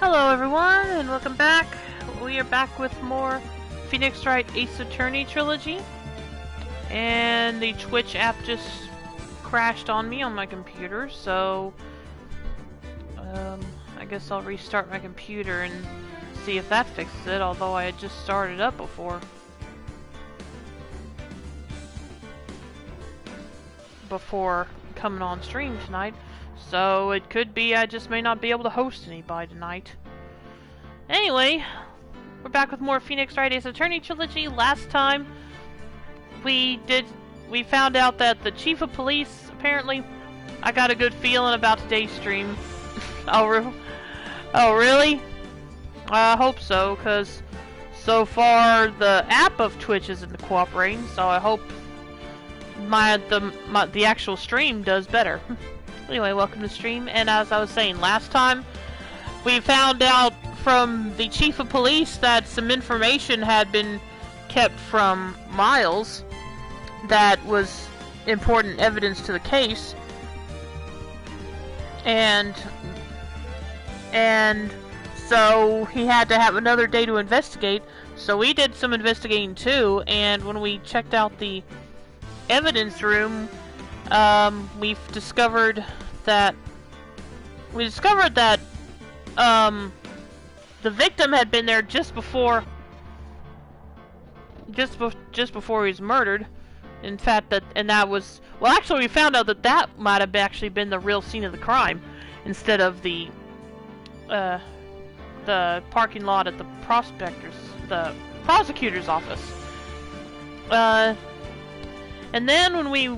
Hello everyone, and welcome back. We are back with more Phoenix Wright Ace Attorney Trilogy. And the Twitch app just crashed on me on my computer, so I guess I'll restart my computer and see if that fixes it, although I had just started up before coming on stream tonight. So it could be I just may not be able to host anybody tonight. Anyway, we're back with more Phoenix Wright Ace Attorney Trilogy. Last time we found out that the chief of police, apparently, I got a good feeling about today's stream. Oh really? I hope so, because so far the app of Twitch isn't cooperating, so I hope the actual stream does better. Anyway, welcome to the stream, and as I was saying, last time we found out from the chief of police that some information had been kept from Miles that was important evidence to the case, and so he had to have another day to investigate, so we did some investigating too, and when we checked out the evidence room, we've discovered that the victim had been there just before he was murdered. In fact, actually we found out that might have actually been the real scene of the crime instead of the parking lot at the prosecutor's office. And then when we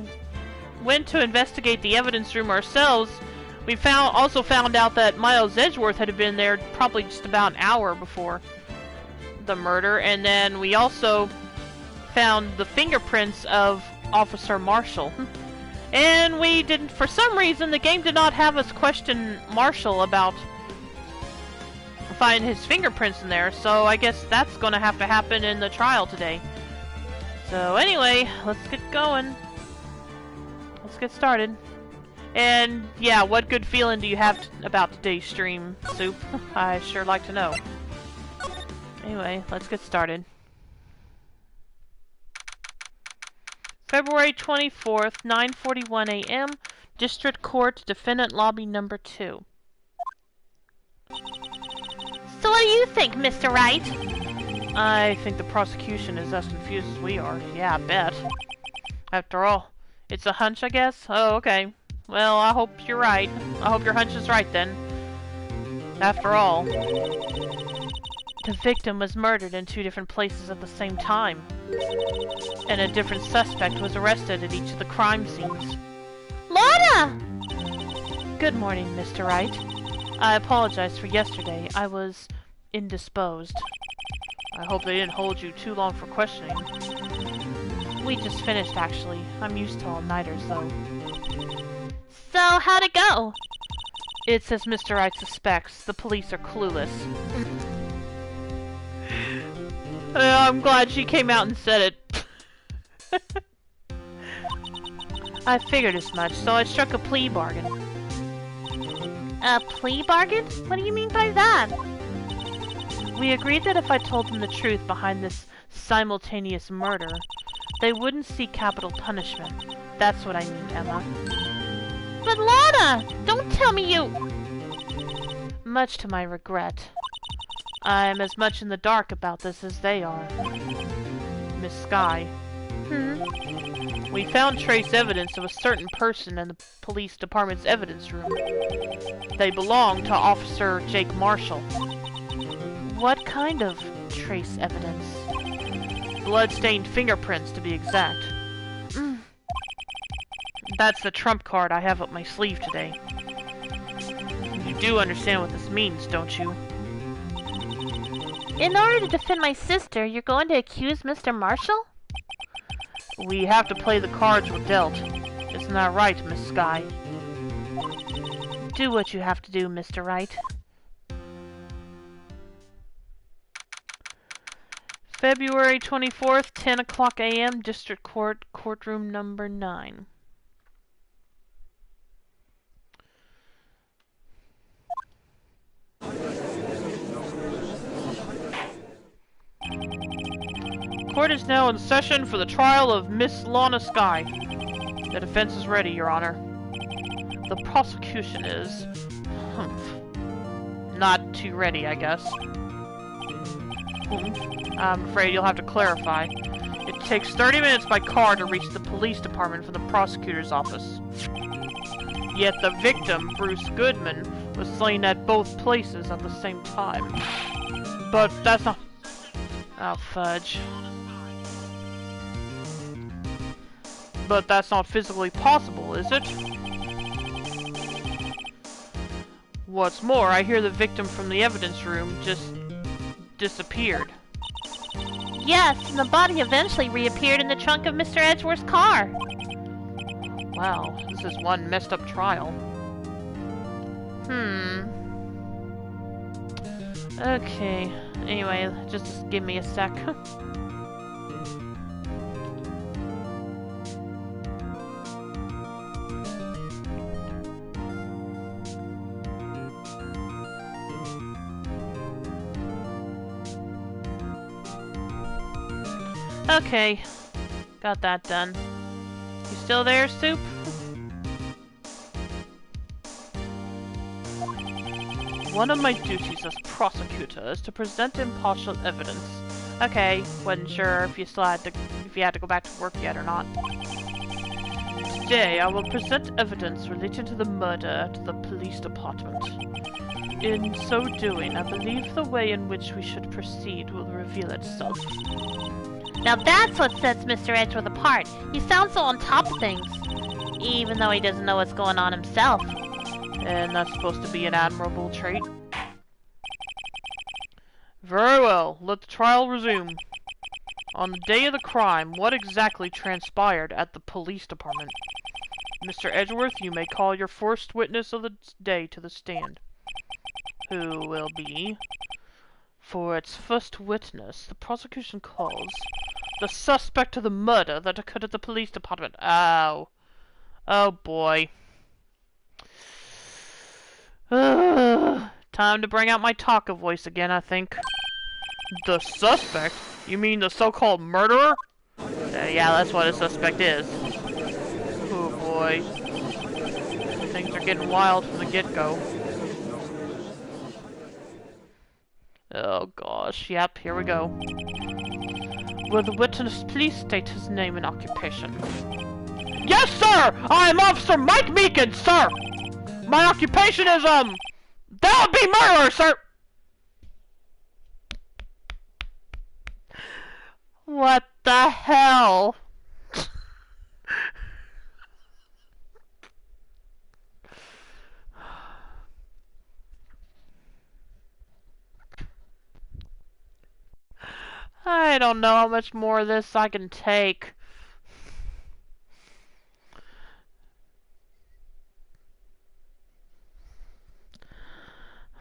went to investigate the evidence room ourselves, we also found out that Miles Edgeworth had been there probably just about an hour before the murder, and then we also found the fingerprints of Officer Marshall. And we didn't, for some reason, the game did not have us question Marshall about finding his fingerprints in there, so I guess that's going to have to happen in the trial today. So anyway, let's get going. Let's get started. And yeah, what good feeling do you have about today's stream, Soup? I sure like to know. Anyway, let's get started. February 24th, 9:41 a.m. District Court, Defendant Lobby Number 2. So what do you think, Mr. Wright? I think the prosecution is as confused as we are. Yeah, I bet. After all, it's a hunch, I guess? Oh, okay. Well, I hope you're right. I hope your hunch is right, then. After all, the victim was murdered in 2 different places at the same time, and a different suspect was arrested at each of the crime scenes. Lorna! Good morning, Mr. Wright. I apologize for yesterday. I was indisposed. I hope they didn't hold you too long for questioning. We just finished, actually. I'm used to all-nighters, though. So, how'd it go? It's as Mr. Wright suspects. The police are clueless. I'm glad she came out and said it. I figured as much, so I struck a plea bargain. A plea bargain? What do you mean by that? We agreed that if I told them the truth behind this simultaneous murder, they wouldn't seek capital punishment. That's what I mean, Emma. But Lorna! Don't tell me you... Much to my regret. I'm as much in the dark about this as they are. Miss Skye. We found trace evidence of a certain person in the police department's evidence room. They belong to Officer Jake Marshall. What kind of trace evidence? Blood-stained fingerprints, to be exact. That's the trump card I have up my sleeve today. You do understand what this means, don't you? In order to defend my sister, you're going to accuse Mr. Marshall? We have to play the cards we're dealt. Isn't that right, Miss Skye? Do what you have to do, Mr. Wright. February 24th, 10 o'clock a.m., District Court, Courtroom Number 9. court is now in session for the trial of Miss Lana Sky. The defense is ready, Your Honor. The prosecution is... not too ready, I guess. I'm afraid you'll have to clarify. It takes 30 minutes by car to reach the police department from the prosecutor's office. Yet the victim, Bruce Goodman, was slain at both places at the same time. But that's not... Oh, fudge. But that's not physically possible, is it? What's more, I hear the victim from the evidence room just disappeared. Yes, and the body eventually reappeared in the trunk of Mr. Edgeworth's car. Wow, this is one messed up trial. Okay, anyway, just give me a sec. Okay, got that done. You still there, Soup? One of my duties as prosecutor is to present impartial evidence. Okay, wasn't sure if you had to go back to work yet or not. Today, I will present evidence related to the murder to the police department. In so doing, I believe the way in which we should proceed will reveal itself. Now that's what sets Mr. Edgeworth apart. He sounds so on top of things, even though he doesn't know what's going on himself. And that's supposed to be an admirable trait. Very well, let the trial resume. On the day of the crime, what exactly transpired at the police department? Mr. Edgeworth, you may call your first witness of the day to the stand. Who will be? For its first witness, the prosecution calls the suspect of the murder that occurred at the police department. Oh. Oh boy. Time to bring out my talker voice again, I think. The suspect? You mean the so-called murderer? Yeah, that's what a suspect is. Oh boy. Things are getting wild from the get-go. Oh gosh, yep, here we go. Will the witness please state his name and occupation? Yes, sir! I'm Officer Mike Meekins, sir! My occupation is, that would be murderer, sir! What the hell? I don't know how much more of this I can take.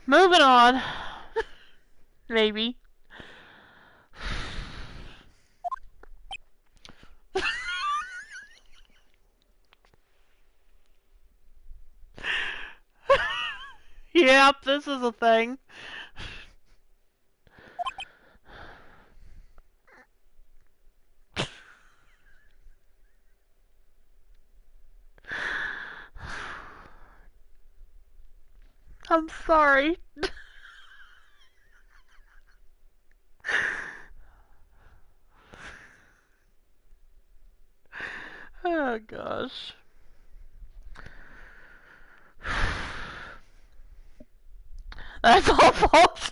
Moving on. Maybe. Yep, this is a thing. I'm sorry. Oh gosh. That's all false.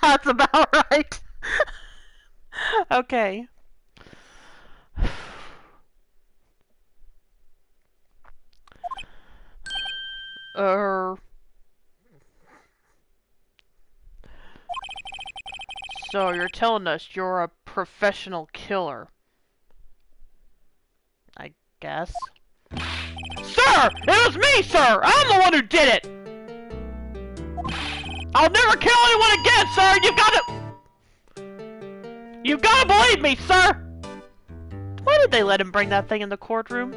That's about right. Okay. So you're telling us you're a professional killer? I guess. Sir! It was me, sir! I'm the one who did it! I'll never kill anyone again, sir! You've gotta believe me, sir! Why did they let him bring that thing in the courtroom?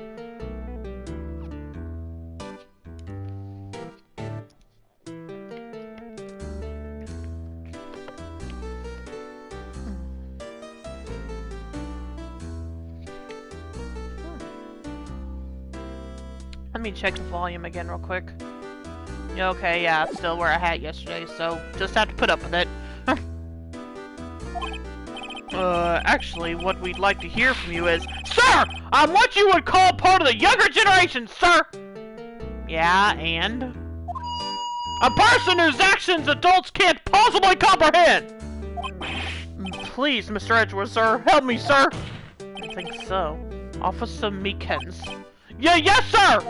let me check the volume again real quick. Okay, yeah, still wear a hat yesterday, so just have to put up with it. Actually, what we'd like to hear from you is, Sir! I'm what you would call part of the younger generation, sir! Yeah, and? A person whose actions adults can't possibly comprehend! Please, Mr. Edgeworth, sir, help me, sir! I think so. Officer Meekins. Yeah, yes, sir!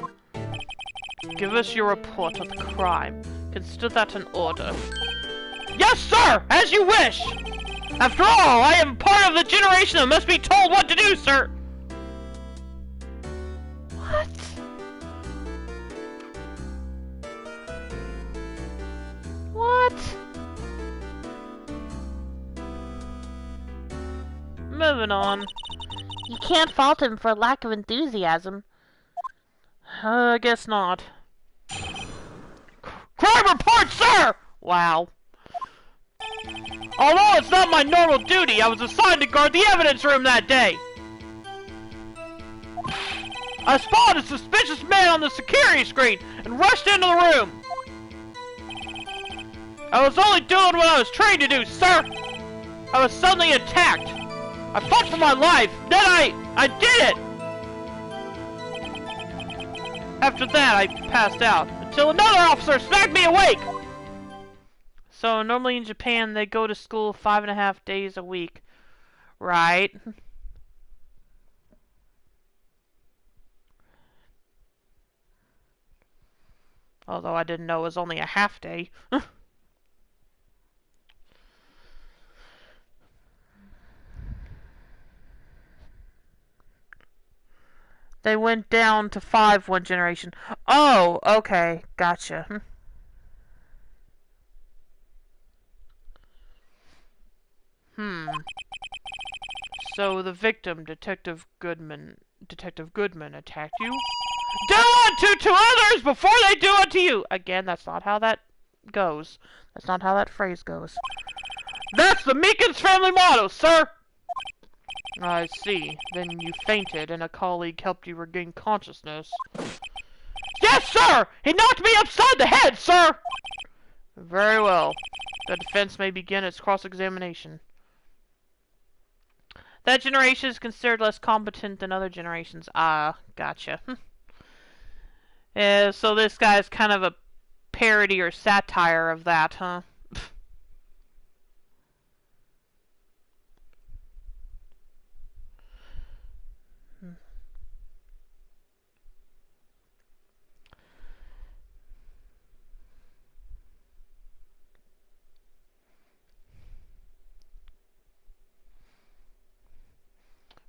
Give us your report of the crime. Consider that an order. Yes, sir! As you wish! After all, I am part of the generation that must be told what to do, sir! What? What? Moving on. You can't fault him for lack of enthusiasm. I guess not. Crime report, sir! Wow. Although it's not my normal duty, I was assigned to guard the evidence room that day. I spotted a suspicious man on the security screen and rushed into the room. I was only doing what I was trained to do, sir. I was suddenly attacked. I fought for my life. Then I did it. After that, I passed out until another officer smacked me awake. So normally in Japan, they go to school 5.5 days a week, right? Although I didn't know it was only a half day. They went down to 5 one generation. Oh, okay, gotcha. So the victim, Detective Goodman, attacked you? Do unto others before they do unto you! Again, that's not how that goes. That's not how that phrase goes. That's the Meekins family motto, sir! I see. Then you fainted and a colleague helped you regain consciousness. Yes, sir! He knocked me upside the head, sir! Very well. The defense may begin its cross-examination. That generation is considered less competent than other generations. Ah, gotcha. So this guy's kind of a parody or satire of that, huh?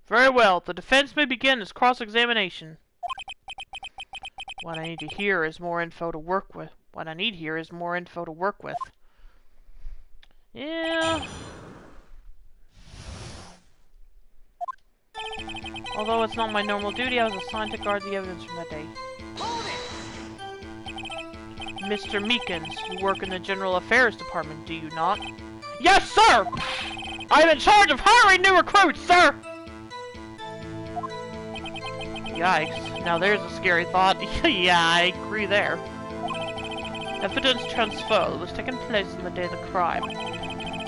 Very well. The defense may begin its cross-examination. What I need to hear is more info to work with. Yeah. Although it's not my normal duty, I was assigned to guard the evidence from that day. Mr. Meekins, you work in the General Affairs Department, do you not? Yes, sir! I'm in charge of hiring new recruits, sir! Yikes. Now there's a scary thought. Yeah, I agree there. Evidence transfer was taking place on the day of the crime,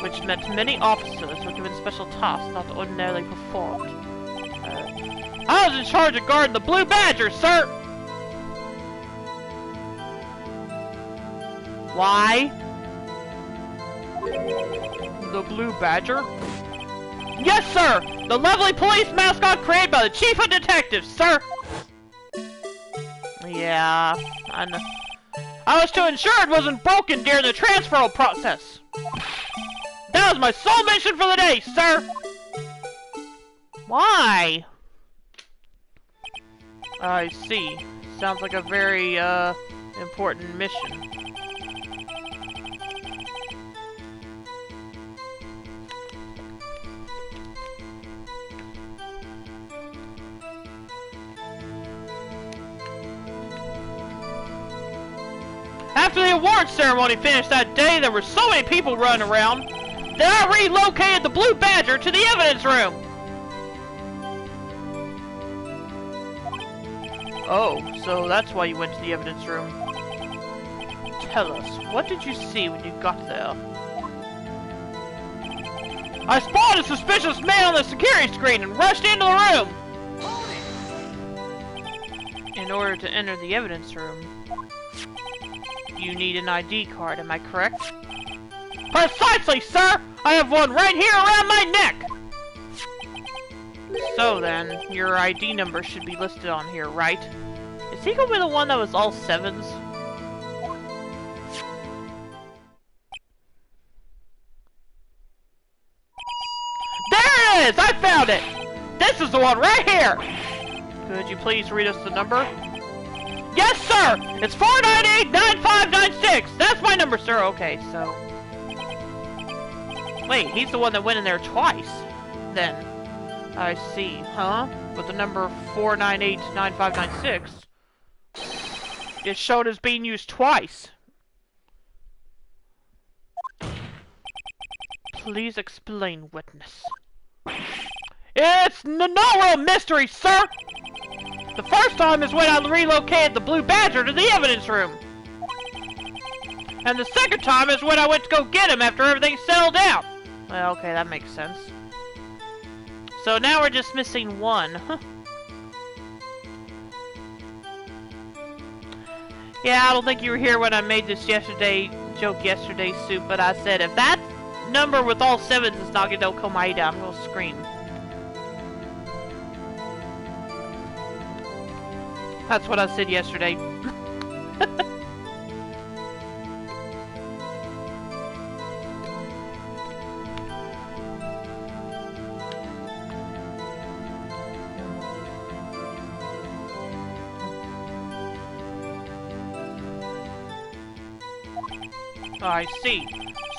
which meant many officers were given special tasks not ordinarily performed. I was in charge of guarding the Blue Badger, sir! Why? The Blue Badger? Yes, sir! The lovely police mascot created by the Chief of Detectives, sir! Yeah, I know. I was to ensure it wasn't broken during the transfer process. That was my sole mission for the day, sir! Why? I see. Sounds like a very, important mission. After the award ceremony finished that day, there were so many people running around that I relocated the Blue Badger to the evidence room. Oh, so that's why you went to the evidence room. Tell us, what did you see when you got there? I spotted a suspicious man on the security screen and rushed into the room! In order to enter the evidence room, you need an ID card, am I correct? Precisely, sir! I have one right here around my neck! So then, your ID number should be listed on here, right? Is he gonna be the one that was all 7s? There it is! I found it! This is the one right here! Could you please read us the number? Yes, sir! It's 498-9596! That's my number, sir! Okay, so... Wait, he's the one that went in there twice. Then. I see, huh? With the number 498-9596. It showed as being used twice. Please explain, witness. It's no real mystery, sir! The first time is when I relocated the Blue Badger to the evidence room. And the second time is when I went to go get him after everything settled down. Well, okay, that makes sense. So now we're just missing one. Yeah, I don't think you were here when I made this joke yesterday, Soup, but I said if that number with all 7s is not gonna come my down, I'm gonna scream. That's what I said yesterday. I see.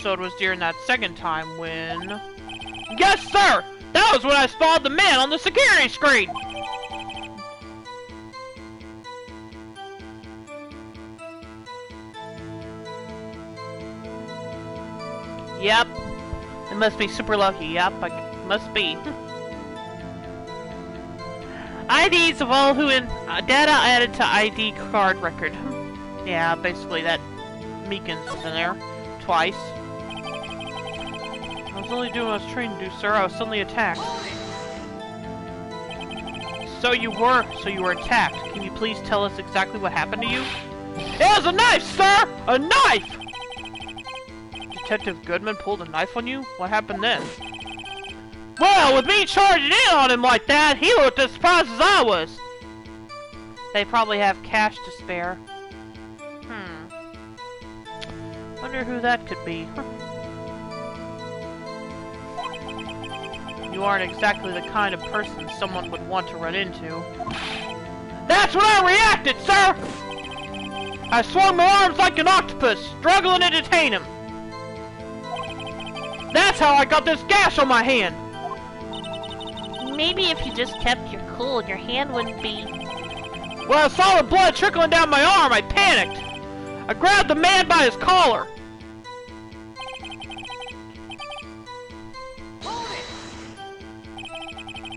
So it was during that second time when... Yes, sir! That was when I spotted the man on the security screen! Yep. It must be super lucky. Yep, must be. IDs of all who data added to ID card record. Yeah, basically that Meekins was in there. Twice. I was only doing what I was trained to do, sir. I was suddenly attacked. So you were attacked. Can you please tell us exactly what happened to you? It was a knife, sir! A knife! Detective Goodman pulled a knife on you? What happened then? Well, with me charging in on him like that, he looked as surprised as I was. They probably have cash to spare. Wonder who that could be. You aren't exactly the kind of person someone would want to run into. That's when I reacted, sir! I swung my arms like an octopus, struggling to detain him. That's how I got this gash on my hand! Maybe if you just kept your cool, your hand wouldn't be... When I saw the blood trickling down my arm, I panicked. I grabbed the man by his collar.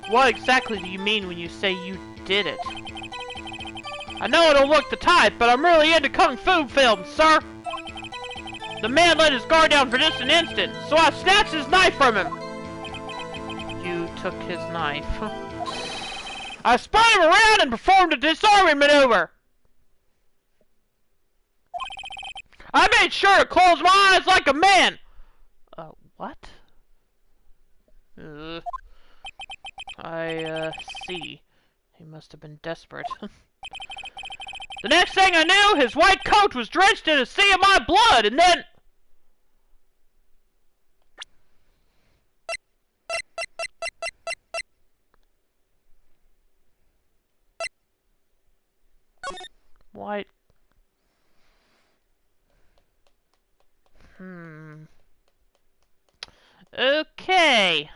What exactly do you mean when you say you did it? I know I don't look the type, but I'm really into kung fu films, sir! The man let his guard down for just an instant, so I snatched his knife from him! You took his knife. I spun him around and performed a disarming maneuver! I made sure to close my eyes like a man! What? I see. He must have been desperate. The next thing I knew, his white coat was drenched in a sea of my blood, and then... White... Okay.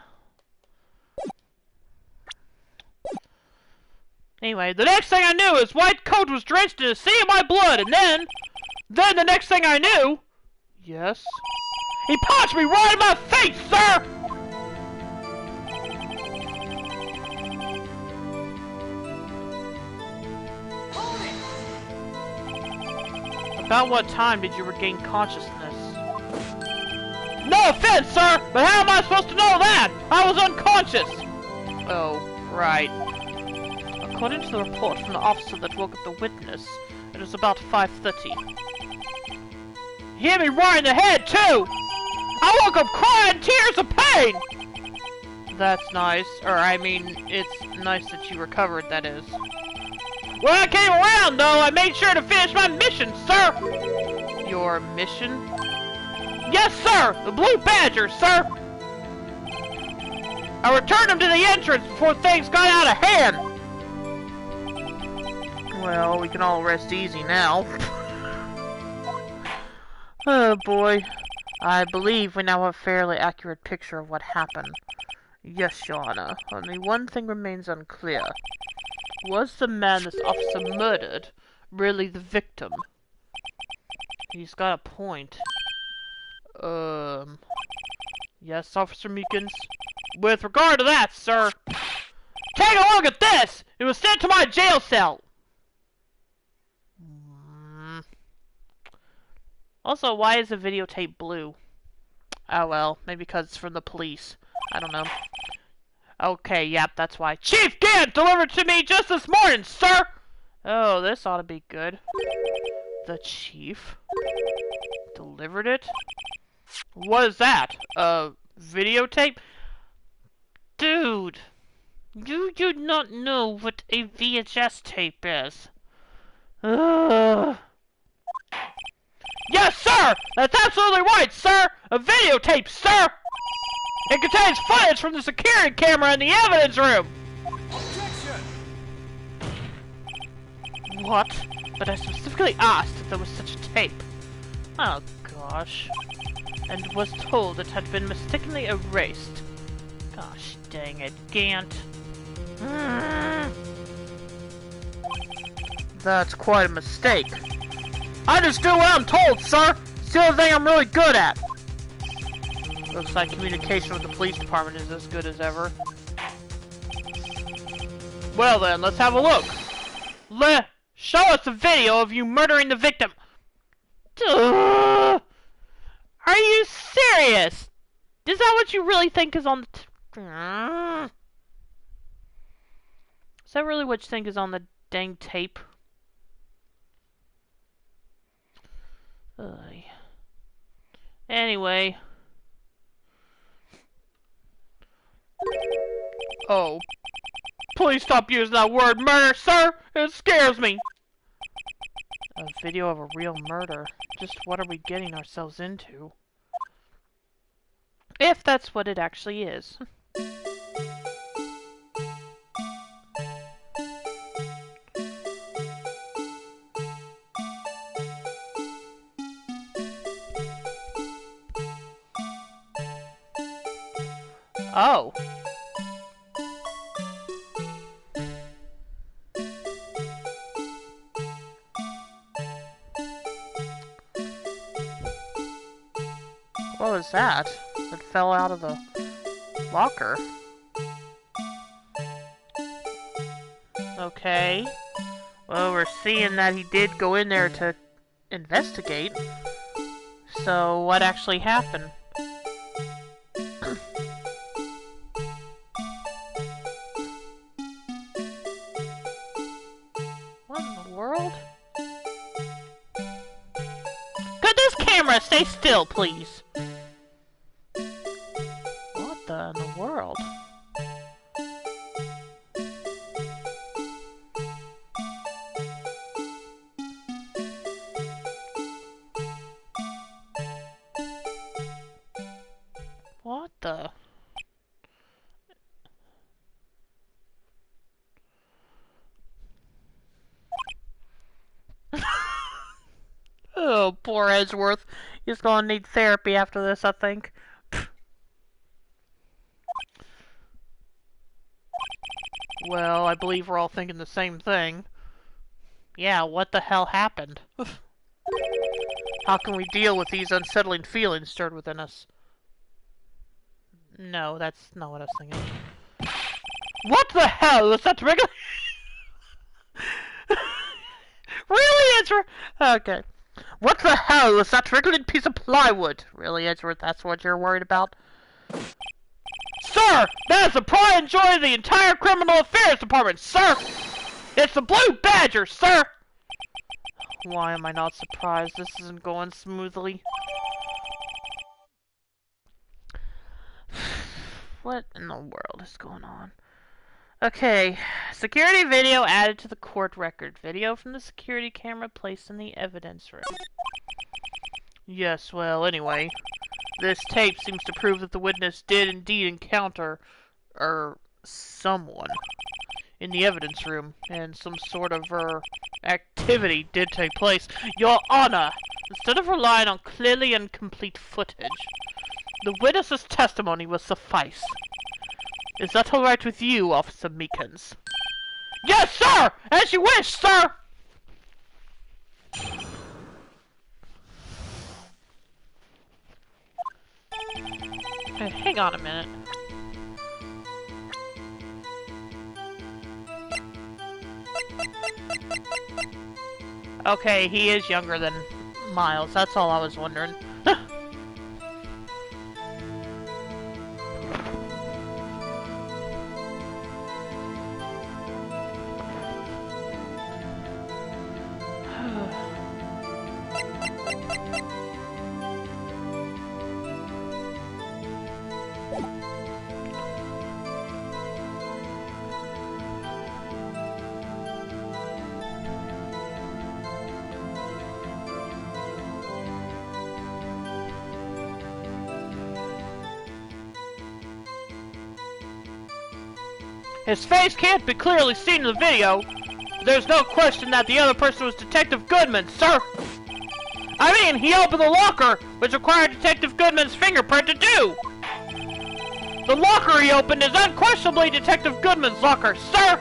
Anyway, the next thing I knew, his white coat was drenched in a sea of my blood, and then the next thing I knew... Yes? He punched me right in my face, sir! About what time did you regain consciousness? No offense, sir, but how am I supposed to know that? I was unconscious! Oh, right. According to the report from the officer that woke up the witness, it was about 5:30. He hit me right in the head, too! I woke up crying tears of pain! That's nice. Or, I mean, it's nice that you recovered, that is. When I came around, though, I made sure to finish my mission, sir! Your mission? Yes, sir! The Blue Badger, sir! I returned him to the entrance before things got out of hand! Well, we can all rest easy now. Oh boy. I believe we now have a fairly accurate picture of what happened. Yes, Your Honor. Only one thing remains unclear. Was the man this officer murdered really the victim? He's got a point. Yes, Officer Meekins? With regard to that, sir, take a look at this! It was sent to my jail cell! Also, why is the videotape blue? Oh well, maybe because it's from the police. I don't know. Okay, yep, that's why. Chief Gant delivered to me just this morning, sir! Oh, this ought to be good. The chief delivered it? What is that? A videotape? Dude, you do not know what a VHS tape is. Ugh. Yes, sir! That's absolutely right, sir! A videotape, sir! It contains footage from the security camera in the evidence room! Objection! What? But I specifically asked if there was such a tape. Oh, gosh. And was told it had been mistakenly erased. Gosh dang it, Gant. That's quite a mistake. I just do what I'm told, sir! It's the only thing I'm really good at! Looks like communication with the police department is as good as ever. Well then, let's have a look. Show us a video of you murdering the victim. Are you serious? Is that what you really think is on the... Is that really what you think is on the dang tape? Anyway. Oh. Please stop using that word murder, sir! It scares me! A video of a real murder. Just what are we getting ourselves into? If that's what it actually is. Oh. What was that? It fell out of the locker. Okay. Well, we're seeing that he did go in there to investigate. So, what actually happened? What in the world? Could this camera stay still, please? What in the world? What the? Oh, poor Edgeworth. He's gonna need therapy after this, I think. Well, I believe we're all thinking the same thing. Yeah, what the hell happened? How can we deal with these unsettling feelings stirred within us? No, that's not what I was thinking. What the hell? Was that regular? Really? It's okay. What the hell is that wriggling piece of plywood? Really, Edgeworth, that's what you're worried about? Sir! That is the pride and joy of the entire criminal affairs department, sir! It's the Blue Badger, sir! Why am I not surprised this isn't going smoothly? What in the world is going on? Okay, security video added to the court record. Video from the security camera placed in the evidence room. Yes, well, anyway, this tape seems to prove that the witness did indeed encounter, someone in the evidence room, and some sort of, activity did take place. Your Honor, instead of relying on clearly incomplete footage, the witness's testimony will suffice. Is that alright with you, Officer Meekins? Yes, sir! As you wish, sir! Hey, hang on a minute. Okay, he is younger than Miles. That's all I was wondering. His face can't be clearly seen in the video. There's no question that the other person was Detective Goodman, sir. I mean, he opened the locker, which required Detective Goodman's fingerprint to do. The locker he opened is unquestionably Detective Goodman's locker, sir.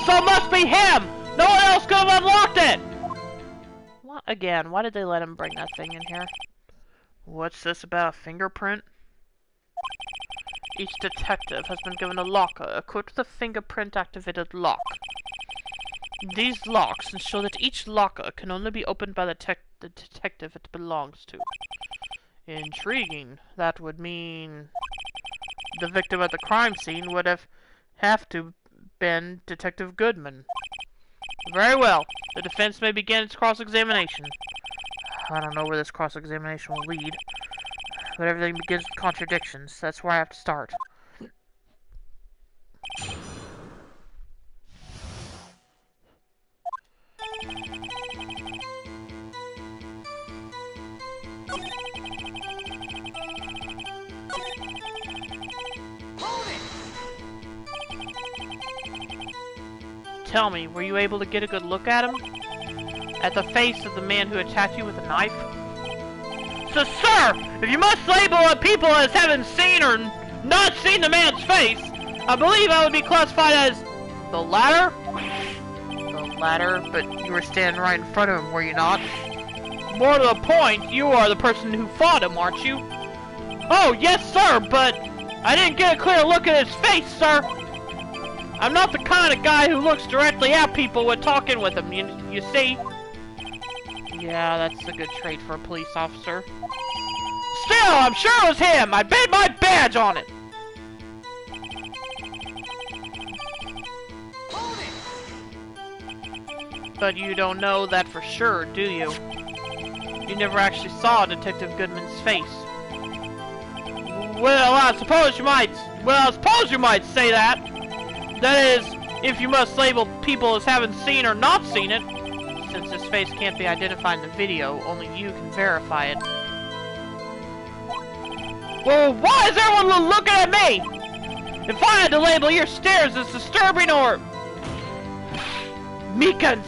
So it must be him. No one else could have unlocked it. What again? Why did they let him bring that thing in here? What's this about a fingerprint? Each detective has been given a locker equipped with a fingerprint-activated lock. These locks ensure that each locker can only be opened by the detective it belongs to. Intriguing. That would mean the victim at the crime scene would have to been Detective Goodman. Very well. The defense may begin its cross-examination. I don't know where this cross-examination will lead. But everything begins with contradictions. That's where I have to start. Tell me, were you able to get a good look at him? At the face of the man who attacked you with a knife? So, sir, if you must label people as having seen or not seen the man's face, I believe I would be classified as the latter? The latter? But you were standing right in front of him, were you not? More to the point, you are the person who fought him, aren't you? Oh, yes, sir, but I didn't get a clear look at his face, sir. I'm not the kind of guy who looks directly at people when talking with them, you see? Yeah, that's a good trait for a police officer. Still, I'm sure it was him! I bet my badge on it! But you don't know that for sure, do you? You never actually saw Detective Goodman's face. Well, I suppose you might say that. That is, if you must label people as having seen or not seen it. Since his face can't be identified in the video, only you can verify it. Well, why is everyone looking at me? If I had to label your stares as disturbing or... Meekins!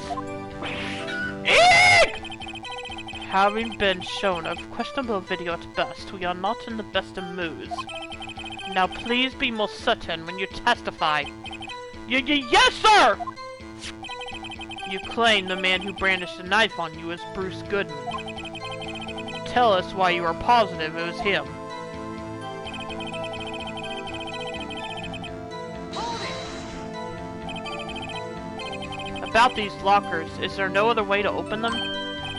Eek! Having been shown a questionable video at best, we are not in the best of moods. Now please be more certain when you testify. Yes, sir! You claim the man who brandished a knife on you is Bruce Goodman. Tell us why you are positive it was him. About these lockers, is there no other way to open them?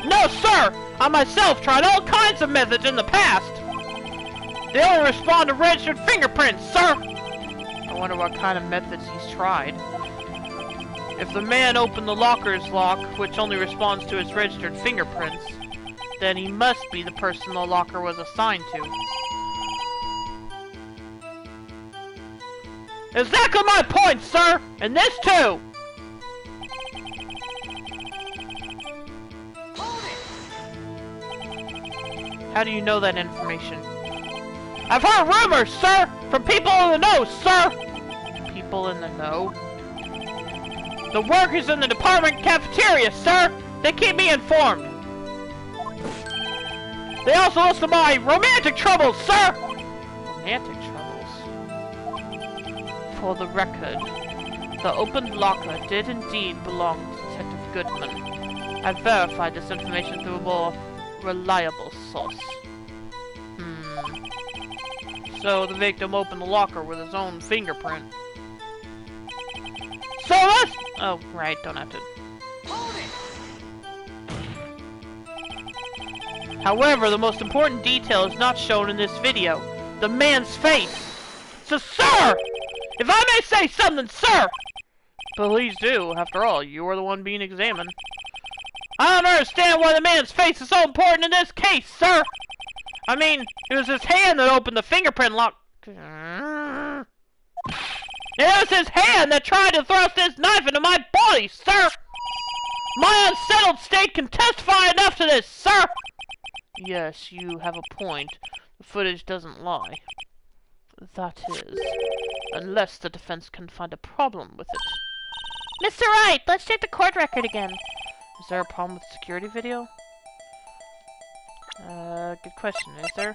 No, sir! I myself tried all kinds of methods in the past! They only respond to registered fingerprints, sir! I wonder what kind of methods he's tried. If the man opened the locker's lock, which only responds to its registered fingerprints, then he must be the person the locker was assigned to. Exactly my point, sir! And this too! How do you know that information? I've heard rumors, sir! From people in the know, sir! People in the know? The workers in the department cafeteria, sir! They keep me informed! They also listen to my romantic troubles, sir! Romantic troubles? For the record, the opened locker did indeed belong to Detective Goodman. I verified this information through a more reliable source. So the victim opened the locker with his own fingerprint. So let's... Oh, right, don't have to. However, the most important detail is not shown in this video. The man's face. So, sir! If I may say something, sir! Please do. After all, you are the one being examined. I don't understand why the man's face is so important in this case, sir! I mean, it was his hand that opened the fingerprint lock. It was his hand that tried to thrust his knife into my body, sir! My unsettled state can testify enough to this, sir! Yes, you have a point. The footage doesn't lie. That is, unless the defense can find a problem with it. Mr. Wright, let's check the court record again. Is there a problem with the security video? Good question. Is there?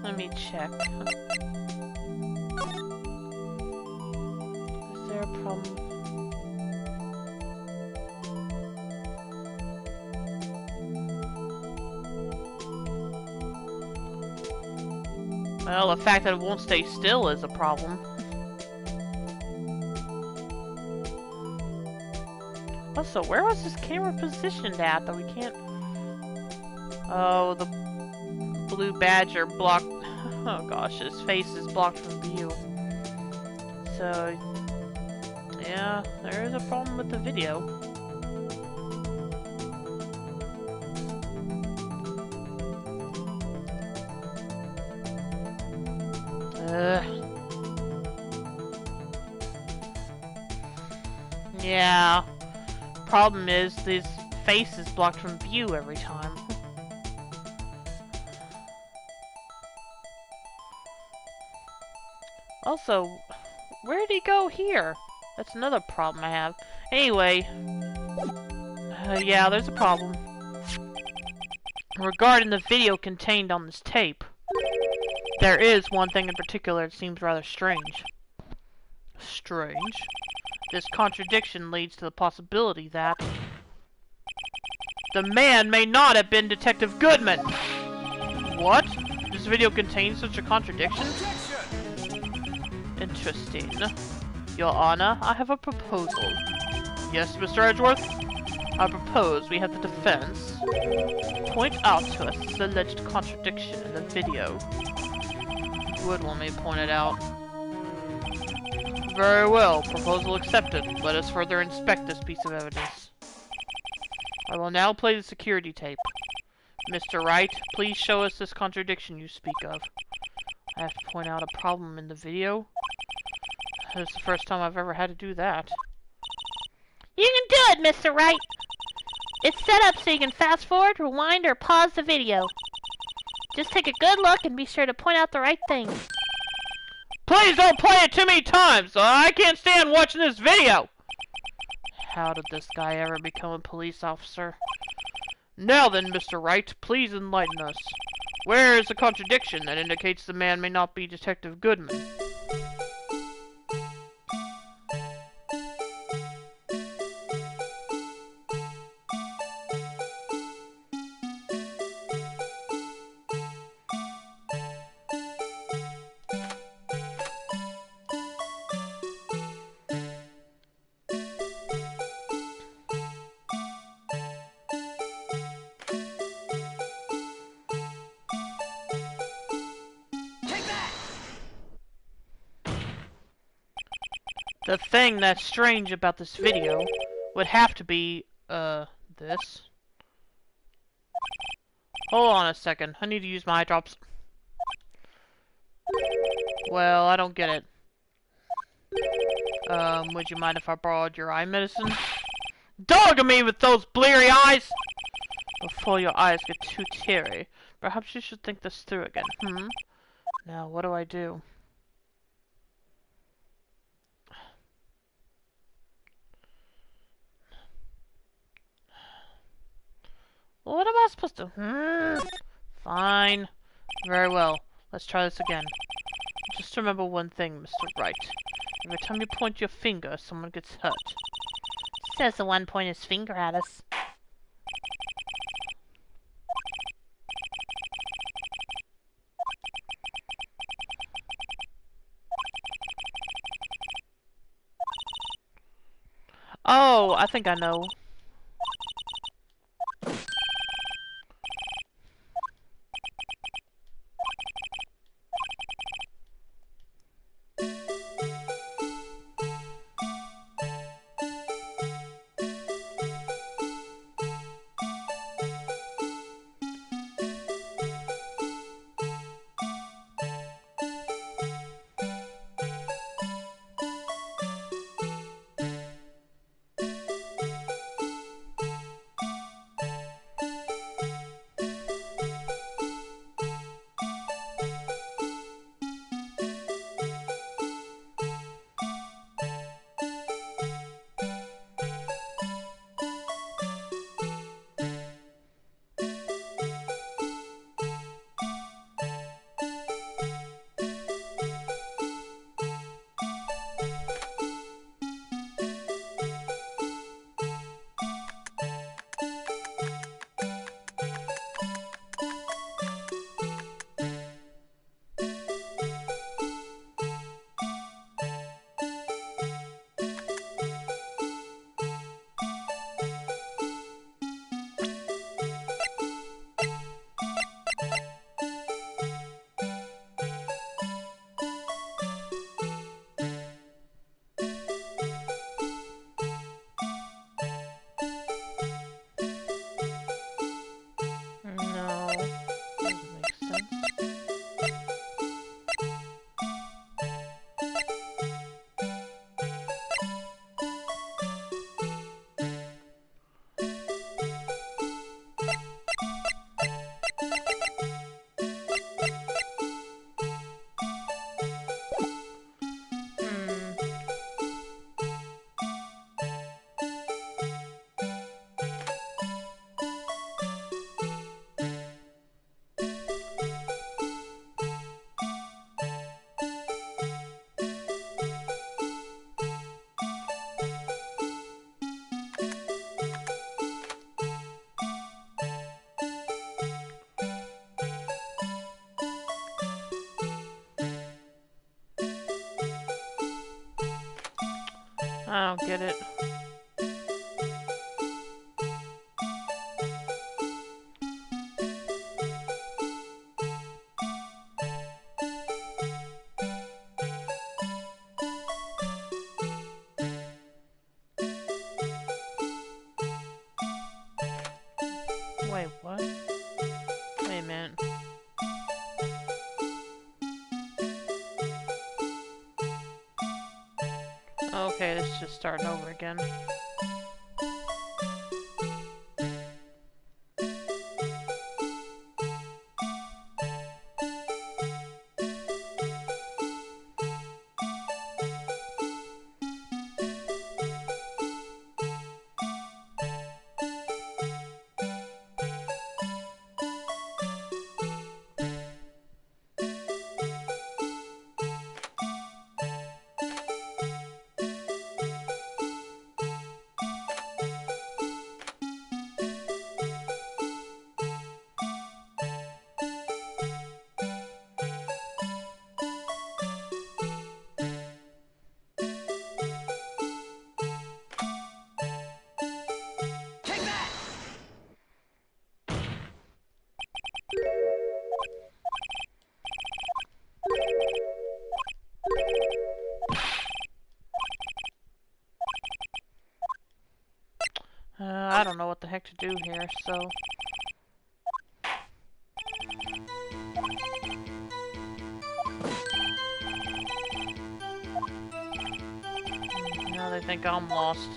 Let me check. Is there a problem? Well, the fact that it won't stay still is a problem. Also, where was this camera positioned at that we can't... Oh, the blue badger blocked... Oh gosh, his face is blocked from view. So... Yeah, there is a problem with the video. Yeah. Problem is, his face is blocked from view every time. Also, where did he go here? That's another problem I have. Anyway, yeah, there's a problem. Regarding the video contained on this tape, there is one thing in particular that seems rather strange. Strange? This contradiction leads to the possibility that the man may not have been Detective Goodman. What? This video contains such a contradiction? Interesting. Your Honor, I have a proposal. Yes, Mr. Edgeworth? I propose we have the defense point out to us this alleged contradiction in the video. You would want me to point it out. Very well. Proposal accepted. Let us further inspect this piece of evidence. I will now play the security tape. Mr. Wright, please show us this contradiction you speak of. I have to point out a problem in the video. This is the first time I've ever had to do that. You can do it, Mr. Wright. It's set up so you can fast forward, rewind, or pause the video. Just take a good look and be sure to point out the right thing. Please don't play it too many times! I can't stand watching this video! How did this guy ever become a police officer? Now then, Mr. Wright, please enlighten us. Where is the contradiction that indicates the man may not be Detective Goodman? The thing that's strange about this video would have to be, this. Hold on a second. I need to use my eye drops. Well, I don't get it. Would you mind if I borrowed your eye medicine? Dog at me with those bleary eyes! Before your eyes get too teary, perhaps you should think this through again, Now, what do I do? What am I supposed to... Fine. Very well. Let's try this again. Just remember one thing, Mr. Wright. Every time you point your finger, someone gets hurt. Says the one pointing his finger at us. Oh, I think I know. I don't get it. Wait, what? Wait a minute. Okay, this is just starting over again. I don't know what the heck to do here, so... Now they think I'm lost.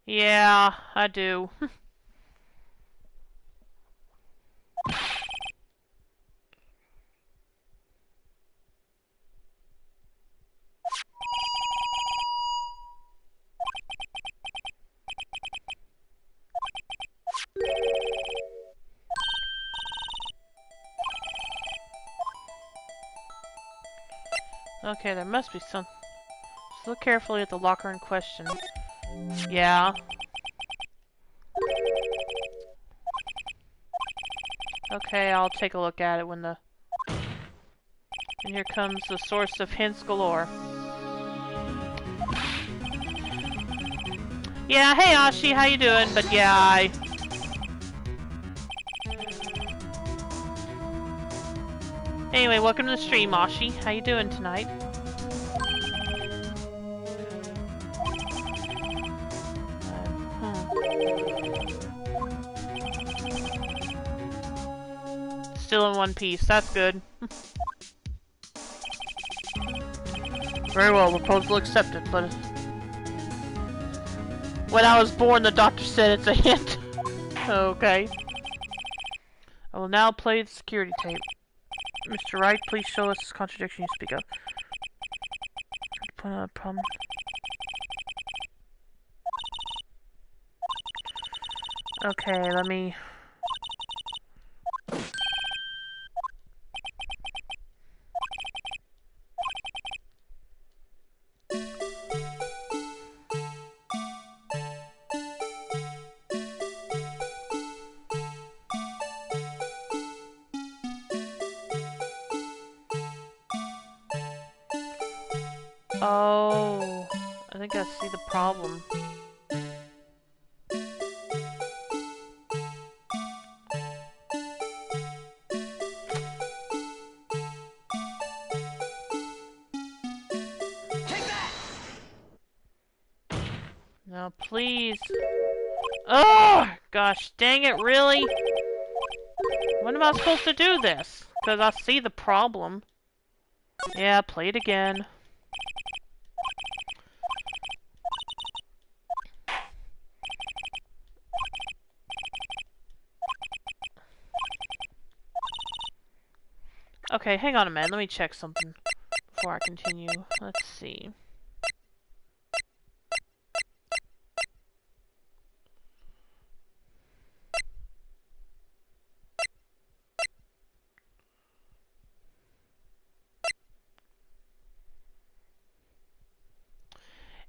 Yeah, I do. Okay, there must be some... Just look carefully at the locker in question. Yeah. Okay, I'll take a look at it when the... And here comes the source of hints galore. Yeah, hey Ashi, how you doing? But yeah, Anyway, welcome to the stream, Ashi. How you doing tonight? Still in one piece. That's good. Very well, proposal accepted, but... When I was born, the doctor said it's a hint. Okay. I will now play the security tape. Mr. Wright, please show us this contradiction you speak of. Point out a problem. Okay, let me... Oh, I think I see the problem. Take that! Now, please. Oh, gosh, dang it, really? When am I supposed to do this? Because I see the problem. Yeah, play it again. Okay, hang on a minute. Let me check something before I continue. Let's see.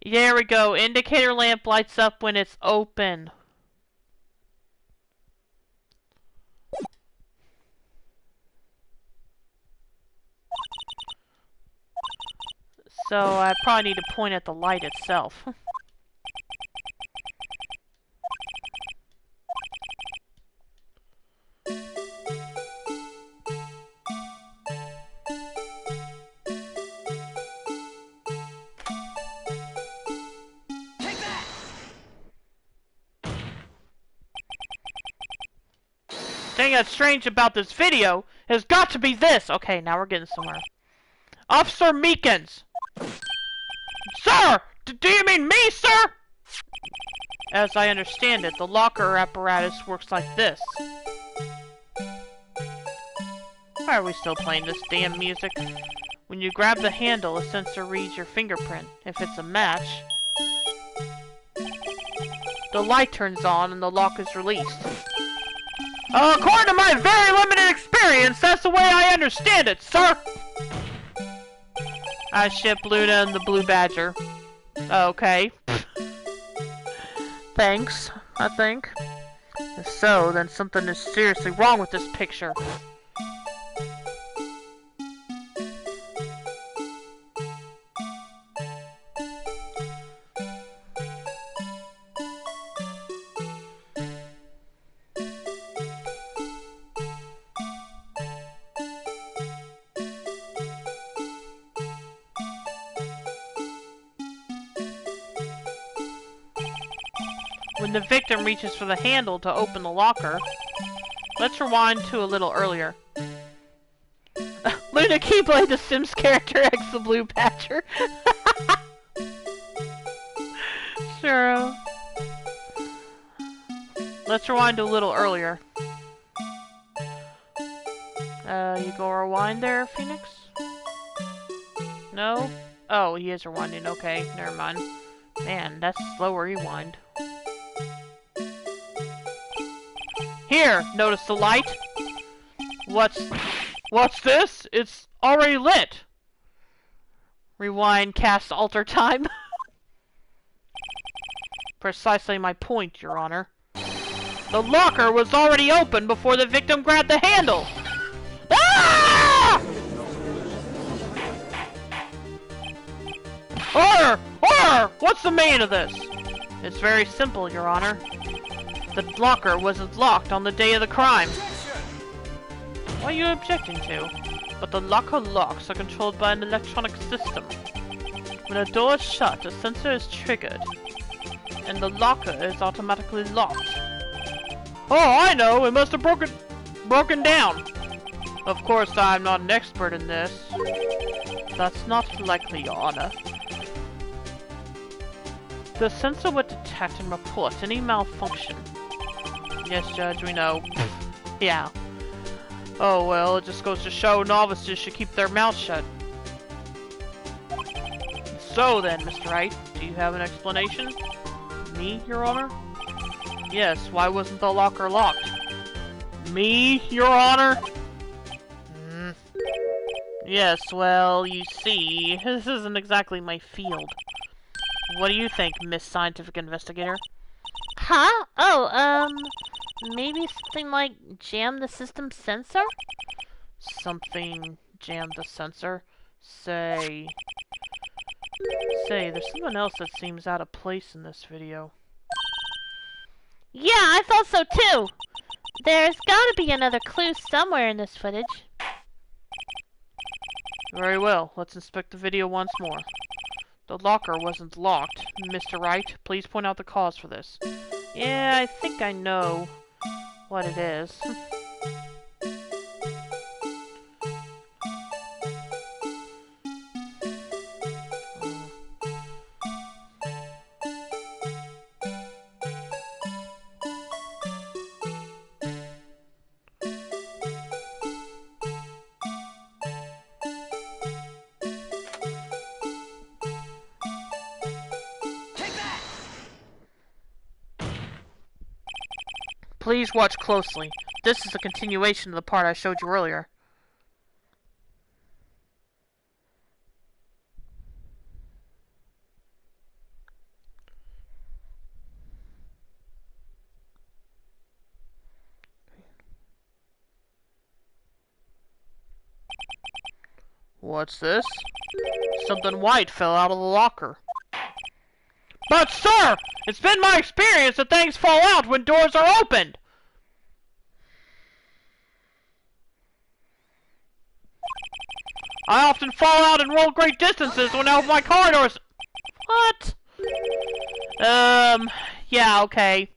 There we go. Indicator lamp lights up when it's open. So I probably need to point at the light itself. Take that! Thing that's strange about this video has got to be this. Okay, now we're getting somewhere. Officer Meekins! Sir! Do you mean me, sir? As I understand it, the locker apparatus works like this. Why are we still playing this damn music? When you grab the handle, a sensor reads your fingerprint. If it's a match, the light turns on and the lock is released. According to my very limited experience, that's the way I understand it, sir! I ship Luna and the Blue Badger. Okay. Thanks, I think. If so, then something is seriously wrong with this picture. When the victim reaches for the handle to open the locker, let's rewind to a little earlier. Luna Keyblade, the Sims character, X the Blue Badger. Sure. Let's rewind to a little earlier. You go rewind there, Phoenix? No? Oh, he is rewinding. Okay, never mind. Man, that's a slow rewind. Here, notice the light? What's this? It's already lit. Rewind, cast, alter time. Precisely my point, Your Honor. The locker was already open before the victim grabbed the handle. Ah! Order! Order! What's the meaning of this? It's very simple, Your Honor. The locker wasn't locked on the day of the crime. What are you objecting to? But the locker locks are controlled by an electronic system. When a door is shut, a sensor is triggered, and the locker is automatically locked. Oh, I know! It must have broken down! Of course, I'm not an expert in this. That's not likely, Your Honor. The sensor would detect and report any malfunction. Yes, Judge, we know. Yeah. Oh, well, it just goes to show novices should keep their mouths shut. So then, Mr. Wright, do you have an explanation? Me, Your Honor? Yes, why wasn't the locker locked? Me, Your Honor? Yes, well, you see, this isn't exactly my field. What do you think, Miss Scientific Investigator? Huh? Oh, maybe something like jam the system sensor? Something jammed the sensor? Say, there's someone else that seems out of place in this video. Yeah, I thought so too! There's gotta be another clue somewhere in this footage. Very well, let's inspect the video once more. The locker wasn't locked. Mr. Wright, please point out the cause for this. Yeah, I think I know what it is. Please watch closely. This is a continuation of the part I showed you earlier. What's this? Something white fell out of the locker. But sir, it's been my experience that things fall out when doors are opened. I often fall out and roll great distances when I open my car doors. What? Yeah, okay.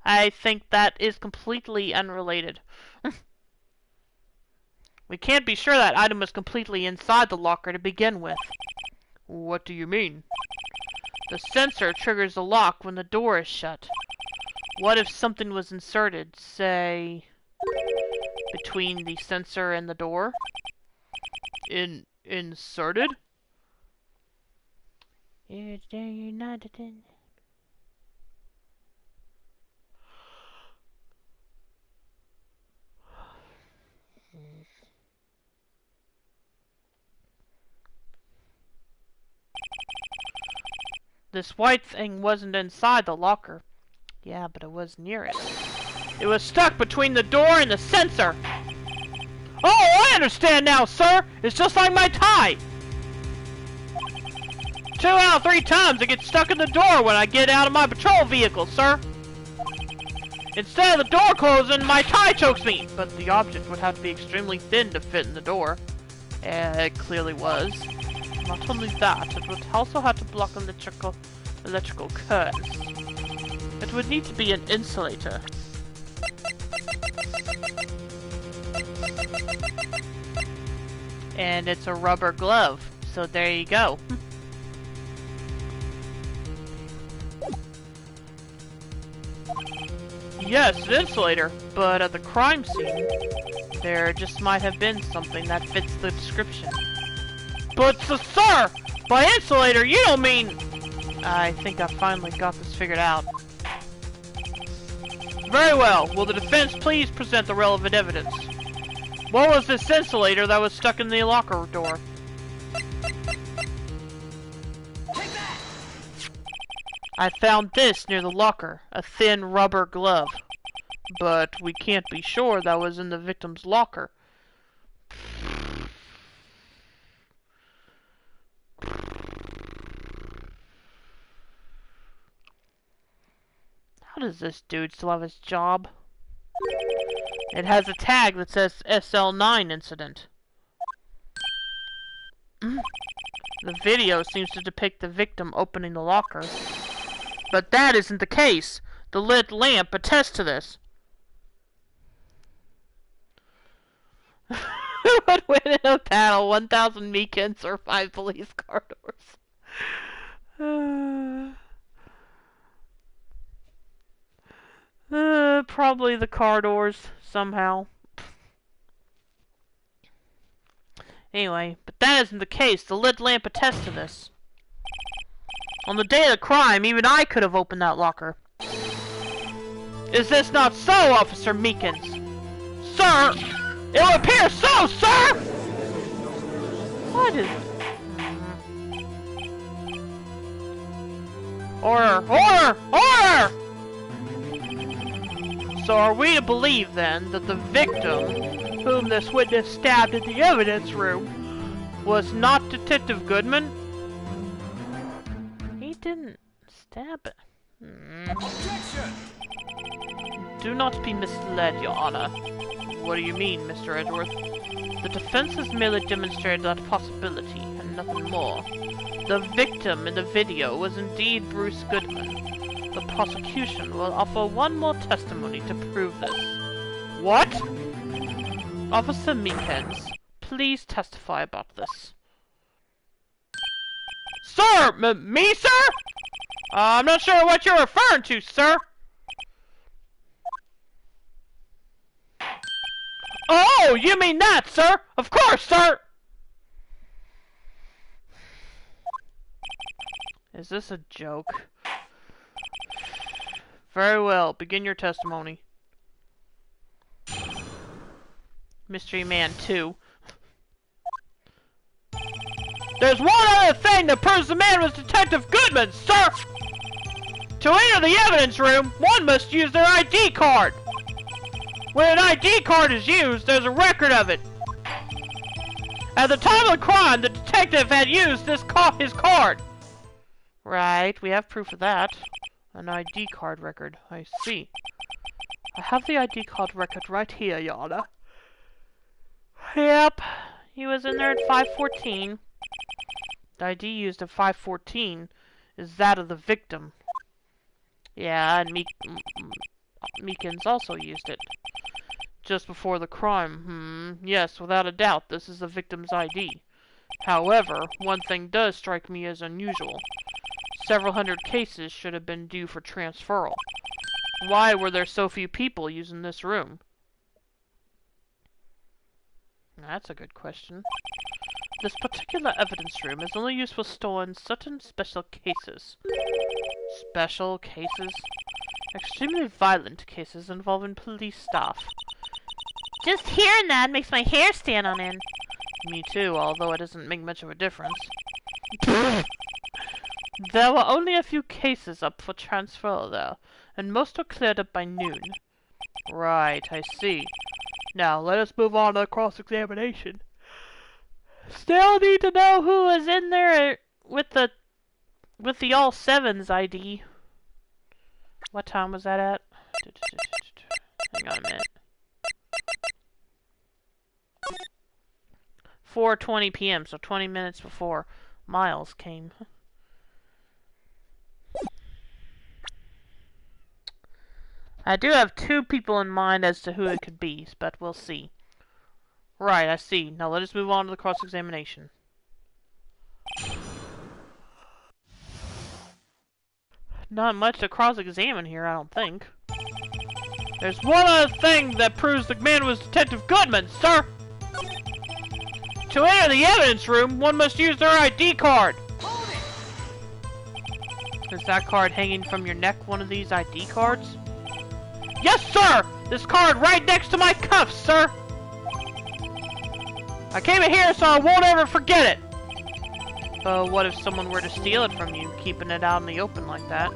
I think that is completely unrelated. We can't be sure that item was completely inside the locker to begin with. What do you mean? The sensor triggers the lock when the door is shut. What if something was inserted, say, between the sensor and the door? Inserted? This white thing wasn't inside the locker. Yeah, but it was near it. It was stuck between the door and the sensor. Oh, I understand now, sir! It's just like my tie! 2 out of 3 times it gets stuck in the door when I get out of my patrol vehicle, sir! Instead of the door closing, my tie chokes me! But the object would have to be extremely thin to fit in the door. It clearly was. Not only that, it would also have to block electrical currents. It would need to be an insulator. And it's a rubber glove, so there you go. Yes, an insulator, but at the crime scene, there just might have been something that fits the description. But, sir, by insulator, you don't mean... I think I finally got this figured out. Very well. Will the defense please present the relevant evidence? What was this insulator that was stuck in the locker door? Take that! I found this near the locker, a thin rubber glove. But we can't be sure that was in the victim's locker. How does this dude still have his job? It has a tag that says SL9 incident. The video seems to depict the victim opening the locker. But that isn't the case. The lit lamp attests to this. Who would win in a battle? 1,000 Meekins or 5 police car doors? Probably the car doors, somehow. Anyway, but that isn't the case. The lit lamp attests to this. On the day of the crime, even I could have opened that locker. Is this not so, Officer Meekins? Sir! It would appear so, sir! What is... Order! Order! Order! So are we to believe, then, that the victim, whom this witness stabbed in the evidence room, was not Detective Goodman? He didn't stab it. Objection! Do not be misled, Your Honor. What do you mean, Mr. Edgeworth? The defense has merely demonstrated that possibility, and nothing more. The victim in the video was indeed Bruce Goodman. The prosecution will offer one more testimony to prove this. What? Officer Meekins, please testify about this. Sir! Me, sir? I'm not sure what you're referring to, sir. Oh, you mean that, sir? Of course, sir! Is this a joke? Very well, begin your testimony. Mystery Man 2. There's one other thing that proves the man was Detective Goodman, sir! To enter the evidence room, one must use their ID card. When an ID card is used, there's a record of it. At the time of the crime, the detective had used his card. Right, we have proof of that. An ID card record, I see. I have the ID card record right here, Your Honor. Yep, he was in there at 5:14. The ID used at 5:14 is that of the victim. Yeah, and Meekins also used it. Just before the crime. Yes, without a doubt, this is the victim's ID. However, one thing does strike me as unusual. Several hundred cases should have been due for transferal. Why were there so few people using this room? That's a good question. This particular evidence room is only used for storing certain special cases. Special cases? Extremely violent cases involving police staff. Just hearing that makes my hair stand on end. Me too, although it doesn't make much of a difference. There were only a few cases up for transfer there, and most were cleared up by noon. Right, I see. Now, let us move on to the cross-examination. Still need to know who was in there with the all sevens ID. What time was that at? Hang on a minute. 4:20 p.m., so 20 minutes before Miles came. I do have two people in mind as to who it could be, but we'll see. Right, I see. Now let us move on to the cross-examination. Not much to cross-examine here, I don't think. There's one other thing that proves the man was Detective Goodman, sir! To enter the evidence room, one must use their ID card! Is that card hanging from your neck one of these ID cards? Yes, sir! This card right next to my cuffs, sir! I came in here so I won't ever forget it! What if someone were to steal it from you, keeping it out in the open like that?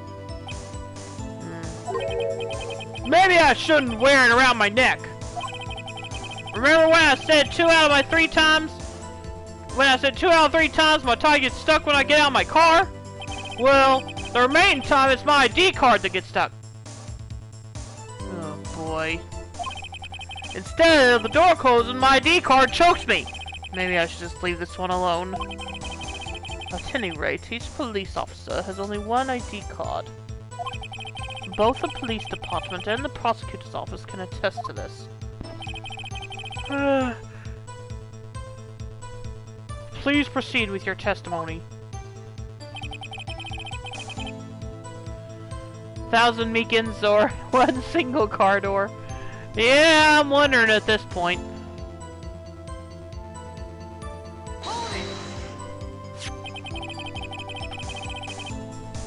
Maybe I shouldn't wear it around my neck. Remember when I said 2 out of my 3 times? When I said 2 out of 3 times my tie gets stuck when I get out of my car? Well, the remaining time it's my ID card that gets stuck. Oh boy. Instead of the door closing, my ID card chokes me. Maybe I should just leave this one alone. At any rate, each police officer has only one ID card. Both the police department and the prosecutor's office can attest to this. Please proceed with your testimony. 1,000 Meekins or one single car door? Yeah, I'm wondering at this point.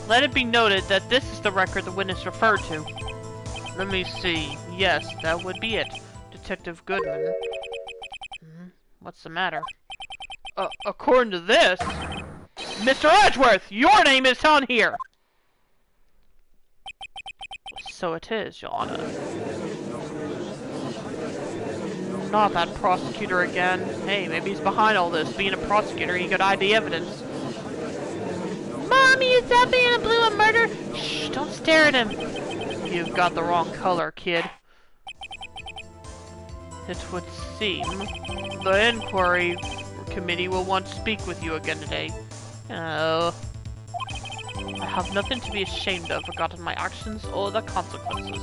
Let it be noted that this is the record the witness referred to. Let me see. Yes, that would be it. Detective Goodman. What's the matter? According to this... Mr. Edgeworth! Your name is on here! So it is, Your Honor. Not that prosecutor again. Hey, maybe he's behind all this. Being a prosecutor, he could hide the evidence. Mommy, is that man in blue a murder? Shh, don't stare at him. You've got the wrong color, kid. It would seem the inquiry committee will want to speak with you again today. Oh. I have nothing to be ashamed of regarding my actions or the consequences.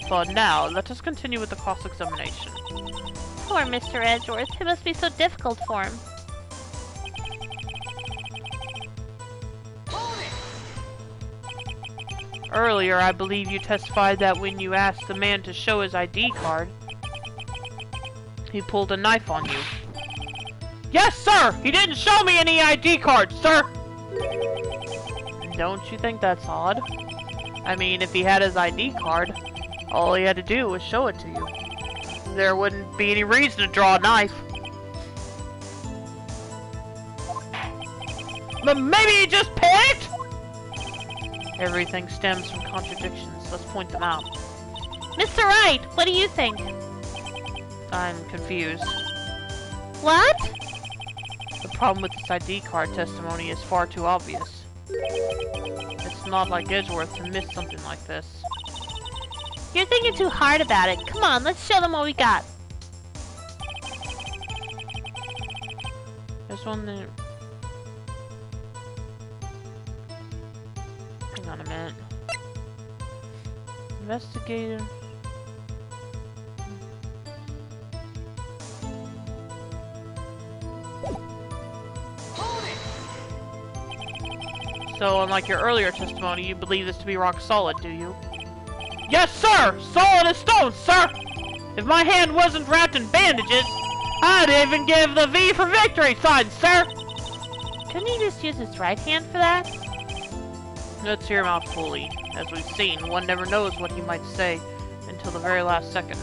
For now, let us continue with the cross-examination. Poor Mr. Edgeworth. It must be so difficult for him. Earlier, I believe you testified that when you asked the man to show his ID card, he pulled a knife on you. Yes, sir! He didn't show me any ID card, sir! Don't you think that's odd? I mean, if he had his ID card, all he had to do was show it to you. There wouldn't be any reason to draw a knife. But maybe he just panicked? Everything stems from contradictions. Let's point them out. Mr. Wright, what do you think? I'm confused. What? The problem with this ID card testimony is far too obvious. It's not like Edgeworth to miss something like this. You're thinking too hard about it. Come on, let's show them what we got. There's one there. Hang on a minute. Investigator. So, unlike your earlier testimony, you believe this to be rock solid, do you? Yes, sir! Solid as stone, sir! If my hand wasn't wrapped in bandages, I'd even give the V for victory sign, sir! Couldn't he just use his right hand for that? Let's hear him out fully. As we've seen, one never knows what he might say until the very last second.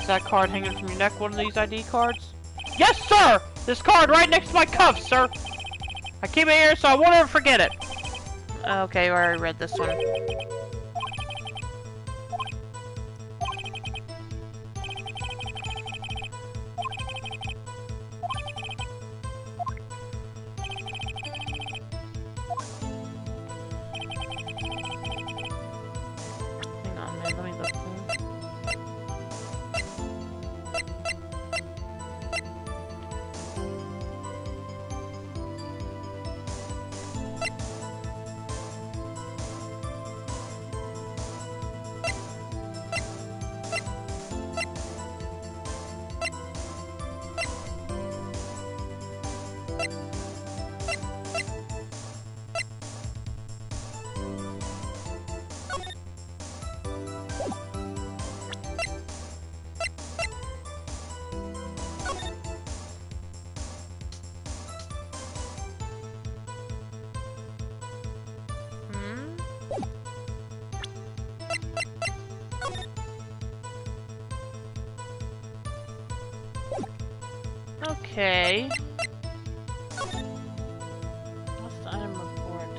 that card hanging from your neck one of these ID cards? Yes, sir! This card right next to my cuff, sir! I keep it here so I won't ever forget it. Okay, I already read this one. Hang on, man, let me look. Okay. What's the item report?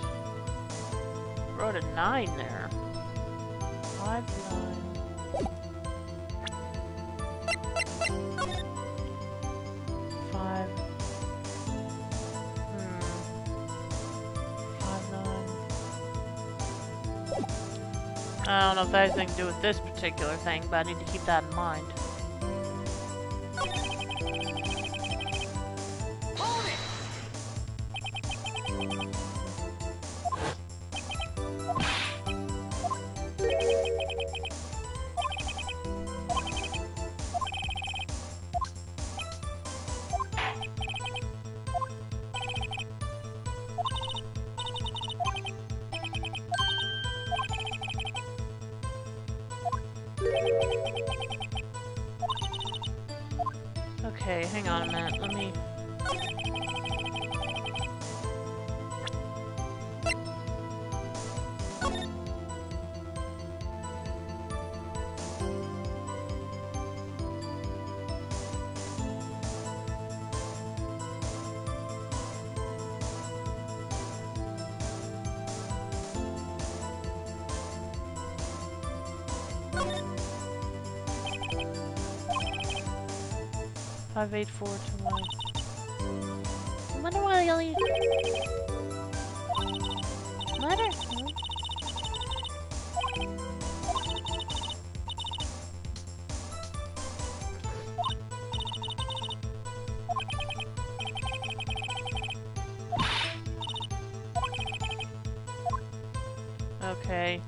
Wrote a 9 there. 5, 9. 5. 5, 9. I don't know if that has anything to do with this particular thing, but I need to keep that in mind. Okay, hang on a minute. Let me... Five, 8, 4, 2, 1. I wonder why they only... Letter? Okay.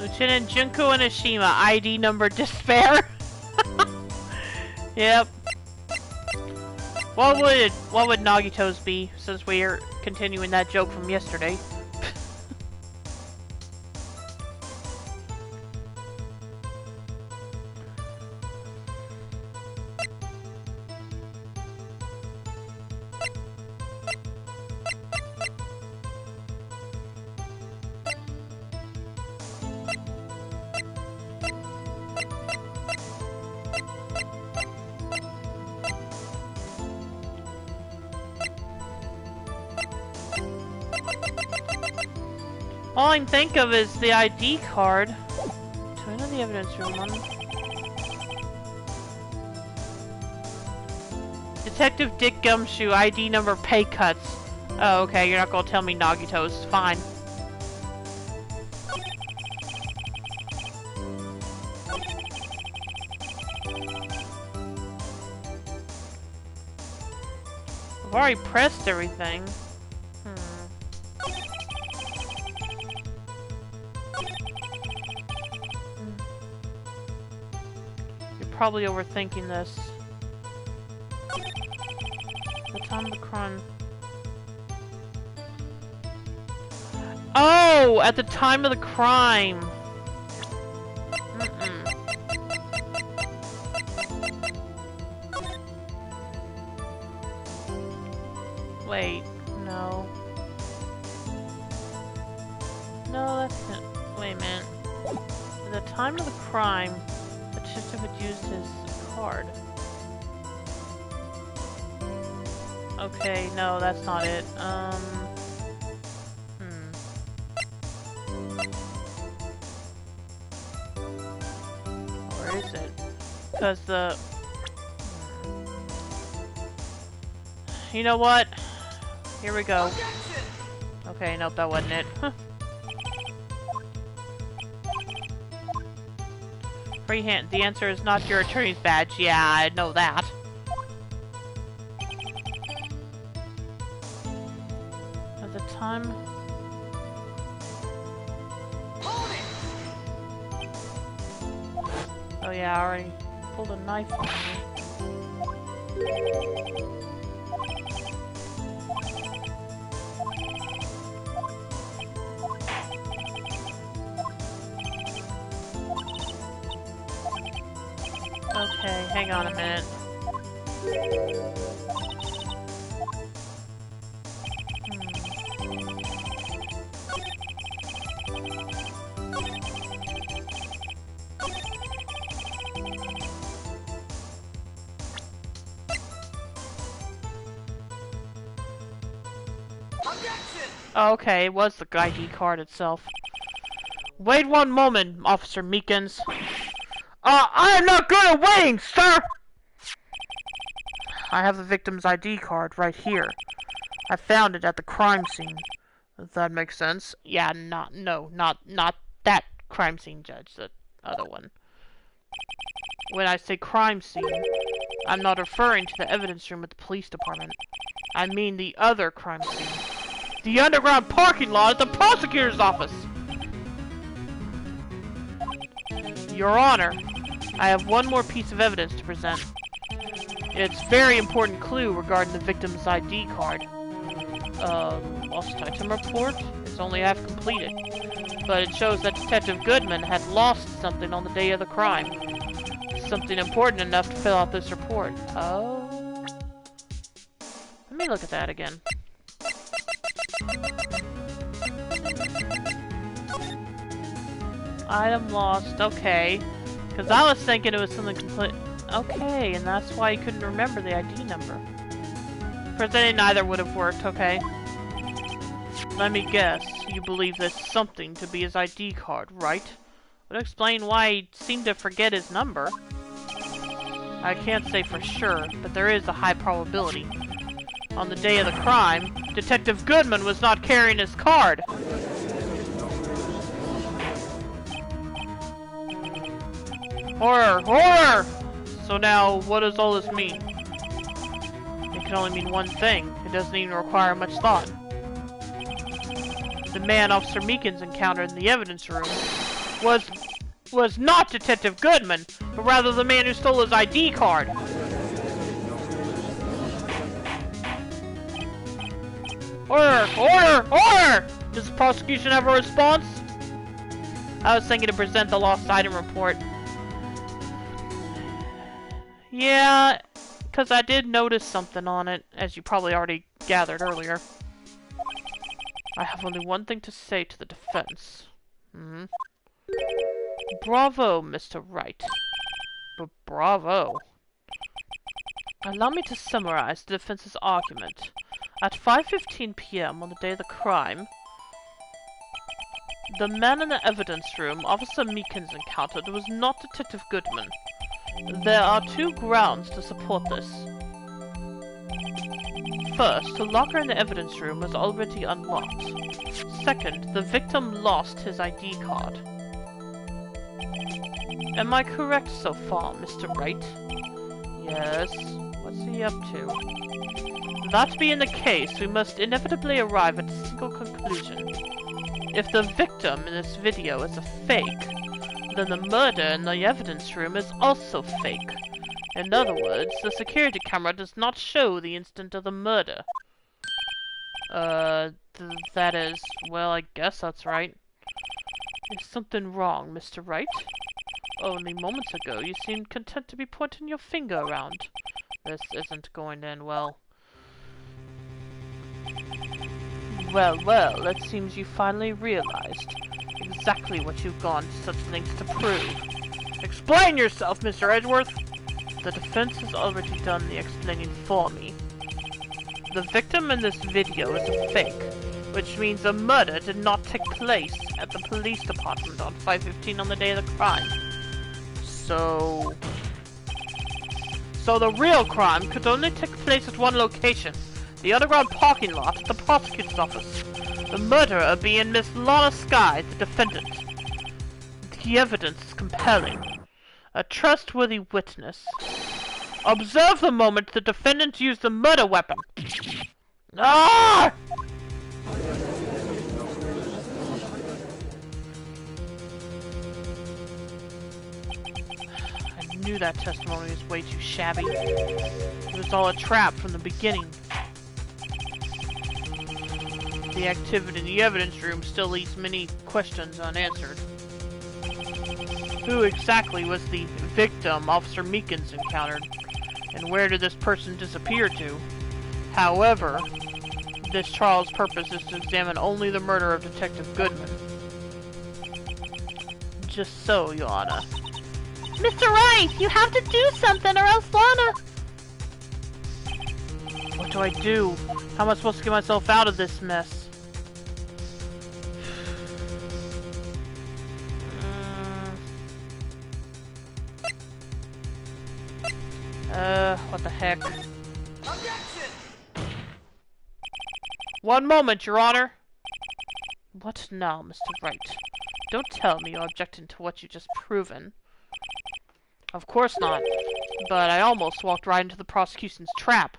Lieutenant Junko Inoshima, ID number Despair. Yep. What would Nagito's be, since we are continuing that joke from yesterday? All I can think of is the ID card. Do I know the evidence room one? Detective Dick Gumshoe, ID number pay cuts. Oh, okay, you're not gonna tell me Nagito's. Fine. I've already pressed everything. probably overthinking this. The time of the crime. Oh! At the time of the crime! Wait, no. No, that's not. Wait a minute. At the time of the crime, the detective had used his card. Okay, no, that's not it. Where is it? Because the... You know what? Here we go. Okay, nope, that wasn't it. Freehand. The answer is not your attorney's badge. Yeah, I know that. At the time... Oh yeah, I already pulled a knife on me. Okay, hang on a minute. Okay, it was the ID card itself. Wait one moment, Officer Meekins. I am not good at waiting, sir! I have the victim's ID card right here. I found it at the crime scene. If that makes sense. Yeah, not that crime scene, Judge. The other one. When I say crime scene, I'm not referring to the evidence room at the police department. I mean the other crime scene. The underground parking lot at the prosecutor's office! Your Honor, I have one more piece of evidence to present. It's a very important clue regarding the victim's ID card. Lost item report? It's only half completed. But it shows that Detective Goodman had lost something on the day of the crime. Something important enough to fill out this report. Oh. Let me look at that again. Item lost, okay. Because I was thinking it was something complete. Okay, and that's why you couldn't remember the ID number. Presenting neither would have worked, okay. Let me guess, you believe this something to be his ID card, right? Would explain why he seemed to forget his number. I can't say for sure, but there is a high probability. On the day of the crime, Detective Goodman was not carrying his card. Horror! Horror! So now, what does all this mean? It can only mean one thing. It doesn't even require much thought. The man Officer Meekins encountered in the evidence room was not Detective Goodman, but rather the man who stole his ID card. Order! Order! Order! Does the prosecution have a response? I was thinking to present the lost item report. Yeah, because I did notice something on it, as you probably already gathered earlier. I have only one thing to say to the defense. Bravo, Mr. Wright. Bravo. Allow me to summarize the defense's argument. At 5:15 p.m. on the day of the crime, the man in the evidence room Officer Meekins encountered was not Detective Goodman. There are two grounds to support this. First, the locker in the evidence room was already unlocked. Second, the victim lost his ID card. Am I correct so far, Mr. Wright? Yes. What's he up to? That being the case, we must inevitably arrive at a single conclusion. If the victim in this video is a fake, then the murder in the evidence room is also fake. In other words, the security camera does not show the instant of the murder. That is, well, I guess that's right. Is something wrong, Mr. Wright? Only moments ago, you seemed content to be pointing your finger around. This isn't going to end well. Well, it seems you finally realized exactly what you've gone to such lengths to prove. Explain yourself, Mr. Edgeworth! The defense has already done the explaining for me. The victim in this video is a fake, which means the murder did not take place at the police department on 5/15 on the day of the crime. So the real crime could only take place at one location, the underground parking lot at the prosecutor's office. The murderer being Miss Lana Skye, the defendant. The evidence is compelling. A trustworthy witness. Observe the moment the defendant used the murder weapon. Ah! I knew that testimony was way too shabby. It was all a trap from the beginning. The activity in the evidence room still leaves many questions unanswered. Who exactly was the victim Officer Meekins encountered? And where did this person disappear to? However, this trial's purpose is to examine only the murder of Detective Goodman. Just so, Your Honor. Mr. Wright, you have to do something or else Lana... What do I do? How am I supposed to get myself out of this mess? What the heck? Objection! One moment, Your Honor! What now, Mr. Wright? Don't tell me you're objecting to what you just proven. Of course not. But I almost walked right into the prosecution's trap.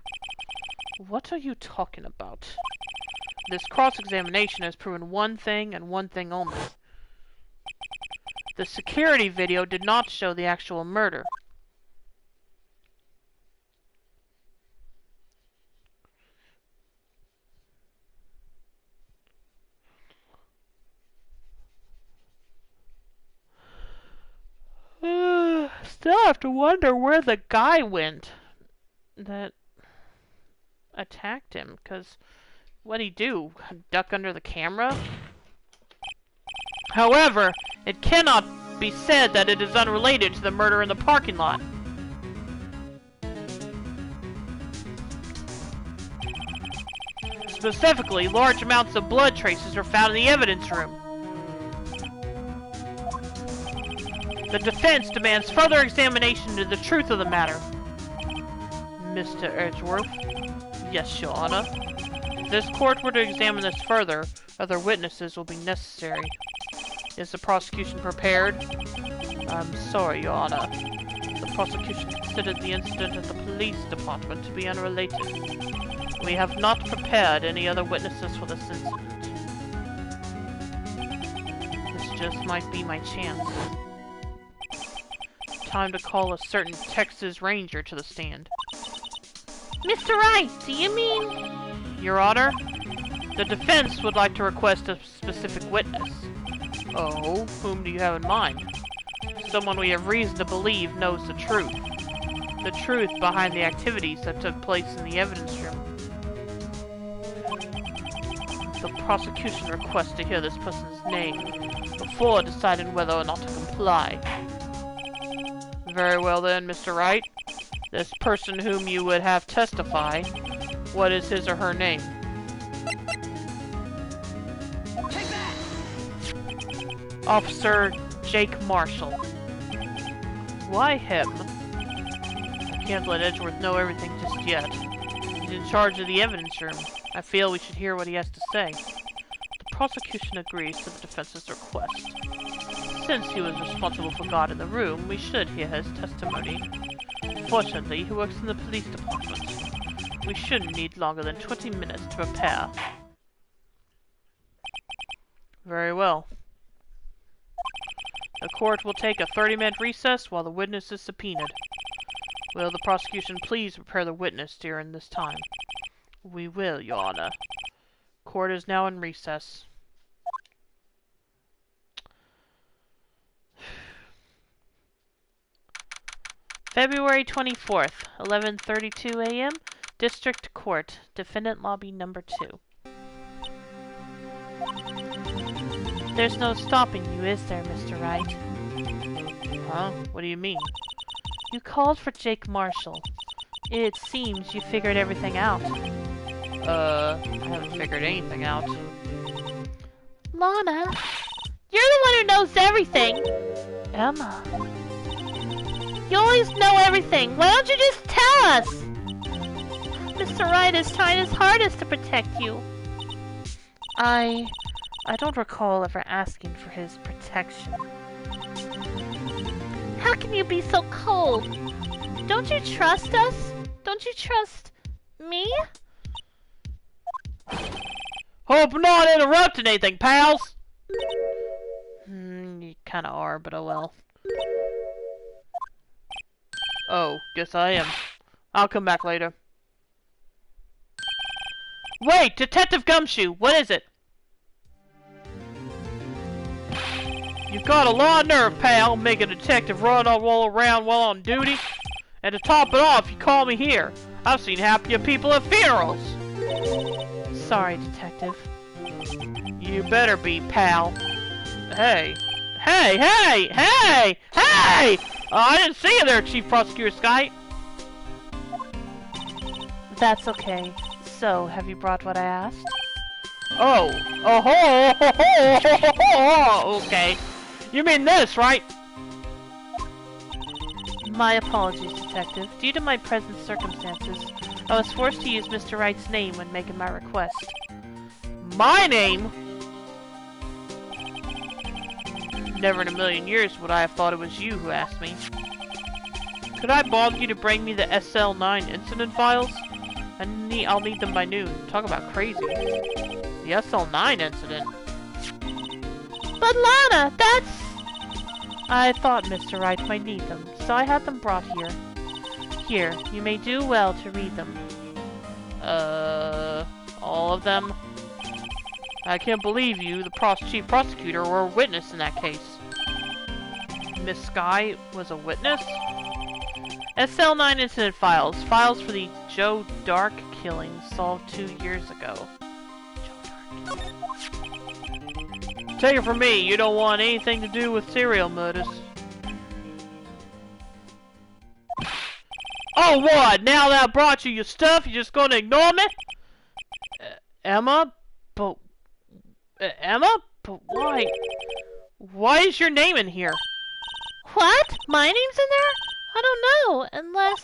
What are you talking about? This cross-examination has proven one thing and one thing only. The security video did not show the actual murder. Still have to wonder where the guy went that attacked him, because what'd he do? Duck under the camera? However, it cannot be said that it is unrelated to the murder in the parking lot. Specifically, large amounts of blood traces are found in the evidence room. The defense demands further examination into the truth of the matter. Mr. Edgeworth? Yes, Your Honor. If this court were to examine this further, other witnesses will be necessary. Is the prosecution prepared? I'm sorry, Your Honor. The prosecution considered the incident at the police department to be unrelated. We have not prepared any other witnesses for this incident. This just might be my chance. Time to call a certain Texas Ranger to the stand. Mr. Wright, do you mean... Your Honor, the defense would like to request a specific witness. Oh, whom do you have in mind? Someone we have reason to believe knows the truth. The truth behind the activities that took place in the evidence room. The prosecution requests to hear this person's name before deciding whether or not to comply. Very well then, Mr. Wright. This person whom you would have testify, what is his or her name? Take that! Officer Jake Marshall. Why him? I can't let Edgeworth know everything just yet. He's in charge of the evidence room. I feel we should hear what he has to say. The prosecution agrees to the defense's request. Since he was responsible for guarding the room, we should hear his testimony. Fortunately, he works in the police department. We shouldn't need longer than 20 minutes to prepare. Very well. The court will take a 30-minute recess while the witness is subpoenaed. Will the prosecution please prepare the witness during this time? We will, Your Honor. Court is now in recess. February 24th, 11:32 a.m. District Court, Defendant Lobby Number 2. There's no stopping you, is there, Mr. Wright? Huh? What do you mean? You called for Jake Marshall. It seems you figured everything out. I haven't figured anything out. Lana, you're the one who knows everything. Emma. You always know everything. Why don't you just tell us? Mr. Wright is trying his hardest to protect you. I don't recall ever asking for his protection. How can you be so cold? Don't you trust us? Don't you trust me? Hope I'm not interrupting anything, pals! You kinda are, but oh well. Oh, guess I am. I'll come back later. Wait! Detective Gumshoe! What is it? You've got a lot of nerve, pal, making a detective run all around while on duty. And to top it off, you call me here. I've seen half your people at funerals. Sorry, detective. You better be, pal. Hey. Hey, hey, hey, hey! I didn't see you there, Chief Prosecutor Sky. That's okay. So, have you brought what I asked? Oh. Oh, ho, ho, ho, ho, ho, ho. Okay. You mean this, right? My apologies, detective. Due to my present circumstances, I was forced to use Mr. Wright's name when making my request. My name? Never in a million years would I have thought it was you who asked me. Could I bother you to bring me the SL9 incident files? I'll need them by noon. Talk about crazy. The SL9 incident? But Lana, that's... I thought Mr. Wright might need them, so I had them brought here. Here, you may do well to read them. All of them? I can't believe you, the chief prosecutor, were a witness in that case. Miss Sky was a witness? SL9 incident files. Files for the Joe Dark killing solved 2 years ago. Joe Dark. Take it from me, you don't want anything to do with serial murders. Oh, what? Now that I brought you your stuff, you're just gonna ignore me? Emma? But... Emma? But why? Why is your name in here? What? My name's in there? I don't know, unless...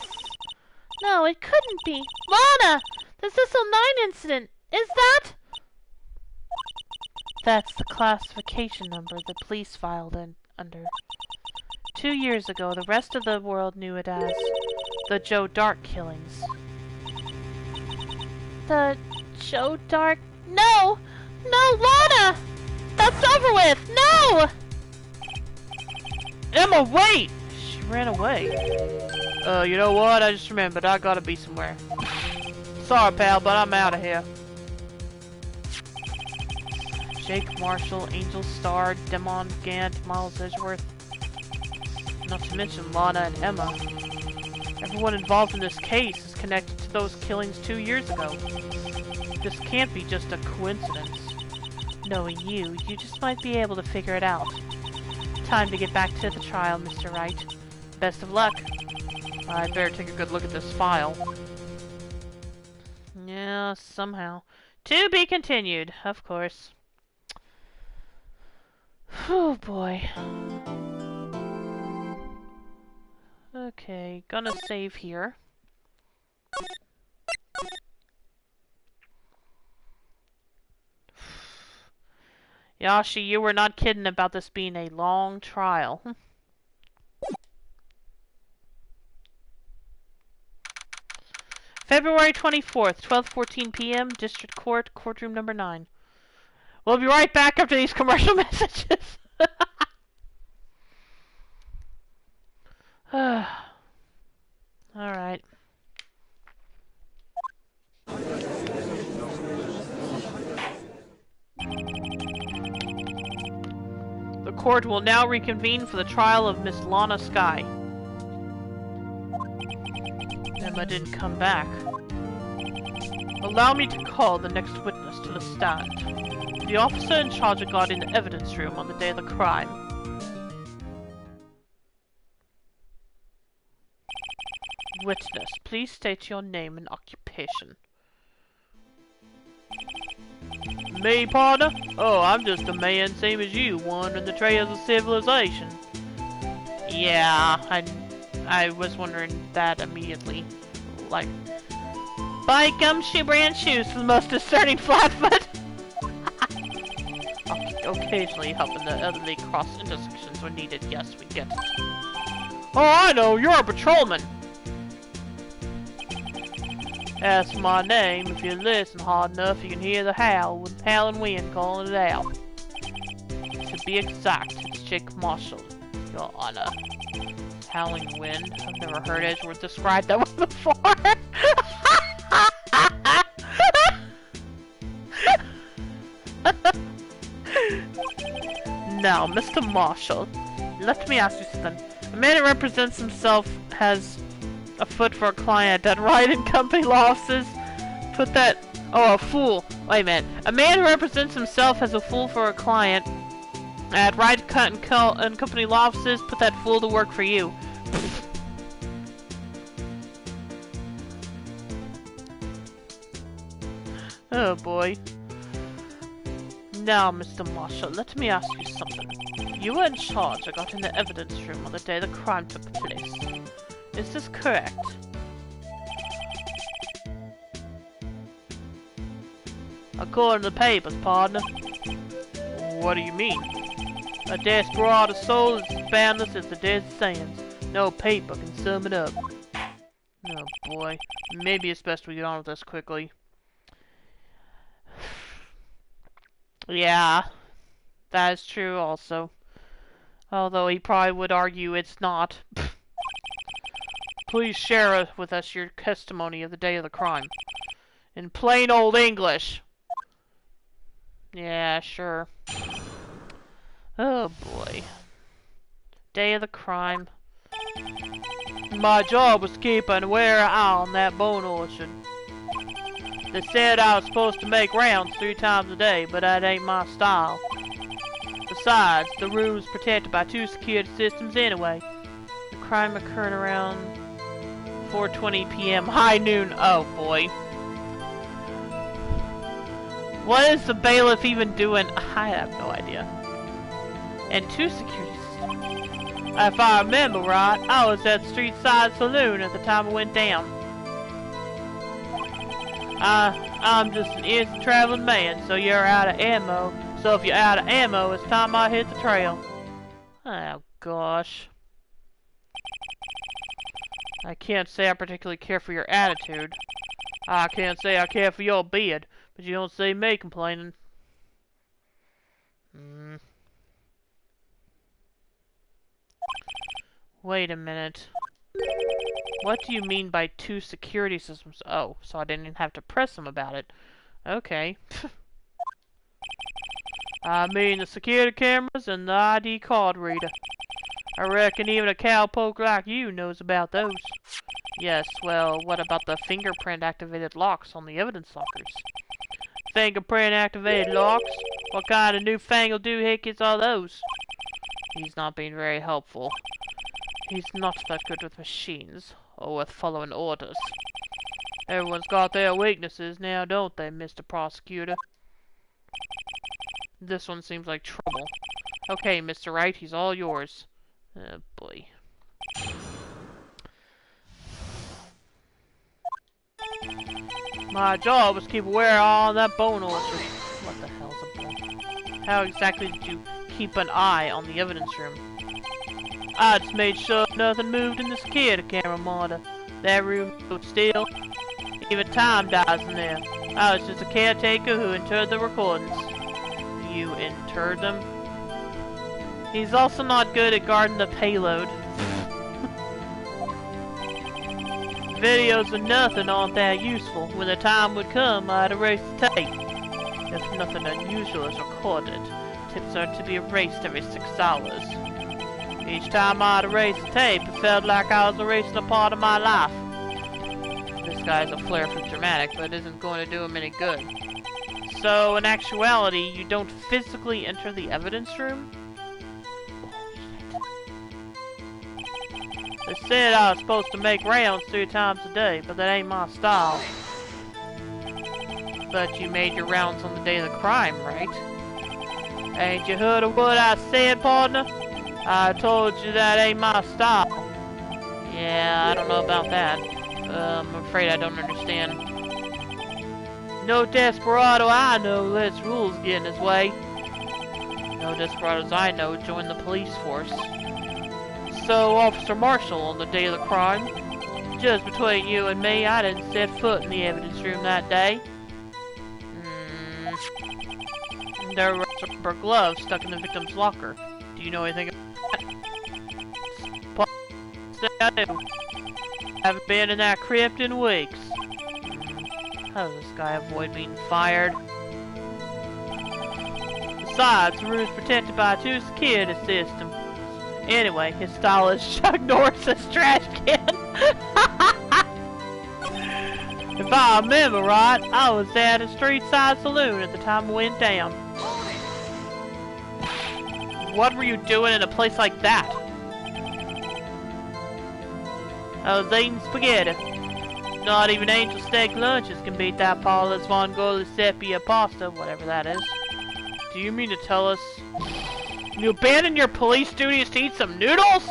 No, it couldn't be. Lana! The SL9 incident! Is that... That's the classification number the police filed under. 2 years ago, the rest of the world knew it as the Joe Dark killings. The Joe Dark... No! No, Lana! That's over with! No! Emma, wait! She ran away. You know what? I just remembered. I gotta be somewhere. Sorry, pal, but I'm out of here. Jake Marshall, Angel Starr, Demon Gant, Miles Edgeworth. Not to mention Lana and Emma. Everyone involved in this case is connected to those killings 2 years ago. This can't be just a coincidence. Knowing you, you just might be able to figure it out. Time to get back to the trial, Mr. Wright. Best of luck. I'd better take a good look at this file. Yeah, somehow. To be continued, of course. Oh boy. Okay, gonna save here. Yashi, you were not kidding about this being a long trial. February 24th, 12:14 p.m., District Court, Courtroom Number 9. We'll be right back after these commercial messages. Alright. The court will now reconvene for the trial of Miss Lana Skye. Emma didn't come back. Allow me to call the next witness to the stand. The officer in charge of guarding the evidence room on the day of the crime. Witness, please state your name and occupation. Me, partner? Oh, I'm just a man same as you, wandering the trails of civilization. Yeah, I was wondering that immediately. Like, buy gumshoe brand shoes for the most discerning flatfoot. Occasionally helping the elderly cross intersections when needed. Yes, we get it. Oh, I know, you're a patrolman. That's my name. If you listen hard enough, you can hear the howling wind calling it out. To be exact, it's Jake Marshall, Your Honor. Howling wind? I've never heard Edgeworth describe that one before. Now, Mr. Marshall, let me ask you something. A man who represents himself has a foot for a client at Wright and Company law offices. Put that... Oh, a fool. Wait a minute. A man who represents himself as a fool for a client at Wright and Company law offices. Put that fool to work for you. Oh boy. Now, Mr. Marshall, let me ask you something. You were in charge of guarding the evidence room on the day the crime took place. Is this correct? According to the papers, partner. What do you mean? A desperado soul is as boundless as the desert sands. No paper can sum it up. Oh boy. Maybe it's best we get on with this quickly. Yeah, that is true also. Although he probably would argue it's not. Please share with us your testimony of the day of the crime. In plain old English. Yeah, sure. Oh boy. Day of the crime. My job was to keep an aware eye on that bone orchard. They said I was supposed to make rounds 3 times a day, but that ain't my style. Besides, the room's protected by 2 security systems anyway. The crime occurred around 4:20 p.m. high noon. Oh boy. What is the bailiff even doing? I have no idea. And 2 security systems. If I remember right, I was at Street Side Saloon at the time it went down. I'm just an innocent traveling man, so you're out of ammo. So if you're out of ammo, it's time I hit the trail. Oh gosh. I can't say I particularly care for your attitude. I can't say I care for your beard, but you don't see me complaining. Wait a minute. What do you mean by 2 security systems? Oh, so I didn't even have to press them about it. Okay. I mean the security cameras and the ID card reader. I reckon even a cowpoke like you knows about those. Yes, well, what about the fingerprint activated locks on the evidence lockers? Fingerprint activated locks? What kind of newfangled doohickeys are those? He's not being very helpful. He's not that good with machines, or with following orders. Everyone's got their weaknesses now, don't they, Mr. Prosecutor? This one seems like trouble. Okay, Mr. Wright, he's all yours. Oh, boy. My job was to keep aware on that bone orchard. What the hell's a bone? How exactly did you keep an eye on the evidence room? I just made sure nothing moved in the security camera monitor. That room stood still. Even time dies in there. I was just a caretaker who interred the recordings. You interred them? He's also not good at guarding the payload. Videos of nothing aren't that useful. When the time would come, I'd erase the tape. If nothing unusual is recorded, tips are to be erased every 6 hours. Each time I'd erase the tape, it felt like I was erasing a part of my life. This guy has a flair for dramatic, but it isn't going to do him any good. So, in actuality, you don't physically enter the evidence room? They said I was supposed to make rounds 3 times a day, but that ain't my style. But you made your rounds on the day of the crime, right? Ain't you heard of what I said, partner? I told you that ain't my style. Yeah, I don't know about that. I'm afraid I don't understand. No desperado I know lets rules get in his way. No desperados I know join the police force. So, Officer Marshall, on the day of the crime, just between you and me, I didn't set foot in the evidence room that day. There were rubber gloves stuck in the victim's locker. Do you know anything about that? I do. Haven't been in that crypt in weeks. How does this guy avoid being fired? Besides, the room's protected by 2 security systems. Anyway, his style is Chuck Norris's trash can. If I remember right, I was at a street side saloon at the time it went down. What were you doing in a place like that? I was eating spaghetti. Not even angel steak lunches can beat that Paula's Vongole sepia pasta, whatever that is. Do you mean to tell us you abandoned your police duties to eat some noodles?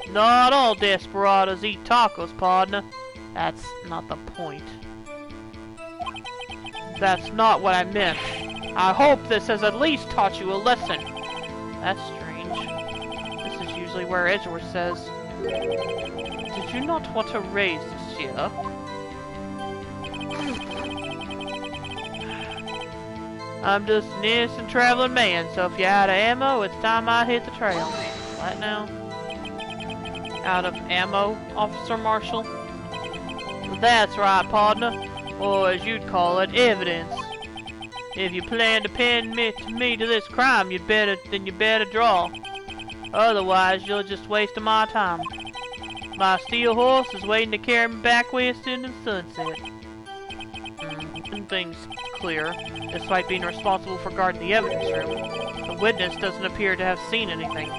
Not all desperados eat tacos, partner. That's not the point. That's not what I meant. I hope this has at least taught you a lesson. That's strange. This is usually where Edgeworth says, "Did you not want to raise this year?" I'm just an innocent traveling man, so if you're out of ammo, it's time I hit the trail. What now? Out of ammo, Officer Marshall? That's right, partner. Or as you'd call it, evidence. If you plan to pin me to this crime, you better draw. Otherwise, you're just wasting my time. My steel horse is waiting to carry me back west into the sunset. Things clear, despite being responsible for guarding the evidence room. The witness doesn't appear to have seen anything.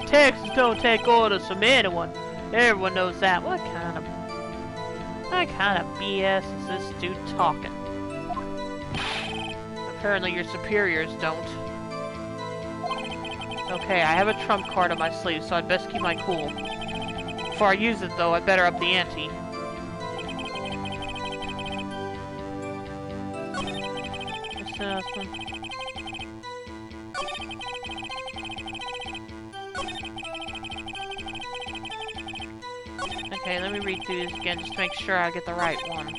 Texans don't take orders from anyone. Everyone knows that. What kind of BS is this dude talking? Apparently your superiors don't. Okay, I have a trump card on my sleeve, so I'd best keep my cool. Before I use it, though, I'd better up the ante. Okay, let me read through this again just to make sure I get the right one.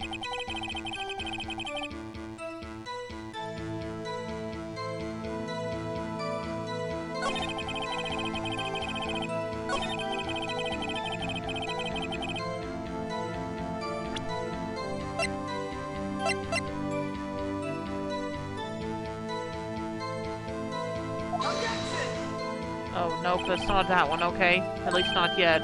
Oh, nope, that's not that one, okay. At least not yet.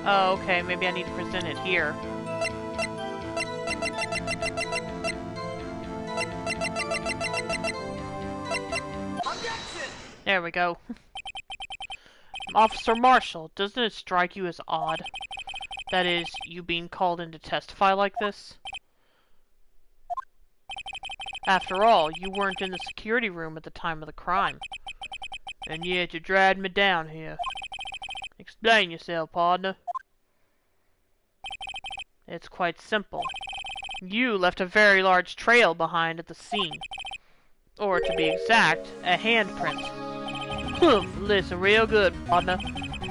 Oh, okay, maybe I need to present it here. There we go. Officer Marshall, doesn't it strike you as odd? That is, you being called in to testify like this? After all, you weren't in the security room at the time of the crime. And yet you dragged me down here. Explain yourself, partner. It's quite simple. You left a very large trail behind at the scene. Or, to be exact, a handprint. Listen real good, partner.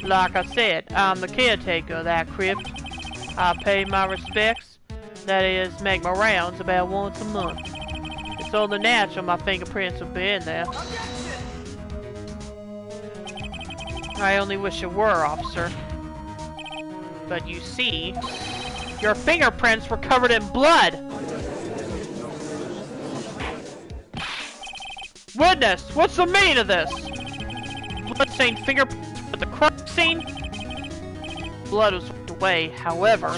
Like I said, I'm the caretaker of that crypt. I pay my respects. That is, make my rounds about once a month. It's only natural my fingerprints will be in there. I only wish it were, officer. But you see, your fingerprints were covered in blood! Witness, what's the meaning of this? Blood-stained fingerprints at the crime scene? Blood was wiped away, however.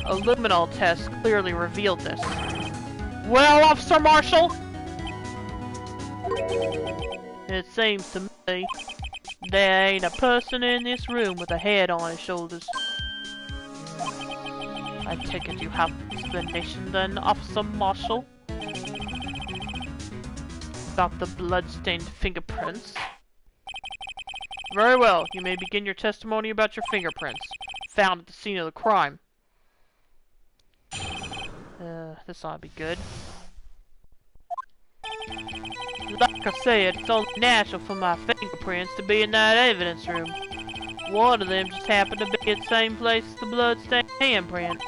A luminol test clearly revealed this. Well, Officer Marshall? It seems to me there ain't a person in this room with a head on his shoulders. I take it you have an explanation then, Officer Marshall? About the blood-stained fingerprints? Very well, you may begin your testimony about your fingerprints, found at the scene of the crime. This ought to be good. Like I said, it's only natural for my fingerprints to be in that evidence room. One of them just happened to be at the same place as the blood-stained handprint.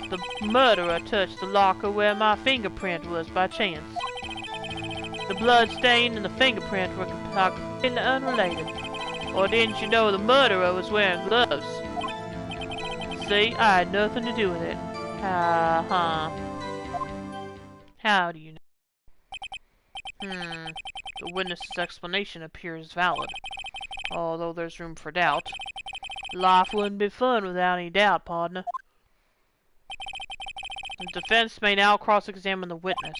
The murderer touched the locker where my fingerprint was by chance. The blood stain and the fingerprint were completely unrelated. Or didn't you know the murderer was wearing gloves? See, I had nothing to do with it. How do you know? The witness's explanation appears valid. Although there's room for doubt. Life wouldn't be fun without any doubt, partner. The defense may now cross-examine the witness.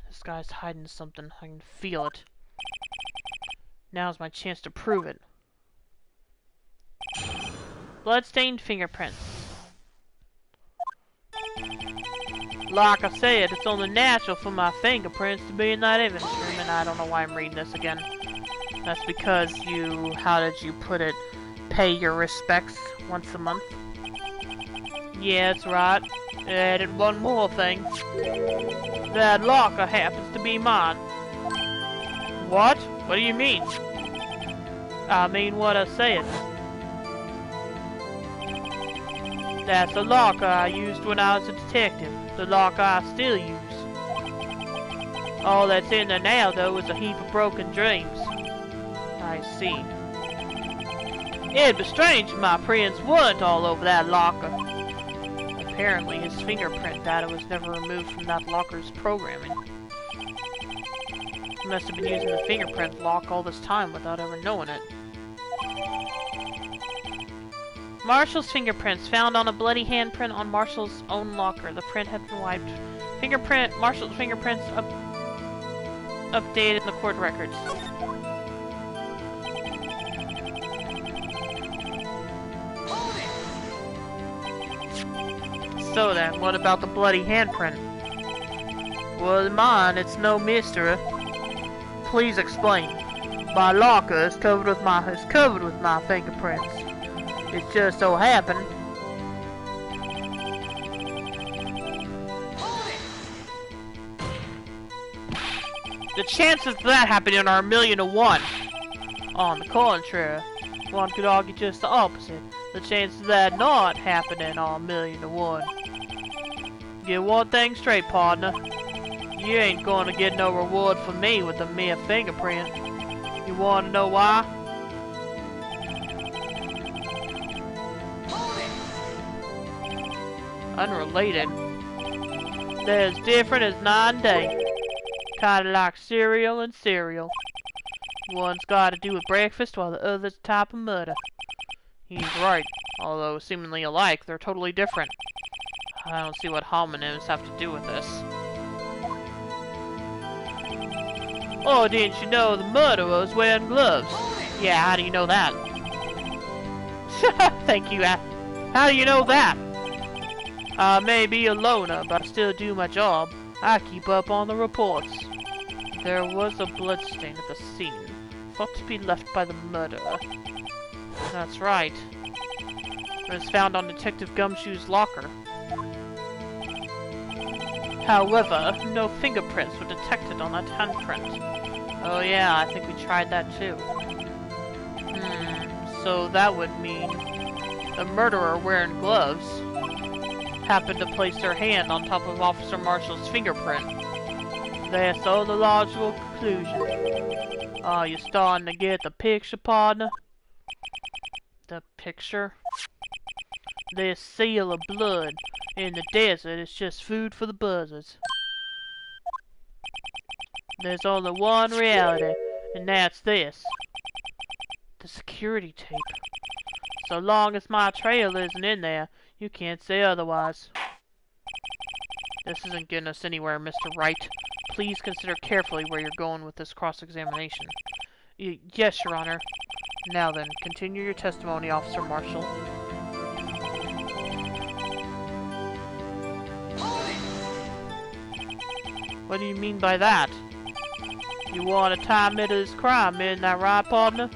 This guy's hiding something. I can feel it. Now's my chance to prove it. Bloodstained fingerprints. Like I said, it's only natural for my fingerprints to be in that evidence room, and I don't know why I'm reading this again. That's because you, how did you put it, pay your respects once a month? Yeah, that's right. And one more thing. That locker happens to be mine. What? What do you mean? I mean what I said. That's the locker I used when I was a detective. The locker I still use. All that's in there now, though, is a heap of broken dreams. I see. It'd be strange if my prints weren't all over that locker. Apparently, his fingerprint data was never removed from that locker's programming. He must have been using the fingerprint lock all this time without ever knowing it. Marshall's fingerprints found on a bloody handprint on Marshall's own locker. The print had been wiped. Marshall's fingerprints updated in the court records. So then, what about the bloody handprint? Well, mine, it's no mystery. Please explain. My locker is covered with my fingerprints. It just so happened. The chances of that happening are 1,000,000 to 1. On the contrary, one could argue just the opposite. The chances of that not happening are 1,000,000 to 1. Get one thing straight, partner. You ain't gonna get no reward from me with a mere fingerprint. You wanna know why? Unrelated. They're as different as night and day. Kinda like cereal and cereal. One's got to do with breakfast while the other's a type of murder. He's right. Although seemingly alike, they're totally different. I don't see what homonyms have to do with this. Oh, didn't you know the murderer was wearing gloves? Yeah, how do you know that? Thank you. How do you know that? I may be a loner, but I still do my job. I keep up on the reports. There was a bloodstain at the scene, thought to be left by the murderer. That's right. It was found on Detective Gumshoe's locker. However, no fingerprints were detected on that handprint. Oh yeah, I think we tried that too. So that would mean the murderer wearing gloves happened to place their hand on top of Officer Marshall's fingerprint. That's all the logical conclusion. Are you starting to get the picture, partner? The picture? This seal of blood in the desert is just food for the buzzards. There's only one reality, and that's this. The security tape. So long as my trail isn't in there, you can't say otherwise. This isn't getting us anywhere, Mr. Wright. Please consider carefully where you're going with this cross-examination. Yes, Your Honor. Now then, continue your testimony, Officer Marshall. What do you mean by that? You want to tie me to this crime, isn't that right, partner?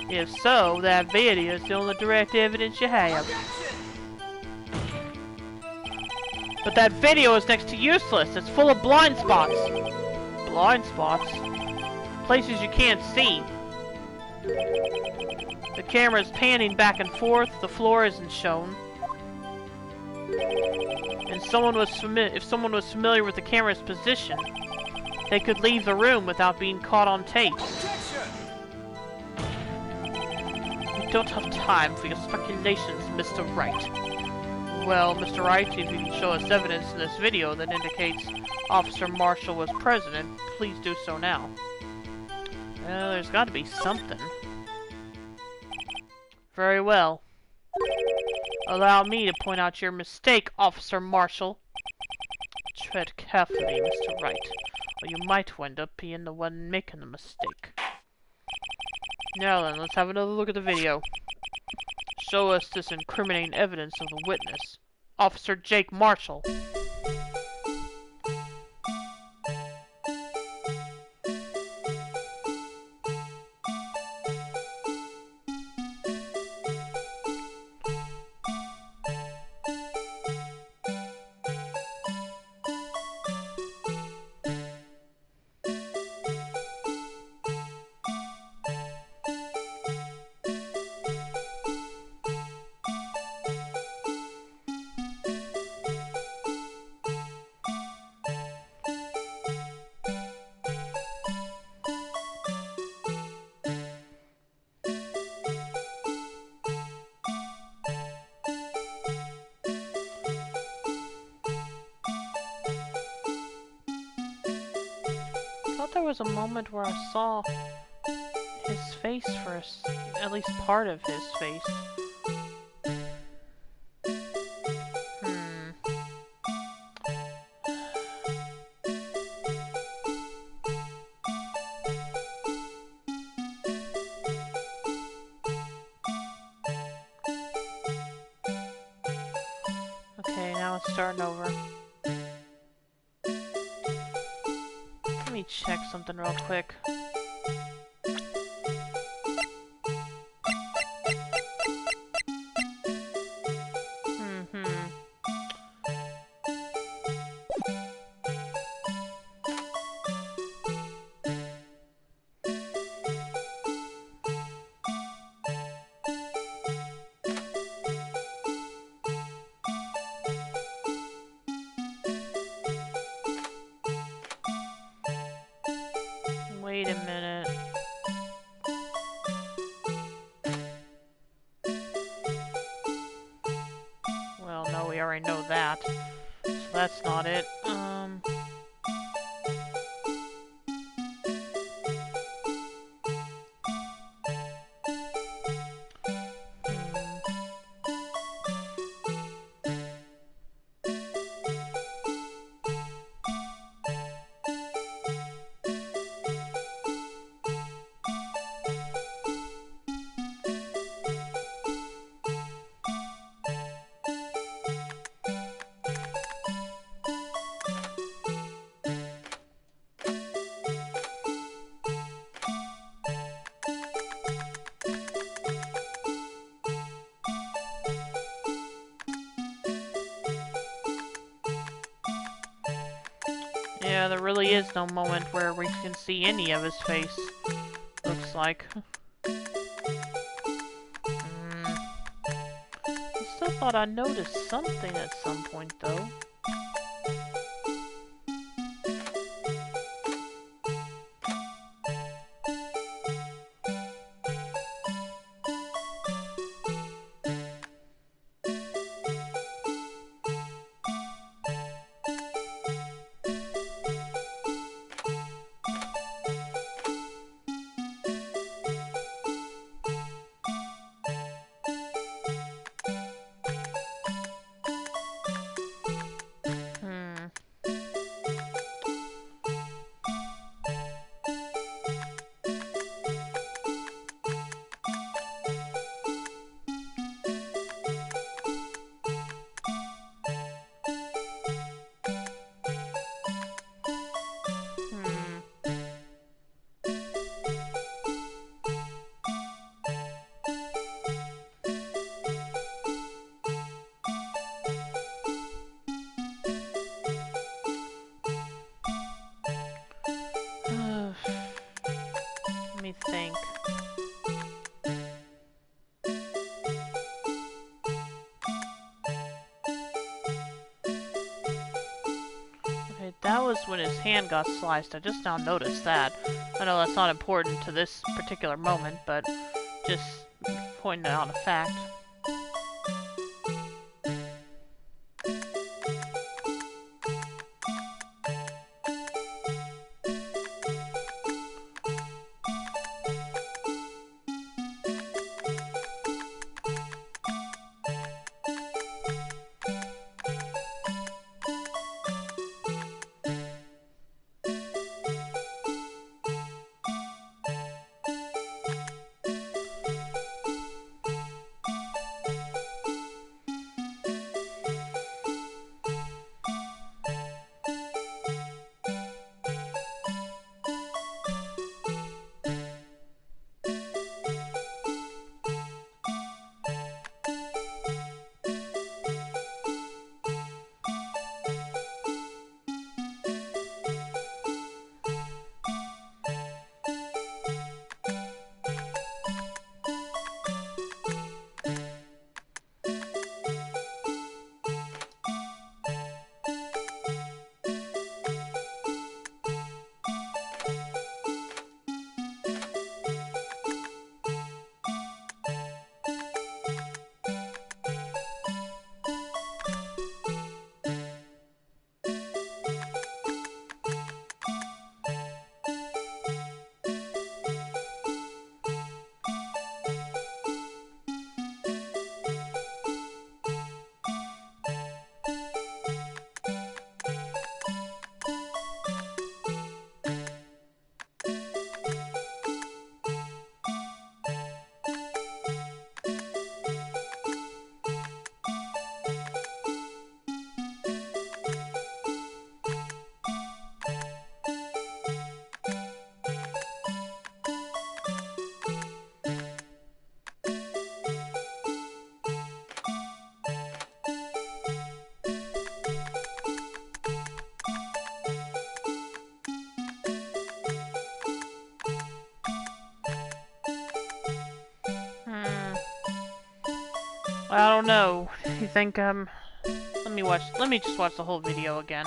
If so, that video is the only direct evidence you have. But that video is next to useless. It's full of blind spots. Blind spots? Places you can't see. The camera is panning back and forth. The floor isn't shown. And if someone was familiar with the camera's position, they could leave the room without being caught on tape. We don't have time for your speculations, Mr. Wright. Well, Mr. Wright, if you can show us evidence in this video that indicates Officer Marshall was president, please do so now. Well, there's got to be something. Very well. Allow me to point out your mistake, Officer Marshall. Tread carefully, Mr. Wright, or you might wind up being the one making the mistake. Now then, let's have another look at the video. Show us this incriminating evidence of the witness, Officer Jake Marshall. I thought there was a moment where I saw his face first, at least part of his face. Okay, now it's starting over. Let me check something real quick. Wait a minute. Well, no, we already know that. So that's not it. Yeah, there really is no moment where we can see any of his face. Looks like. I still thought I noticed something at some point, though. Let me think. Okay, that was when his hand got sliced. I just now noticed that. I know that's not important to this particular moment, but just pointing out a fact. I don't know. You think, let me just watch the whole video again.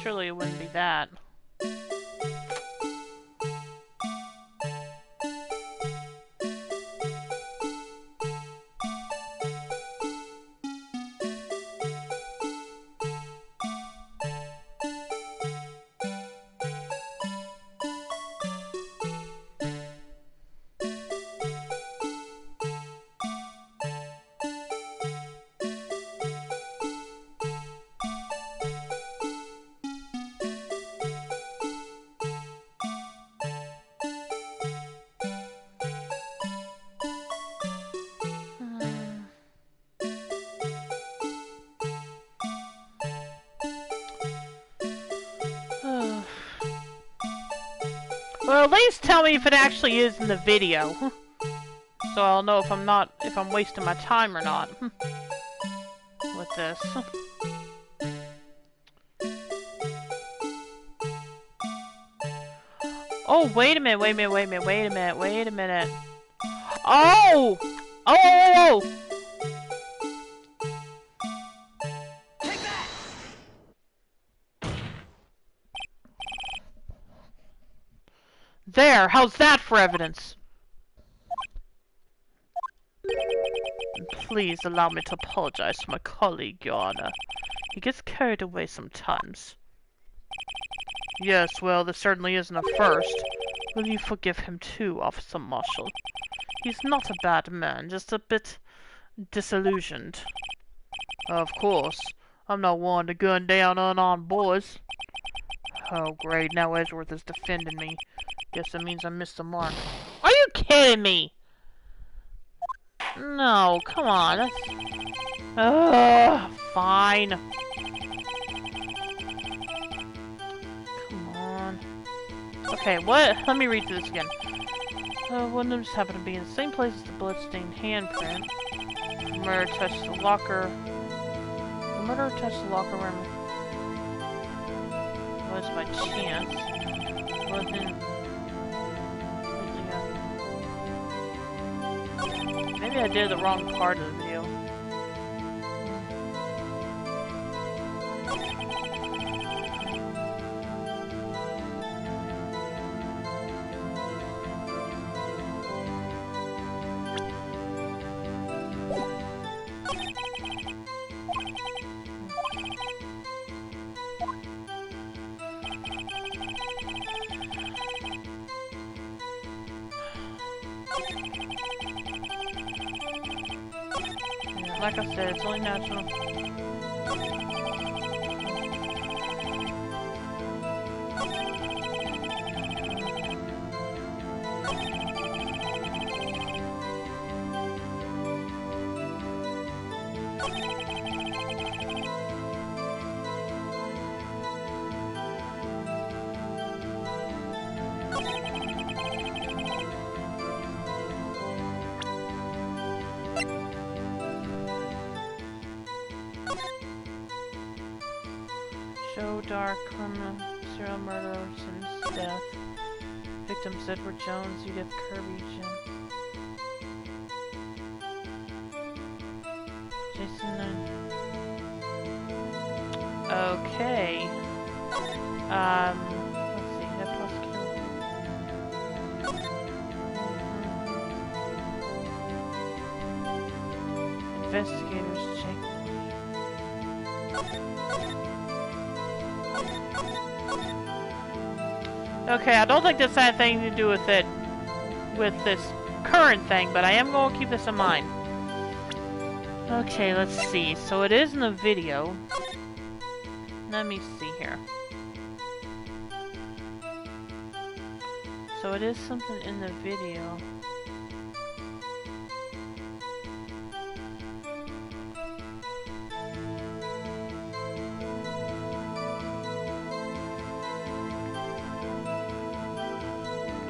surely it wouldn't be that. Well, at least tell me if it actually is in the video. So I'll know if I'm wasting my time or not. With this. Oh, wait a minute, wait a minute, wait a minute, wait a minute, wait a minute. Oh! Oh! Take that! There! How's that for evidence? Please allow me to apologize to my colleague, Your Honor. He gets carried away sometimes. Yes, well, this certainly isn't a first. Will you forgive him too, Officer Marshall? He's not a bad man, just a bit disillusioned. Of course. I'm not one to gun down unarmed boys. Oh, great. Now Edgeworth is defending me. Guess that means I missed the mark. Are you kidding me? No, come on. That's... fine. Come on. Okay, what? Let me read through this again. One of them just happened to be in the same place as the bloodstained handprint. The murder touched the locker. The murderer touched the locker room. Was by chance. Wasn't. Maybe I did the wrong part of the video. Like I said, it's only natural. Joe Dark, criminal, serial murderer since death. Victims Edward Jones, Edith Kirby, Jason. Okay. Let's see. Head prosecutor. Investigators check. Okay, I don't think this had anything to do with it, with this current thing, but I am going to keep this in mind. Okay, let's see. So it is in the video. Let me see here. So it is something in the video.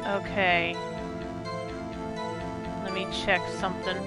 Okay. Let me check something.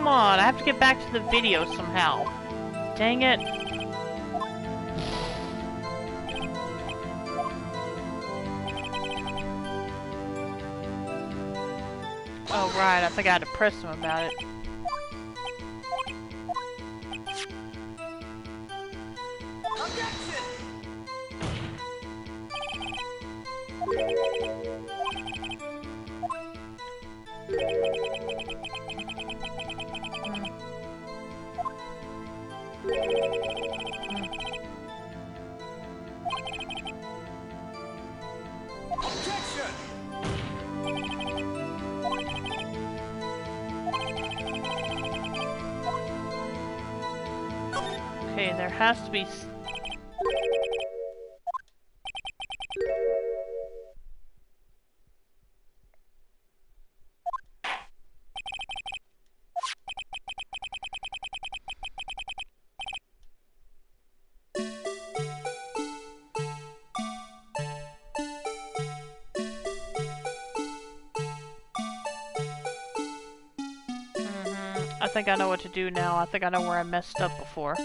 come on, I have to get back to the video somehow. Dang it. Oh, right, I think I had to press him about it. Okay, there has to be... I think I know what to do now. I think I know where I messed up before.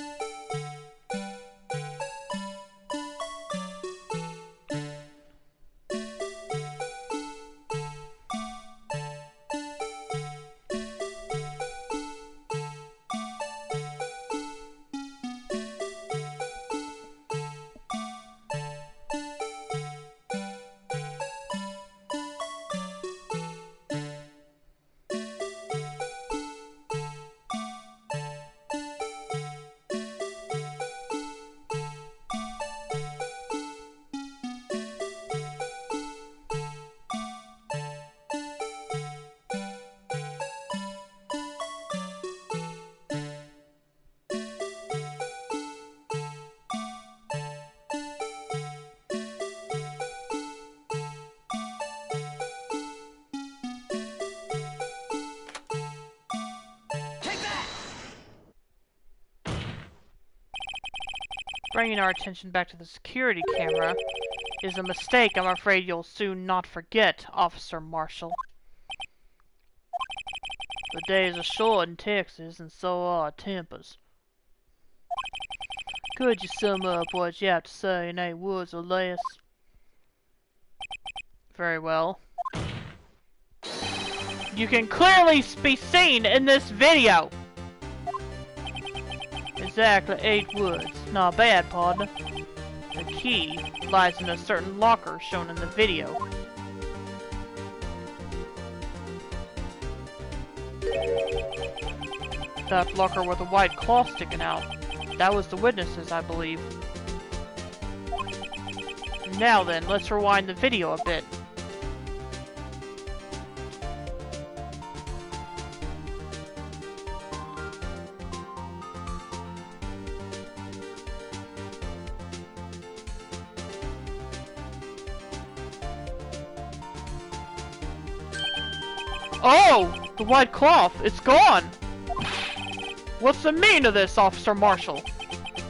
Bringing our attention back to the security camera is a mistake I'm afraid you'll soon not forget, Officer Marshall. The days are short in Texas, and so are our tempers. Could you sum up what you have to say in 8 words or less? Very well. You can clearly be seen in this video! Exactly 8 words. Not bad, partner. The key lies in a certain locker shown in the video. That locker with a white cloth sticking out. That was the witnesses, I believe. Now then, let's rewind the video a bit. Oh! The white cloth! It's gone! What's the meaning of this, Officer Marshall?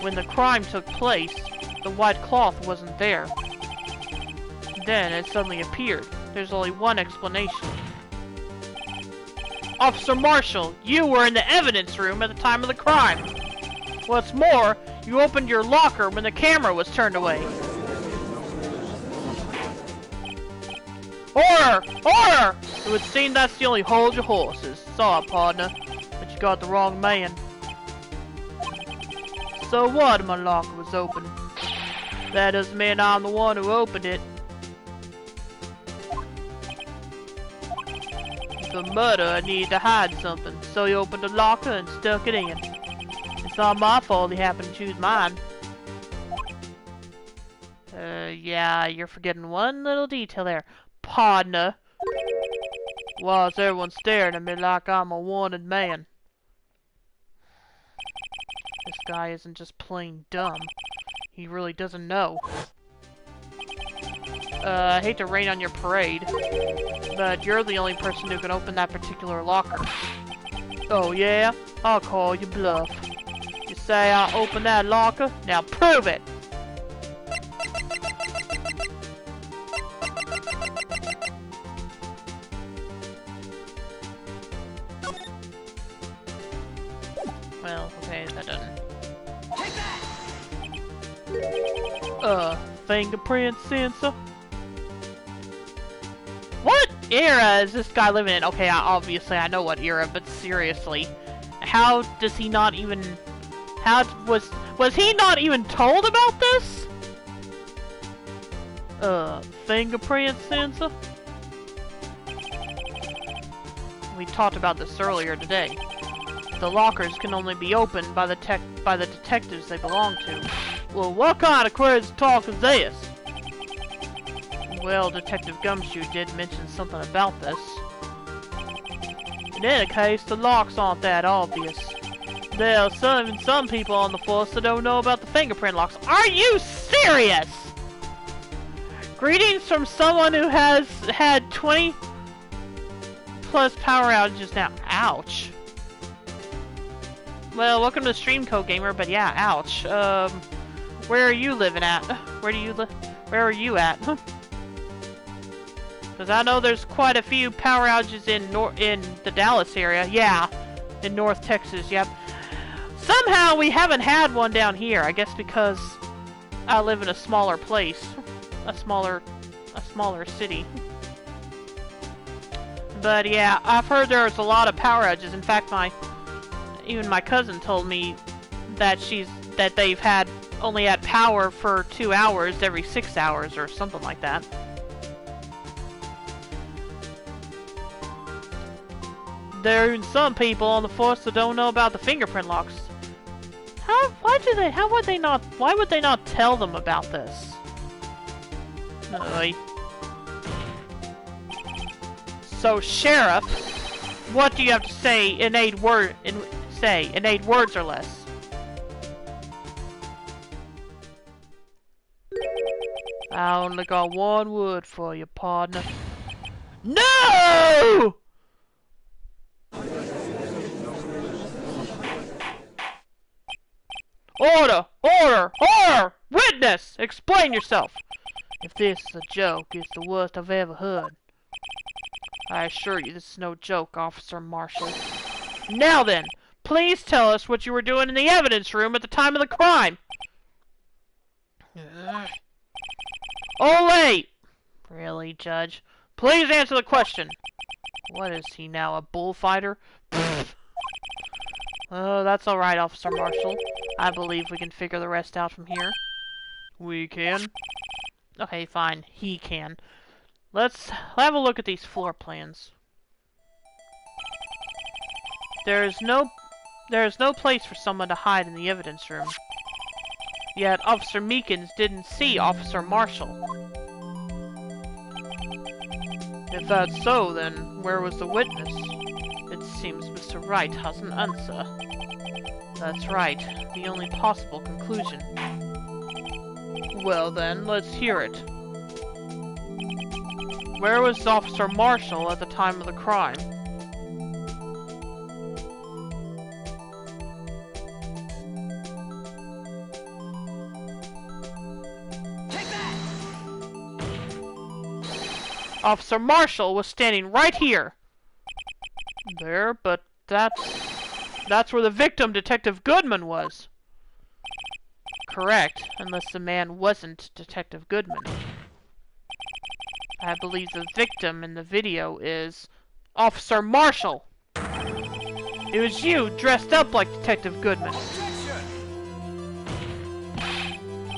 When the crime took place, the white cloth wasn't there. Then it suddenly appeared. There's only one explanation. Officer Marshall, you were in the evidence room at the time of the crime. What's more, you opened your locker when the camera was turned away. Order! Order! It would seem that's the only hold your horses. Sorry, partner, but you got the wrong man. So what if my locker was open? That doesn't mean I'm the one who opened it. The murderer needed to hide something, so he opened the locker and stuck it in. It's not my fault he happened to choose mine. Yeah, you're forgetting one little detail there. Partner. Why is everyone staring at me like I'm a wanted man? This guy isn't just plain dumb. He really doesn't know. I hate to rain on your parade, but you're the only person who can open that particular locker. Oh yeah? I'll call you bluff. You say I'll open that locker? Now prove it! Fingerprint sensor. What era is this guy living in? Okay, obviously I know what era, but seriously, how does he not even? How was he not even told about this? Fingerprint sensor. We talked about this earlier today. The lockers can only be opened by the detectives they belong to. Well, what kind of crazy talk is this? Well, Detective Gumshoe did mention something about this. In any case, the locks aren't that obvious. There are some people on the force that don't know about the fingerprint locks. Are you serious? Greetings from someone who has had 20 plus power outages now. Ouch. Well, welcome to Stream Code Gamer, but yeah, ouch. Where are you living at? Where do you live? Where are you at? Because I know there's quite a few power outages in the Dallas area. Yeah, in North Texas, yep. Somehow we haven't had one down here. I guess because I live in a smaller place. A smaller city. But yeah, I've heard there's a lot of power outages. In fact, even my cousin told me that they've only had power for 2 hours every 6 hours or something like that. There are even some people on the force that don't know about the fingerprint locks. Why would they not tell them about this? So, Sheriff, what do you have to say in 8 words or less? I only got 1 word for you, partner. No! Order! Order! Order! Witness! Explain yourself! If this is a joke, it's the worst I've ever heard. I assure you this is no joke, Officer Marshall. Now then, please tell us what you were doing in the evidence room at the time of the crime. Ole! Really, Judge? Please answer the question. What is he now, a bullfighter? Oh, that's alright, Officer Marshall. I believe we can figure the rest out from here. We can? Okay, fine. He can. Let's have a look at these floor plans. There is no place for someone to hide in the evidence room. Yet Officer Meekins didn't see Officer Marshall. If that's so, then where was the witness? It seems Mr. Wright has an answer. That's right, the only possible conclusion. Well then, let's hear it. Where was Officer Marshall at the time of the crime? Take that! Officer Marshall was standing right here. There, but that's where the victim, Detective Goodman, was. Correct, unless the man wasn't Detective Goodman. I believe the victim in the video is Officer Marshall. It was you dressed up like Detective Goodman.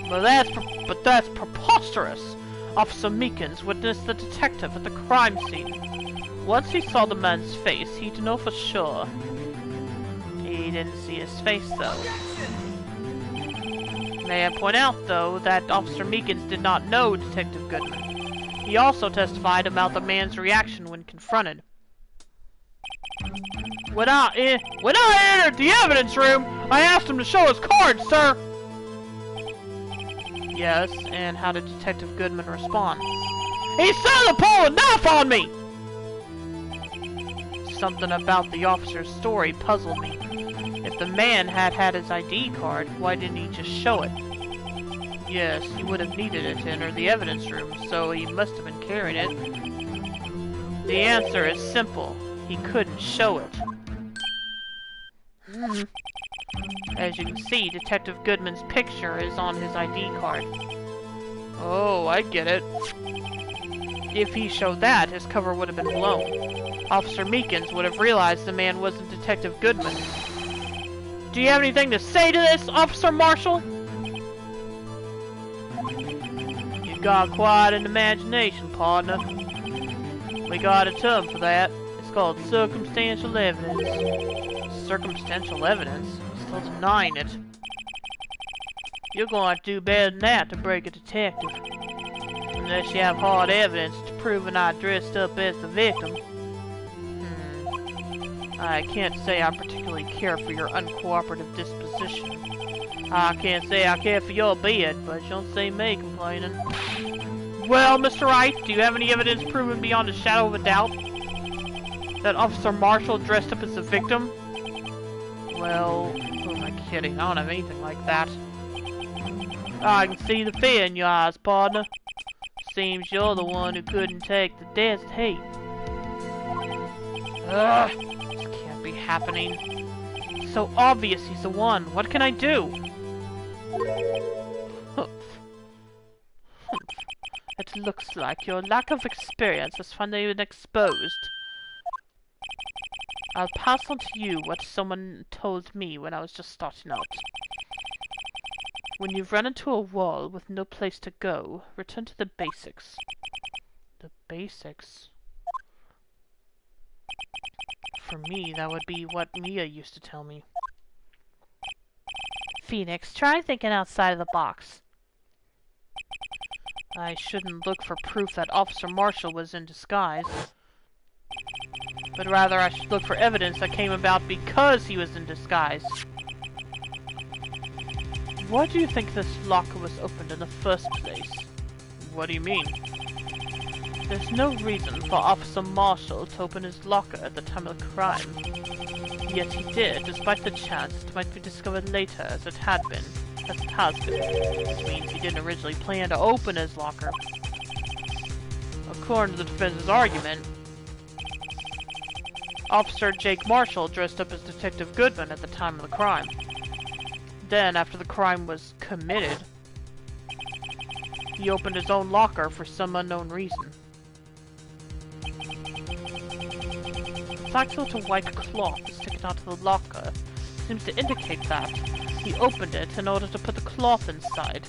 But that's preposterous. Officer Meekins witnessed the detective at the crime scene. Once he saw the man's face, he'd know for sure. He didn't see his face, though. May I point out, though, that Officer Meekins did not know Detective Goodman. He also testified about the man's reaction when confronted. When I entered the evidence room, I asked him to show his card, sir! Yes, and how did Detective Goodman respond? He said to pull a knife on me! Something about the officer's story puzzled me. If the man had his ID card, why didn't he just show it? Yes, he would have needed it to enter the evidence room, so he must have been carrying it. The answer is simple. He couldn't show it. As you can see, Detective Goodman's picture is on his ID card. Oh, I get it. If he showed that, his cover would have been blown. Officer Meekins would have realized the man wasn't Detective Goodman. Do you have anything to say to this, Officer Marshall? You got quite an imagination, partner. We got a term for that. It's called circumstantial evidence. Circumstantial evidence? Still denying it. You're going to do better than that to break a detective. Unless you have hard evidence to prove I dressed up as the victim. I can't say I particularly care for your uncooperative disposition. I can't say I care for your beard, but you don't see me complaining. Well, Mr. Wright, do you have any evidence proving beyond a shadow of a doubt that Officer Marshall dressed up as the victim? Well, who am I kidding? I don't have anything like that. I can see the fear in your eyes, partner. Seems you're the one who couldn't take the death hate. Ugh, this can't be happening. It's so obvious he's the one. What can I do? It looks like your lack of experience has finally been exposed. I'll pass on to you what someone told me when I was just starting out. When you've run into a wall with no place to go, return to the basics. The basics? For me, that would be what Mia used to tell me. Phoenix, try thinking outside of the box. I shouldn't look for proof that Officer Marshall was in disguise. But rather I should look for evidence that came about because he was in disguise. Why do you think this locker was opened in the first place? What do you mean? There's no reason for Officer Marshall to open his locker at the time of the crime. Yet he did, despite the chance it might be discovered later as it has been. Which means he didn't originally plan to open his locker. According to the defense's argument, Officer Jake Marshall dressed up as Detective Goodman at the time of the crime. Then, after the crime was committed, he opened his own locker for some unknown reason. The fact that a white cloth is sticking out of the locker seems to indicate that he opened it in order to put the cloth inside.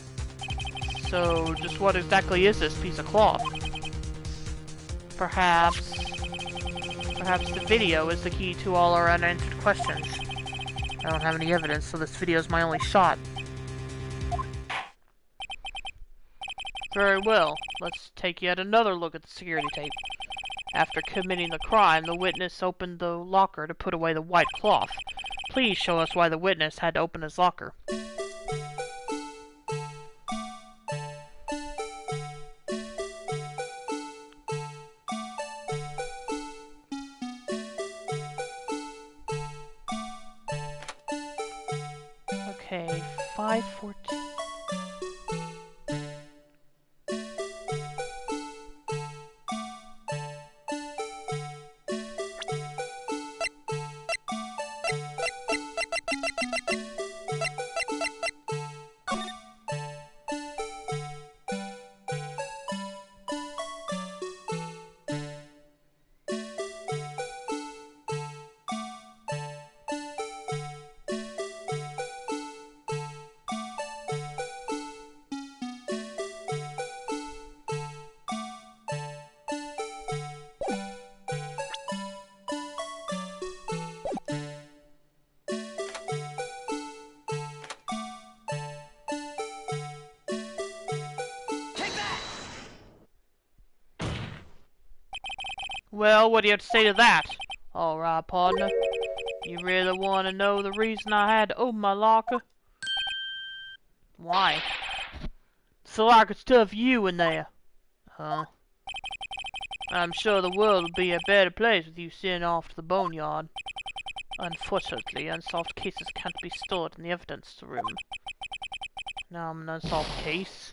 So, just what exactly is this piece of cloth? Perhaps the video is the key to all our unanswered questions. I don't have any evidence, so this video is my only shot. Very well, let's take yet another look at the security tape. After committing the crime, the witness opened the locker to put away the white cloth. Please show us why the witness had to open his locker. Okay, 514. Well, what do you have to say to that? Alright, partner. You really want to know the reason I had to open my locker? Why? So I could stuff you in there. Huh? I'm sure the world would be a better place with you sitting off to the boneyard. Unfortunately, unsolved cases can't be stored in the evidence room. Now I'm an unsolved case.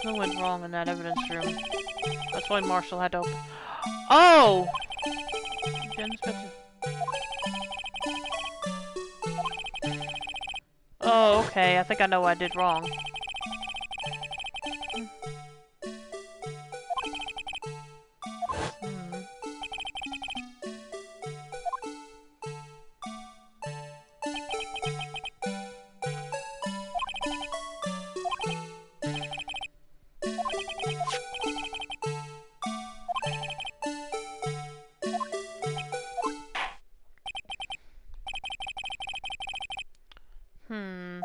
Something went wrong in that evidence room. That's why Marshall had to open. Oh! Didn't expect to. Oh, okay. I think I know what I did wrong. Hmm.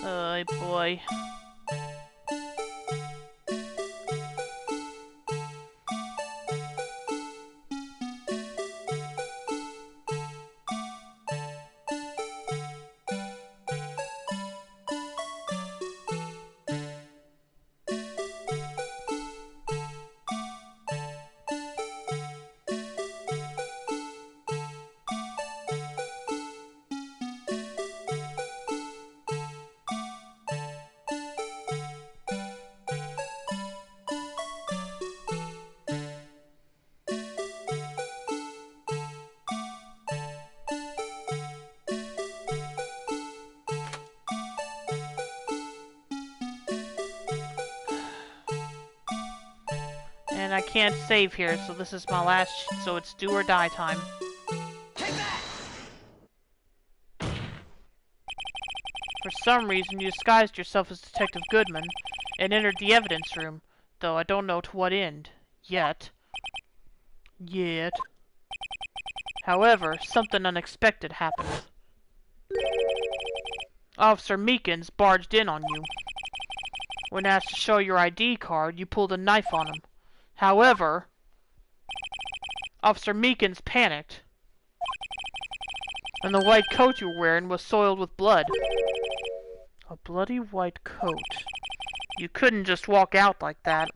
Oh boy. And I can't save here, so this is my last, so it's do or die time. Take that! For some reason, you disguised yourself as Detective Goodman and entered the evidence room, though I don't know to what end. Yet. However, something unexpected happened. Officer Meekins barged in on you. When asked to show your ID card, you pulled a knife on him. However, Officer Meekins panicked, and the white coat you were wearing was soiled with blood. A bloody white coat. You couldn't just walk out like that,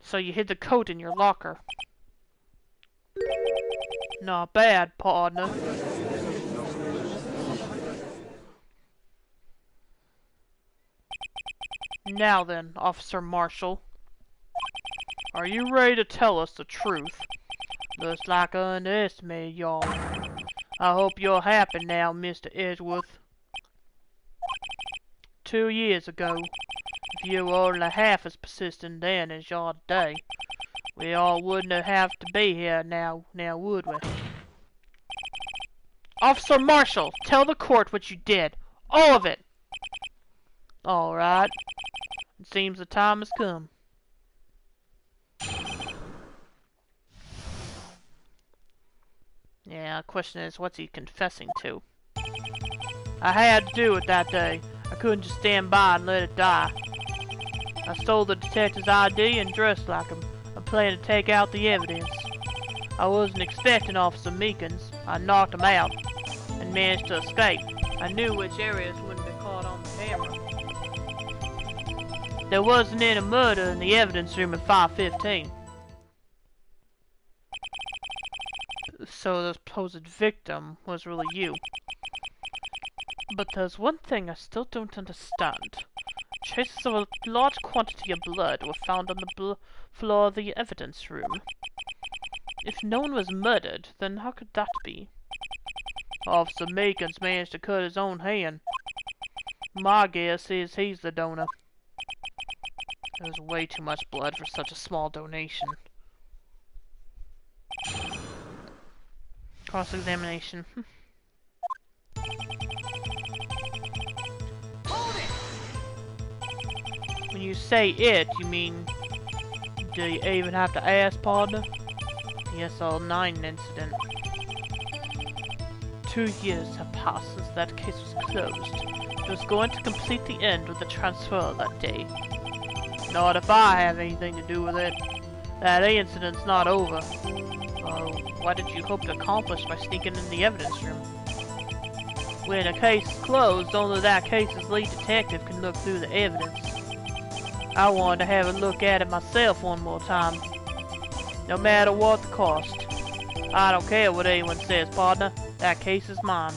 so you hid the coat in your locker. Not bad, partner. Now then, Officer Marshall. Are you ready to tell us the truth? Looks like I underestimated y'all. I hope you're happy now, Mr. Edgeworth. 2 years ago, if you were only half as persistent then as you are today, we all wouldn't have to be here now would we? Officer Marshall, tell the court what you did. All of it! All right. It seems the time has come. Yeah, the question is, what's he confessing to? I had to do it that day. I couldn't just stand by and let it die. I stole the detective's ID and dressed like him. I planned to take out the evidence. I wasn't expecting Officer Meekins. I knocked him out and managed to escape. I knew which areas wouldn't be caught on the camera. There wasn't any murder in the evidence room at 5:15. So the supposed victim was really you. But there's one thing I still don't understand. Traces of a large quantity of blood were found on the floor of the evidence room. If no one was murdered, then how could that be? Officer Meekins managed to cut his own hand. My guess is he's the donor. There's way too much blood for such a small donation. Cross-examination. Hold it! When you say it, you mean... Do you even have to ask, partner? The SL9 incident. 2 years have passed since that case was closed. It was going to complete the end with the transfer that day. Not if I have anything to do with it. That incident's not over. What did you hope to accomplish by sneaking in the evidence room? When a case is closed, only that case's lead detective can look through the evidence. I wanted to have a look at it myself one more time. No matter what the cost. I don't care what anyone says, partner. That case is mine.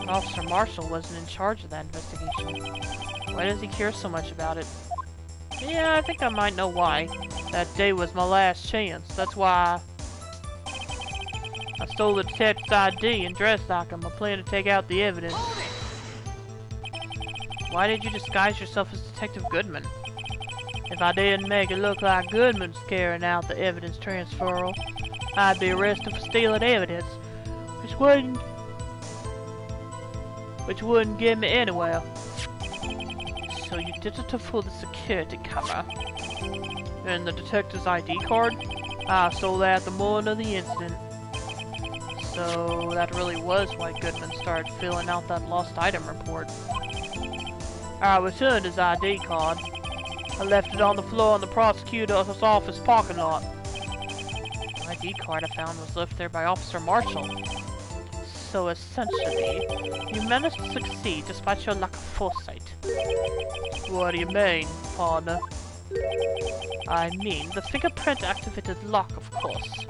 Officer Marshall wasn't in charge of that investigation. Why does he care so much about it? Yeah, I think I might know why. That day was my last chance. That's why I stole the detective's ID and dressed like him. I planned to take out the evidence. Why did you disguise yourself as Detective Goodman? If I didn't make it look like Goodman's carrying out the evidence transferal, I'd be arrested for stealing evidence, which wouldn't get me anywhere. So you did it to fool the security camera. And the detective's ID card? I stole that the morning of the incident. So that really was why Goodman started filling out that lost item report. I returned his ID card. I left it on the floor in the prosecutor's office parking lot. The ID card I found was left there by Officer Marshall. So essentially, you managed to succeed despite your lack of foresight. What do you mean, partner? I mean, the fingerprint-activated lock, of course.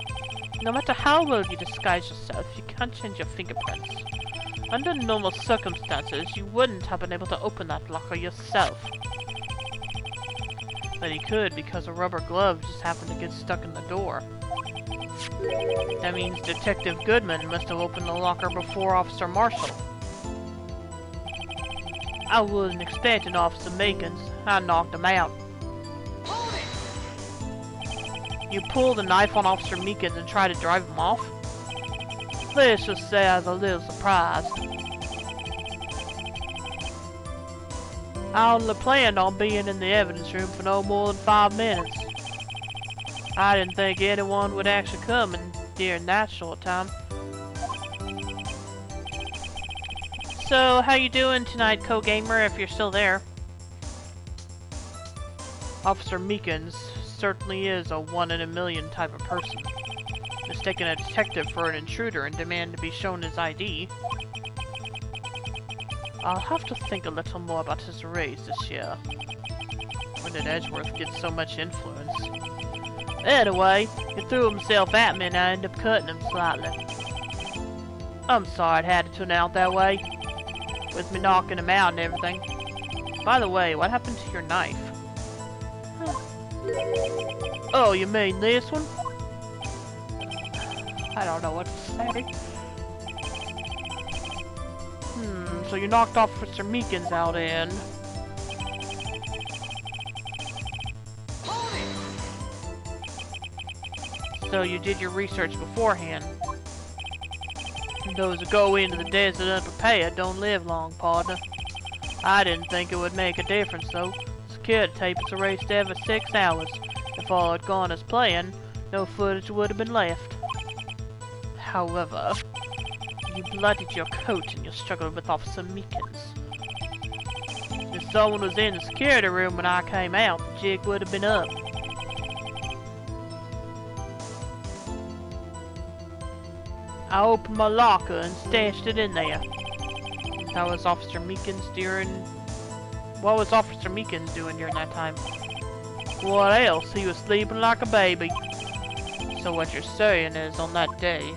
No matter how well you disguise yourself, you can't change your fingerprints. Under normal circumstances, you wouldn't have been able to open that locker yourself. But he could because a rubber glove just happened to get stuck in the door. That means Detective Goodman must have opened the locker before Officer Marshall. I wasn't expecting Officer Meekins. I knocked him out. You pulled a knife on Officer Meekins and tried to drive him off? Let's just say I was a little surprised. I only planned on being in the evidence room for no more than 5 minutes. I didn't think anyone would actually come in during that short time. So, how you doing tonight, co-gamer, if you're still there? Officer Meekins certainly is a 1 in a million type of person. Mistaking a detective for an intruder and demand to be shown his ID. I'll have to think a little more about his raise this year. When did Edgeworth get so much influence? Anyway, he threw himself at me and I ended up cutting him slightly. I'm sorry it had to turn out that way, with me knocking him out and everything. By the way, what happened to your knife? Oh, you mean this one? I don't know what to say. So you knocked Officer Meekins out and... So you did your research beforehand. Those who go into the desert unprepared don't live long, partner. I didn't think it would make a difference, though. Security tape is erased every 6 hours. If all had gone as planned, no footage would have been left. However, you bloodied your coat in your struggle with Officer Meekins. If someone was in the security room when I came out, the jig would have been up. I opened my locker and stashed it in there. What was Officer Meekins doing during that time? What else? He was sleeping like a baby. So what you're saying is, on that day...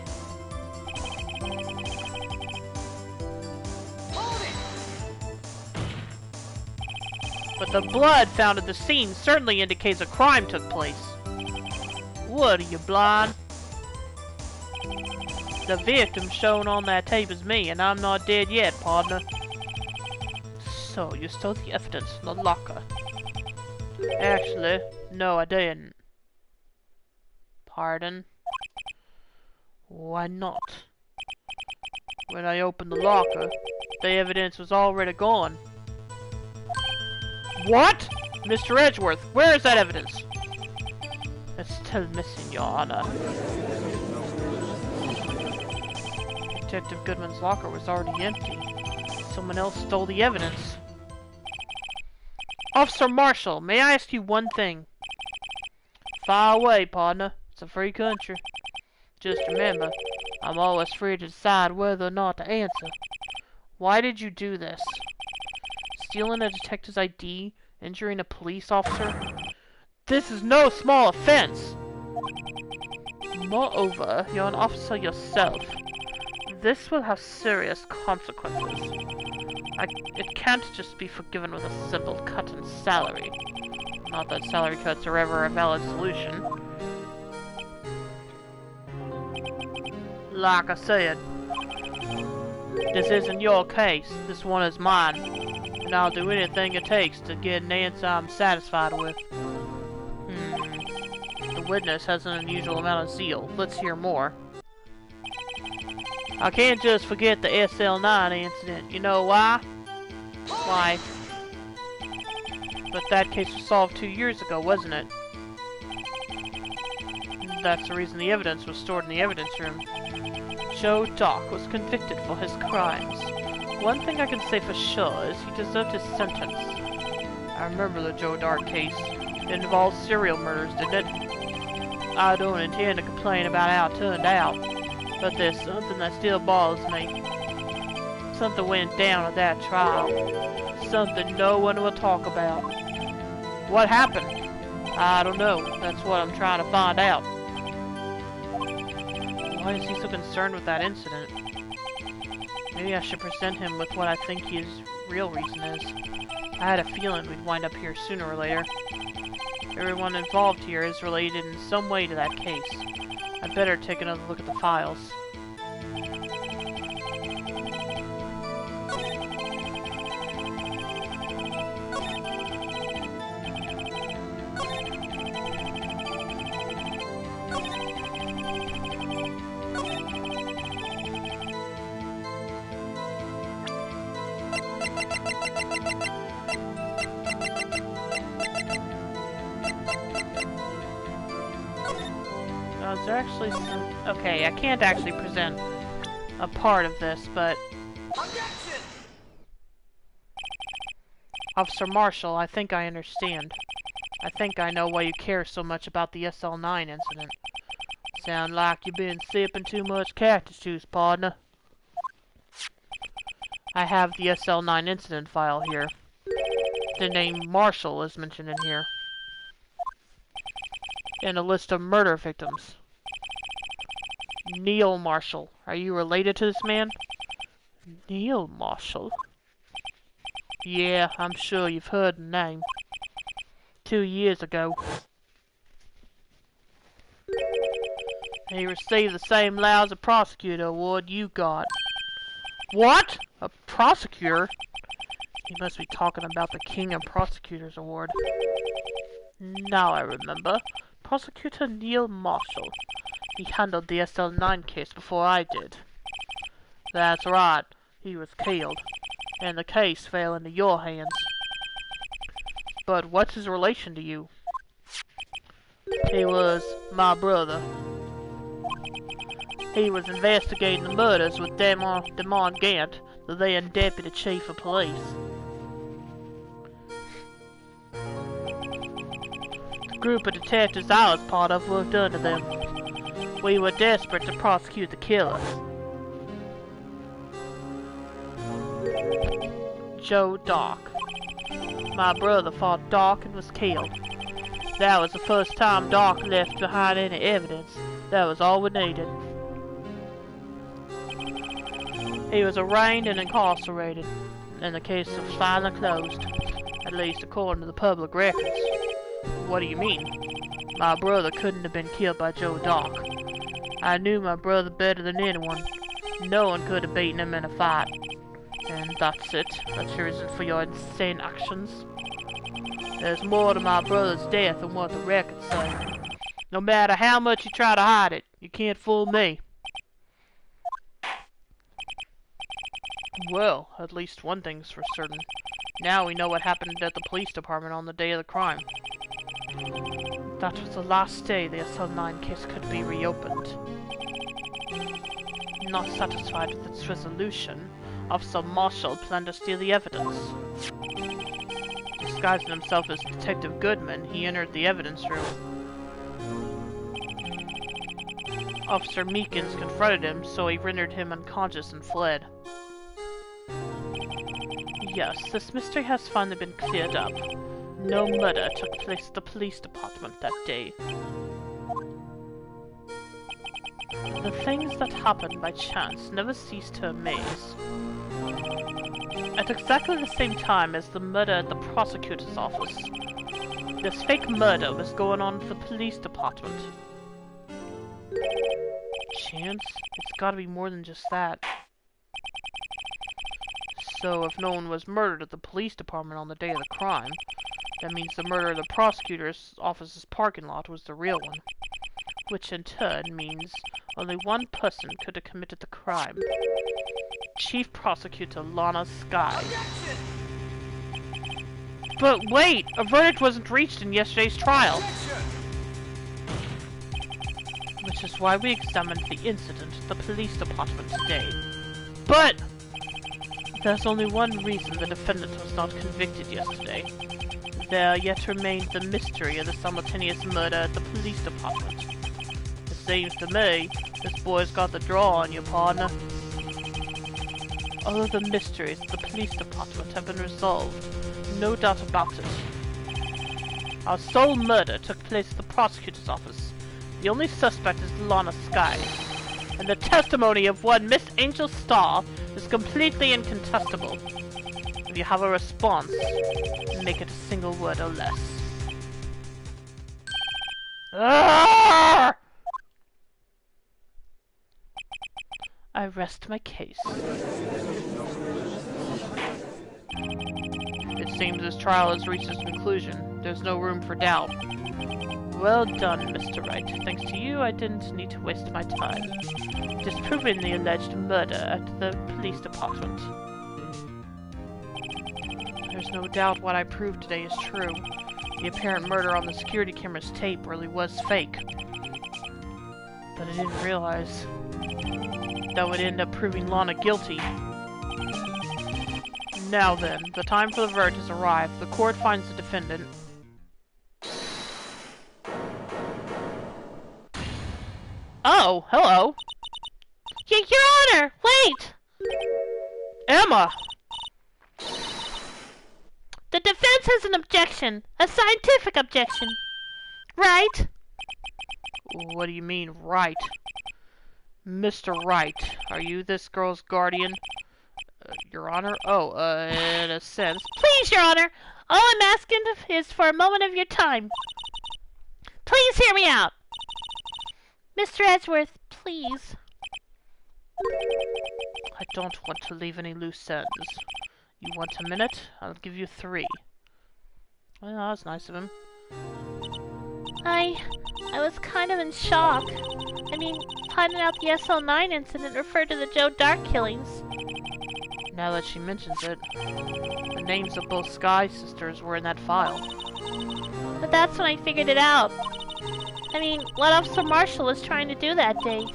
But the blood found at the scene certainly indicates a crime took place. What, are you blind? The victim shown on that tape is me, and I'm not dead yet, partner. So, you stole the evidence from the locker. Actually, no, I didn't. Pardon? Why not? When I opened the locker, the evidence was already gone. What? Mr. Edgeworth, where is that evidence? It's still missing, Your Honor. Detective Goodman's locker was already empty. Someone else stole the evidence. Officer Marshall, may I ask you one thing? Fire away, partner. It's a free country. Just remember, I'm always free to decide whether or not to answer. Why did you do this? Stealing a detective's ID? Injuring a police officer? This is no small offense! Moreover, you're an officer yourself. This will have serious consequences. It can't just be forgiven with a simple cut in salary. Not that salary cuts are ever a valid solution. Like I said, this isn't your case. This one is mine. And I'll do anything it takes to get an answer I'm satisfied with. The witness has an unusual amount of zeal. Let's hear more. I can't just forget the SL9 incident. You know why? Why? But that case was solved 2 years ago, wasn't it? That's the reason the evidence was stored in the evidence room. Joe Dock was convicted for his crimes. One thing I can say for sure is he deserved his sentence. I remember the Joe Dock case. It involved serial murders, didn't it? I don't intend to complain about how it turned out, but there's something that still bothers me. Something went down at that trial. Something no one will talk about. What happened? I don't know. That's what I'm trying to find out. Why is he so concerned with that incident? Maybe I should present him with what I think his real reason is. I had a feeling we'd wind up here sooner or later. Everyone involved here is related in some way to that case. I'd better take another look at the files. Is there actually some... Okay, I can't actually present a part of this, but... Objection! Officer Marshall, I think I understand. I think I know why you care so much about the SL9 incident. Sound like you've been sipping too much cactus juice, partner. I have the SL9 incident file here. The name Marshall is mentioned in here. And a list of murder victims. Neil Marshall. Are you related to this man? Neil Marshall? Yeah, I'm sure you've heard the name. 2 years ago. He received the same lousy prosecutor award you got. What? A prosecutor? He must be talking about the King of Prosecutors Award. Now I remember. Prosecutor Neil Marshall. He handled the SL9 case before I did. That's right. He was killed. And the case fell into your hands. But what's his relation to you? He was my brother. He was investigating the murders with Damon Gant, the then Deputy Chief of Police. The group of detectives I was part of worked under them. We were desperate to prosecute the killer. Joe Dock. My brother fought Dock and was killed. That was the first time Dock left behind any evidence. That was all we needed. He was arraigned and incarcerated, and the case was finally closed, at least according to the public records. What do you mean? My brother couldn't have been killed by Joe Dock. I knew my brother better than anyone. No one could have beaten him in a fight. And that's it. That's your reason for your insane actions. There's more to my brother's death than what the records say. No matter how much you try to hide it, you can't fool me. Well, at least one thing's for certain. Now we know what happened at the police department on the day of the crime. That was the last day the SL9 case could be reopened. Not satisfied with its resolution, Officer Marshall planned to steal the evidence. Disguising himself as Detective Goodman, he entered the evidence room. Officer Meekins confronted him, so he rendered him unconscious and fled. Yes, this mystery has finally been cleared up. No murder took place at the police department that day. The things that happened by chance never cease to amaze. At exactly the same time as the murder at the prosecutor's office, this fake murder was going on at the police department. Chance? It's gotta be more than just that. So if no one was murdered at the police department on the day of the crime, that means the murder of the prosecutor's office's parking lot was the real one. which in turn means only one person could have committed the crime. Chief Prosecutor Lana Skye. But wait! A verdict wasn't reached in yesterday's trial! Which is why we examined the incident at the police department today. But there's only one reason the defendant was not convicted yesterday. There yet remained the mystery of the simultaneous murder at the police department. It seems to me this boy's got the draw on you, partner. All of the mysteries of the police department have been resolved, no doubt about it. Our sole murder took place at the prosecutor's office. The only suspect is Lana Skye, and the testimony of one Miss Angel Starr is completely incontestable. If you have a response, make it a single word or less. Arrgh! I rest my case. It seems this trial has reached its conclusion. There's no room for doubt. Well done, Mr. Wright. Thanks to you, I didn't need to waste my time disproving the alleged murder at the police department. There's no doubt what I proved today is true. The apparent murder on the security camera's tape really was fake. But I didn't realize that would end up proving Lana guilty. Now then, the time for the verdict has arrived. The court finds the defendant. Oh, hello. Your Honor, wait! Emma! The defense has an objection. A scientific objection. Right? What do you mean, right? Mr. Wright, are you this girl's guardian? Your Honor? Oh, in a sense. Please, Your Honor. All I'm asking is for a moment of your time. Please hear me out. Mr. Edgeworth, please. I don't want to leave any loose ends. You want a minute? I'll give you 3. Well, that was nice of him. I was kind of in shock. I mean, finding out the SL9 incident referred to the Joe Dark killings. Now that she mentions it, the names of both Skye sisters were in that file. But that's when I figured it out. I mean, what Officer Marshall was trying to do that day.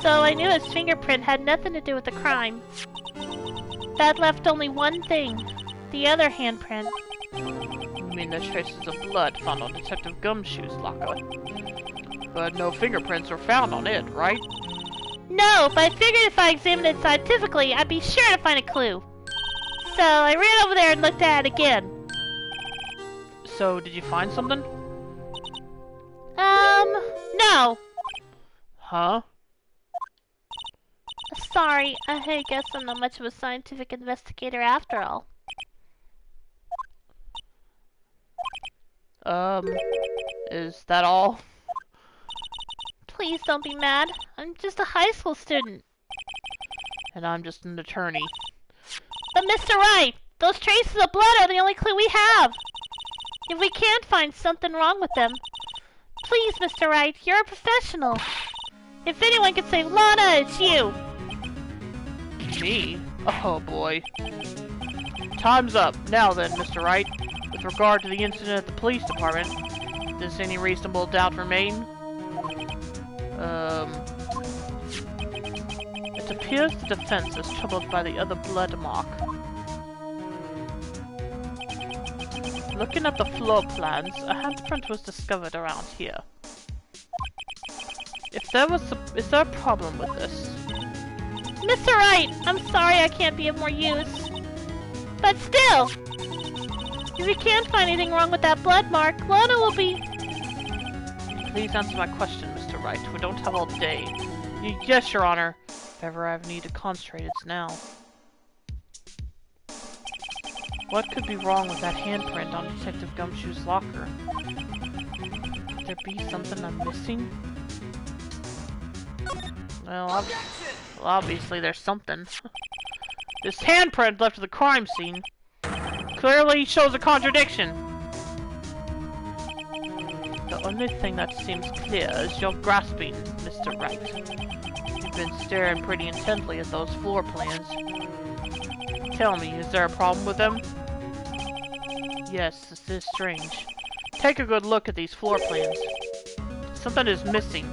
So I knew his fingerprint had nothing to do with the crime. That left only one thing. The other handprint. You mean the traces of blood found on Detective Gumshoe's locker? But no fingerprints were found on it, right? No, but I figured if I examined it scientifically, I'd be sure to find a clue. So I ran over there and looked at it again. So, did you find something? No. Huh? Sorry, I guess I'm not much of a scientific investigator after all. Is that all? Please don't be mad. I'm just a high school student. And I'm just an attorney. But Mr. Wright, those traces of blood are the only clue we have. If we can't find something wrong with them, please, Mr. Wright, you're a professional. If anyone can save Lana, it's you. Me? Oh boy. Time's up. Now then, Mr. Wright, with regard to the incident at the police department, does any reasonable doubt remain? It appears the defense is troubled by the other blood mark. Looking at the floor plans, a handprint was discovered around here. Is there a problem with this? Mr. Wright, I'm sorry I can't be of more use. But still, if we can't find anything wrong with that blood mark, Lana will be... Please answer my question, Mr. Wright. We don't have all day. Yes, Your Honor. If ever I've needed to concentrate, it's now. What could be wrong with that handprint on Detective Gumshoe's locker? Could there be something I'm missing? Well, obviously there's something. This handprint left at the crime scene clearly shows a contradiction. The only thing that seems clear is your grasping, Mr. Wright. You've been staring pretty intently at those floor plans. Tell me, is there a problem with them? Yes, this is strange. Take a good look at these floor plans. Something is missing.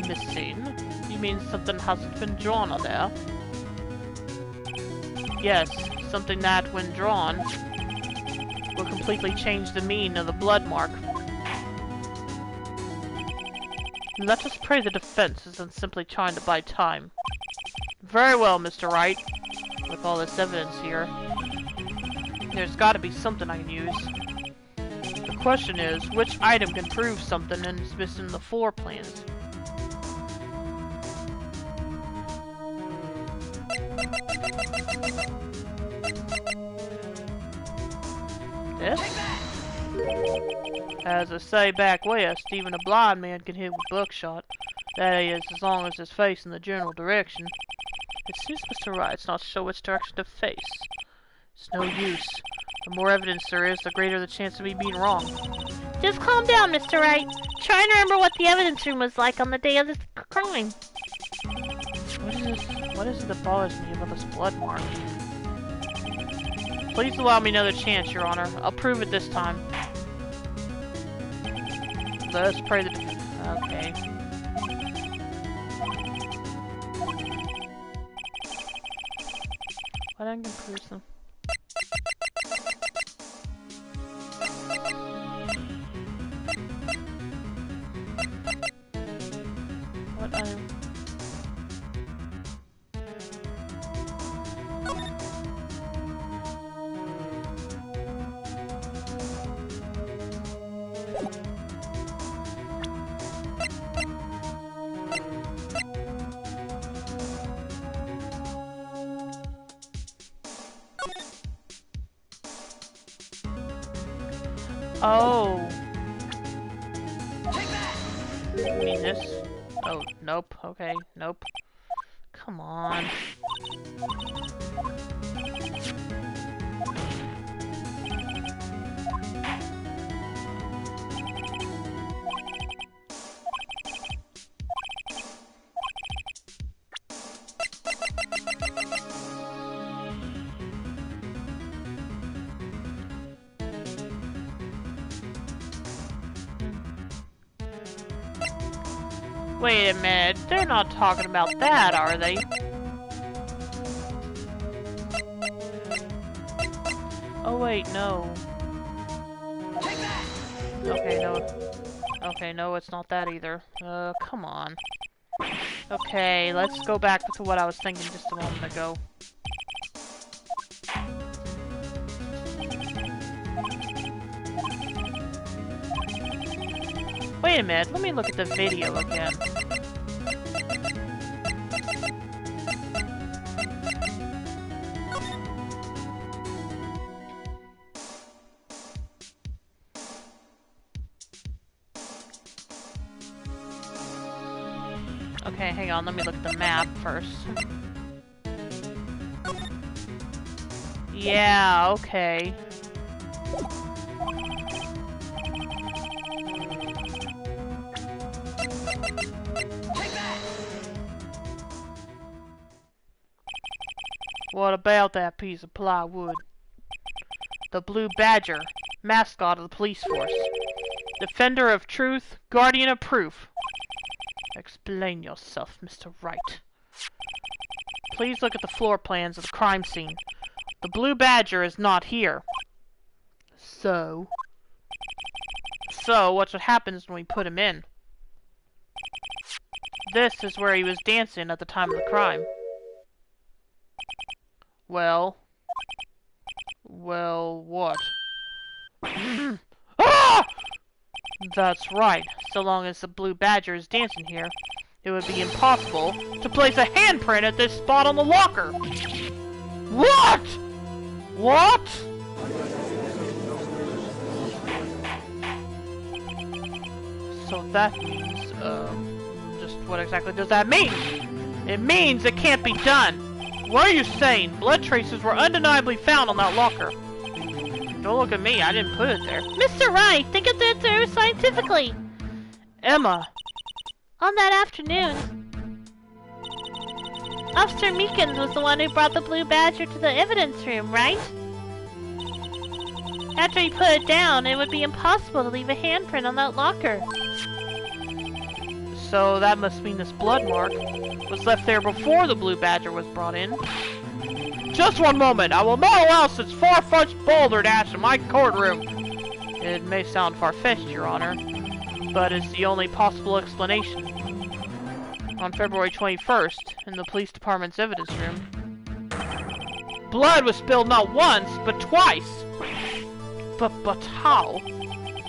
Missing? You mean something hasn't been drawn on there? Yes, something that, when drawn, will completely change the meaning of the blood mark. Let us pray the defense isn't simply trying to buy time. Very well, Mr. Wright. With all this evidence here, there's gotta be something I can use. The question is, which item can prove something and is missing the floor plans? This? As I say back west, even a blind man can hit with buckshot. That is, as long as it's facing the general direction. It seems Mr. Wright's not sure which direction to face. It's no use. The more evidence there is, the greater the chance of me being wrong. Just calm down, Mr. Wright. Try and remember what the evidence room was like on the day of the crime. What is it that bothers me about this blood mark? Please allow me another chance, Your Honor. I'll prove it this time. Let us pray that... Okay. What I can prove them? What I... Oh. You mean this? Oh, nope. Okay, nope. Come on. Wait a minute, they're not talking about that, are they? Oh wait, no. Okay, no. Okay, no, it's not that either. Come on. Okay, let's go back to what I was thinking just a moment ago. Wait a minute, let me look at the video again. Okay, hang on, let me look at the map first. Yeah, okay. What about that piece of plywood? The Blue Badger, mascot of the police force. Defender of truth, guardian of proof. Explain yourself, Mr. Wright. Please look at the floor plans of the crime scene. The Blue Badger is not here. So what happens when we put him in? This is where he was dancing at the time of the crime. Well, what? Ah! That's right. So long as the Blue Badger is dancing here, it would be impossible to place a handprint at this spot on the locker. What? What? So that means, just what exactly does that mean? It means it can't be done. What are you saying? Blood traces were undeniably found on that locker. Don't look at me, I didn't put it there. Mr. Wright, think of it through scientifically. Emma! On that afternoon, Officer Meekins was the one who brought the blue badger to the evidence room, right? After he put it down, it would be impossible to leave a handprint on that locker. So that must mean this blood mark was left there before the blue badger was brought in. Just one moment, I will not allow such far-fetched balderdash in my courtroom. It may sound far-fetched, Your Honor, but it's the only possible explanation. On February 21st, in the police department's evidence room, blood was spilled not once, but twice. But how?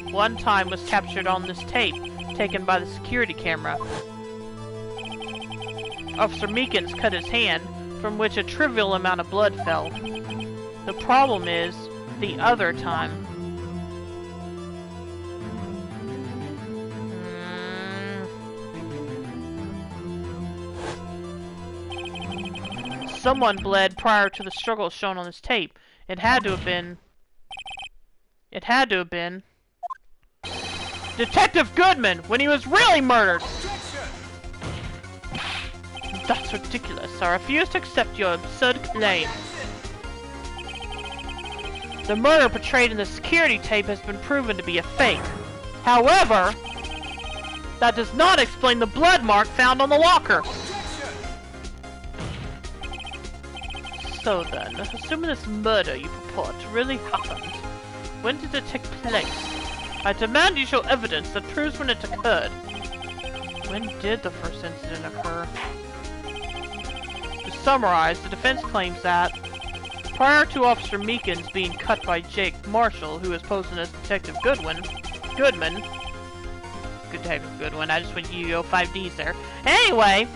One time was captured on this tape, taken by the security camera. Officer Meekins cut his hand, from which a trivial amount of blood fell. The problem is, the other time. Someone bled prior to the struggle shown on this tape. It had to have been Detective Goodman, when he was really murdered! That's ridiculous. I refuse to accept your absurd claim. The murder portrayed in the security tape has been proven to be a fake. However, that does not explain the blood mark found on the locker. So then, assuming this murder you purport really happened, when did it take place? I demand you show evidence that proves when it occurred. When did the first incident occur? To summarize, the defense claims that prior to Officer Meekins being cut by Jake Marshall, who is posing as Detective Goodman, I just went Yu-Gi-Oh! 5Ds there. Anyway,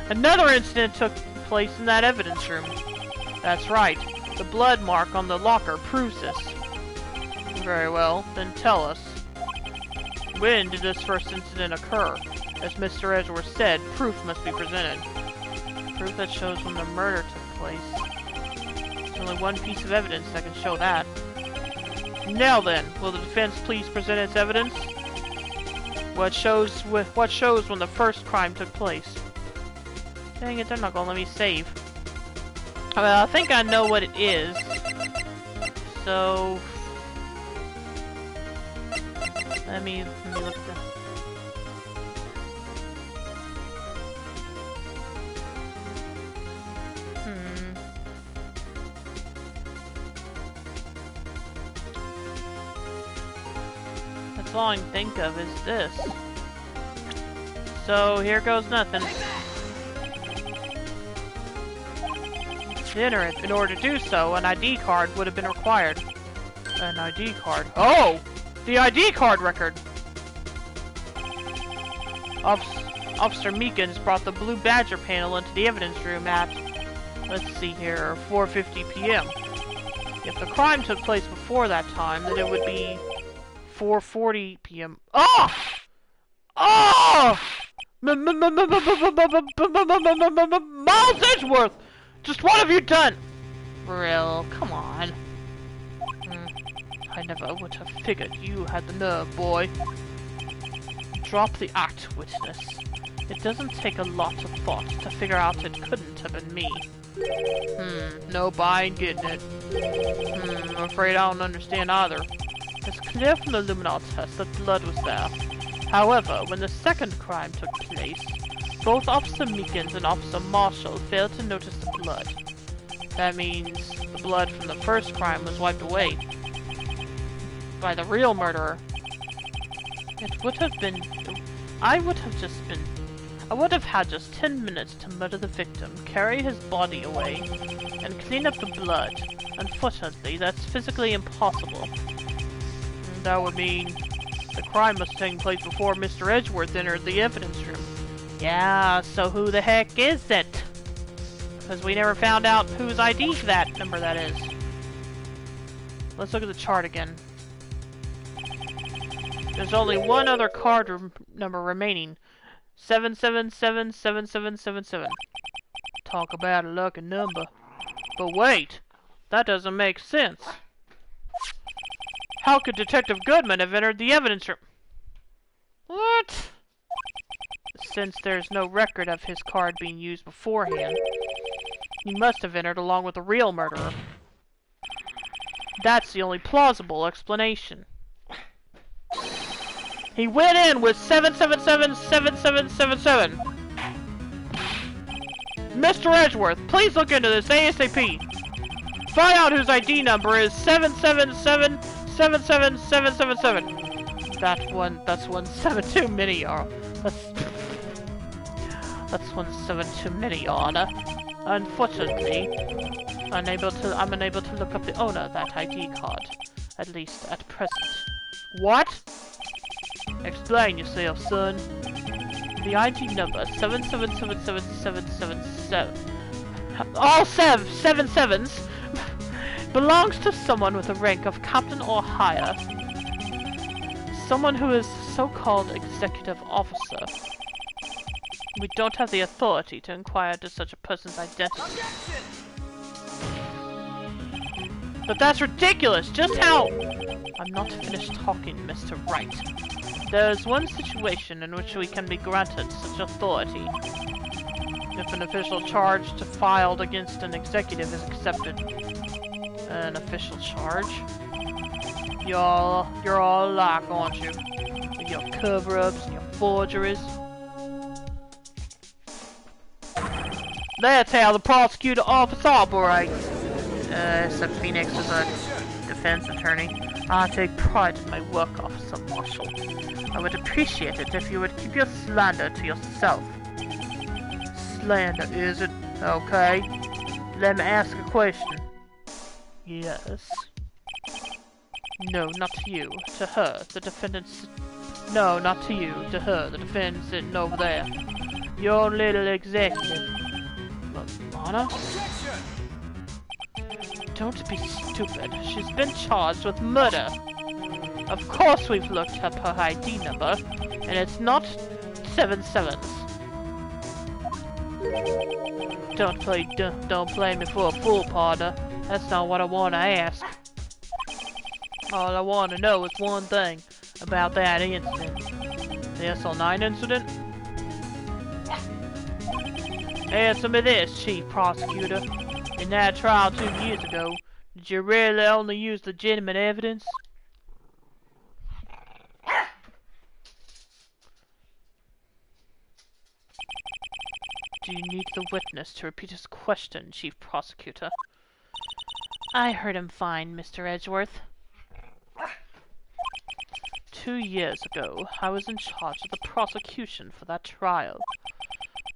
another incident took place in that evidence room. That's right, the blood mark on the locker proves this. Very well, then tell us. When did this first incident occur? As Mr. Edgeworth said, proof must be presented. Proof that shows when the murder took place. There's only one piece of evidence that can show that. Now then, will the defense please present its evidence? What shows when the first crime took place? Dang it, they're not gonna let me save. Well, I think I know what it is. So let me look at that. That's all I can think of is this. So here goes nothing. To enter it, in order to do so, an ID card would have been required. An ID card? Oh! The ID card record! Officer Meekins brought the Blue Badger panel into the evidence room at, let's see here, 4:50 p.m. If the crime took place before that time, then it would be 4:40 p.m. Oh! Oh! Miles Edgeworth! Just what have you done? Real, come on. I never would have figured you had the nerve, boy. Drop the act, witness. It doesn't take a lot of thought to figure out it couldn't have been me. Nope, I ain't getting it. I'm afraid I don't understand either. It's clear from the luminol test that blood was there. However, when the second crime took place, both Officer Meekins and Officer Marshall failed to notice the blood. That means the blood from the first crime was wiped away by the real murderer. It would have been... I would have had just 10 minutes to murder the victim, carry his body away, and clean up the blood. Unfortunately, that's physically impossible. That would mean the crime must have taken place before Mr. Edgeworth entered the evidence room. Yeah, so who the heck is it? Because we never found out whose ID that number that is. Let's look at the chart again. There's only one other card number remaining. 7777777. Talk about a lucky number. But wait! That doesn't make sense. How could Detective Goodman have entered the evidence room? What? Since there's no record of his card being used beforehand, he must have entered along with the real murderer. That's the only plausible explanation. He went in with 7777777. Mr. Edgeworth, please look into this ASAP. Find out whose ID number is 7777777. That's one 7 too many, y'all. That's one 7 too many, Your Honor. Unfortunately, I'm unable to look up the owner of that ID card, at least at present. What? Explain yourself, son. The ID number 7777777. All seven sevens belongs to someone with a rank of captain or higher. Someone who is so-called executive officer. We don't have the authority to inquire into such a person's identity. Objection! But that's ridiculous! Just how— I'm not finished talking, Mr. Wright. There is one situation in which we can be granted such authority. If an official charge filed against an executive is accepted. An official charge? You're all alike, aren't you? With your cover-ups and your forgeries. That's how the prosecutor office operates. Except Phoenix is a defense attorney. I take pride in my work, Officer Marshall. I would appreciate it if you would keep your slander to yourself. Slander, is it? Okay. Let me ask a question. Yes. No, not to you. To her, the defendant's... No, not to you. To her, the defendant sitting over there. Your little executive. Lana? Don't be stupid. She's been charged with murder. Of course we've looked up her ID number, and it's not 7 sevens. Don't play me for a fool, partner. That's not what I want to ask. All I want to know is one thing about that incident. The SL9 incident? Answer me this, Chief Prosecutor. In that trial 2 years ago, did you really only use legitimate evidence? Do you need the witness to repeat his question, Chief Prosecutor? I heard him fine, Mr. Edgeworth. 2 years ago, I was in charge of the prosecution for that trial.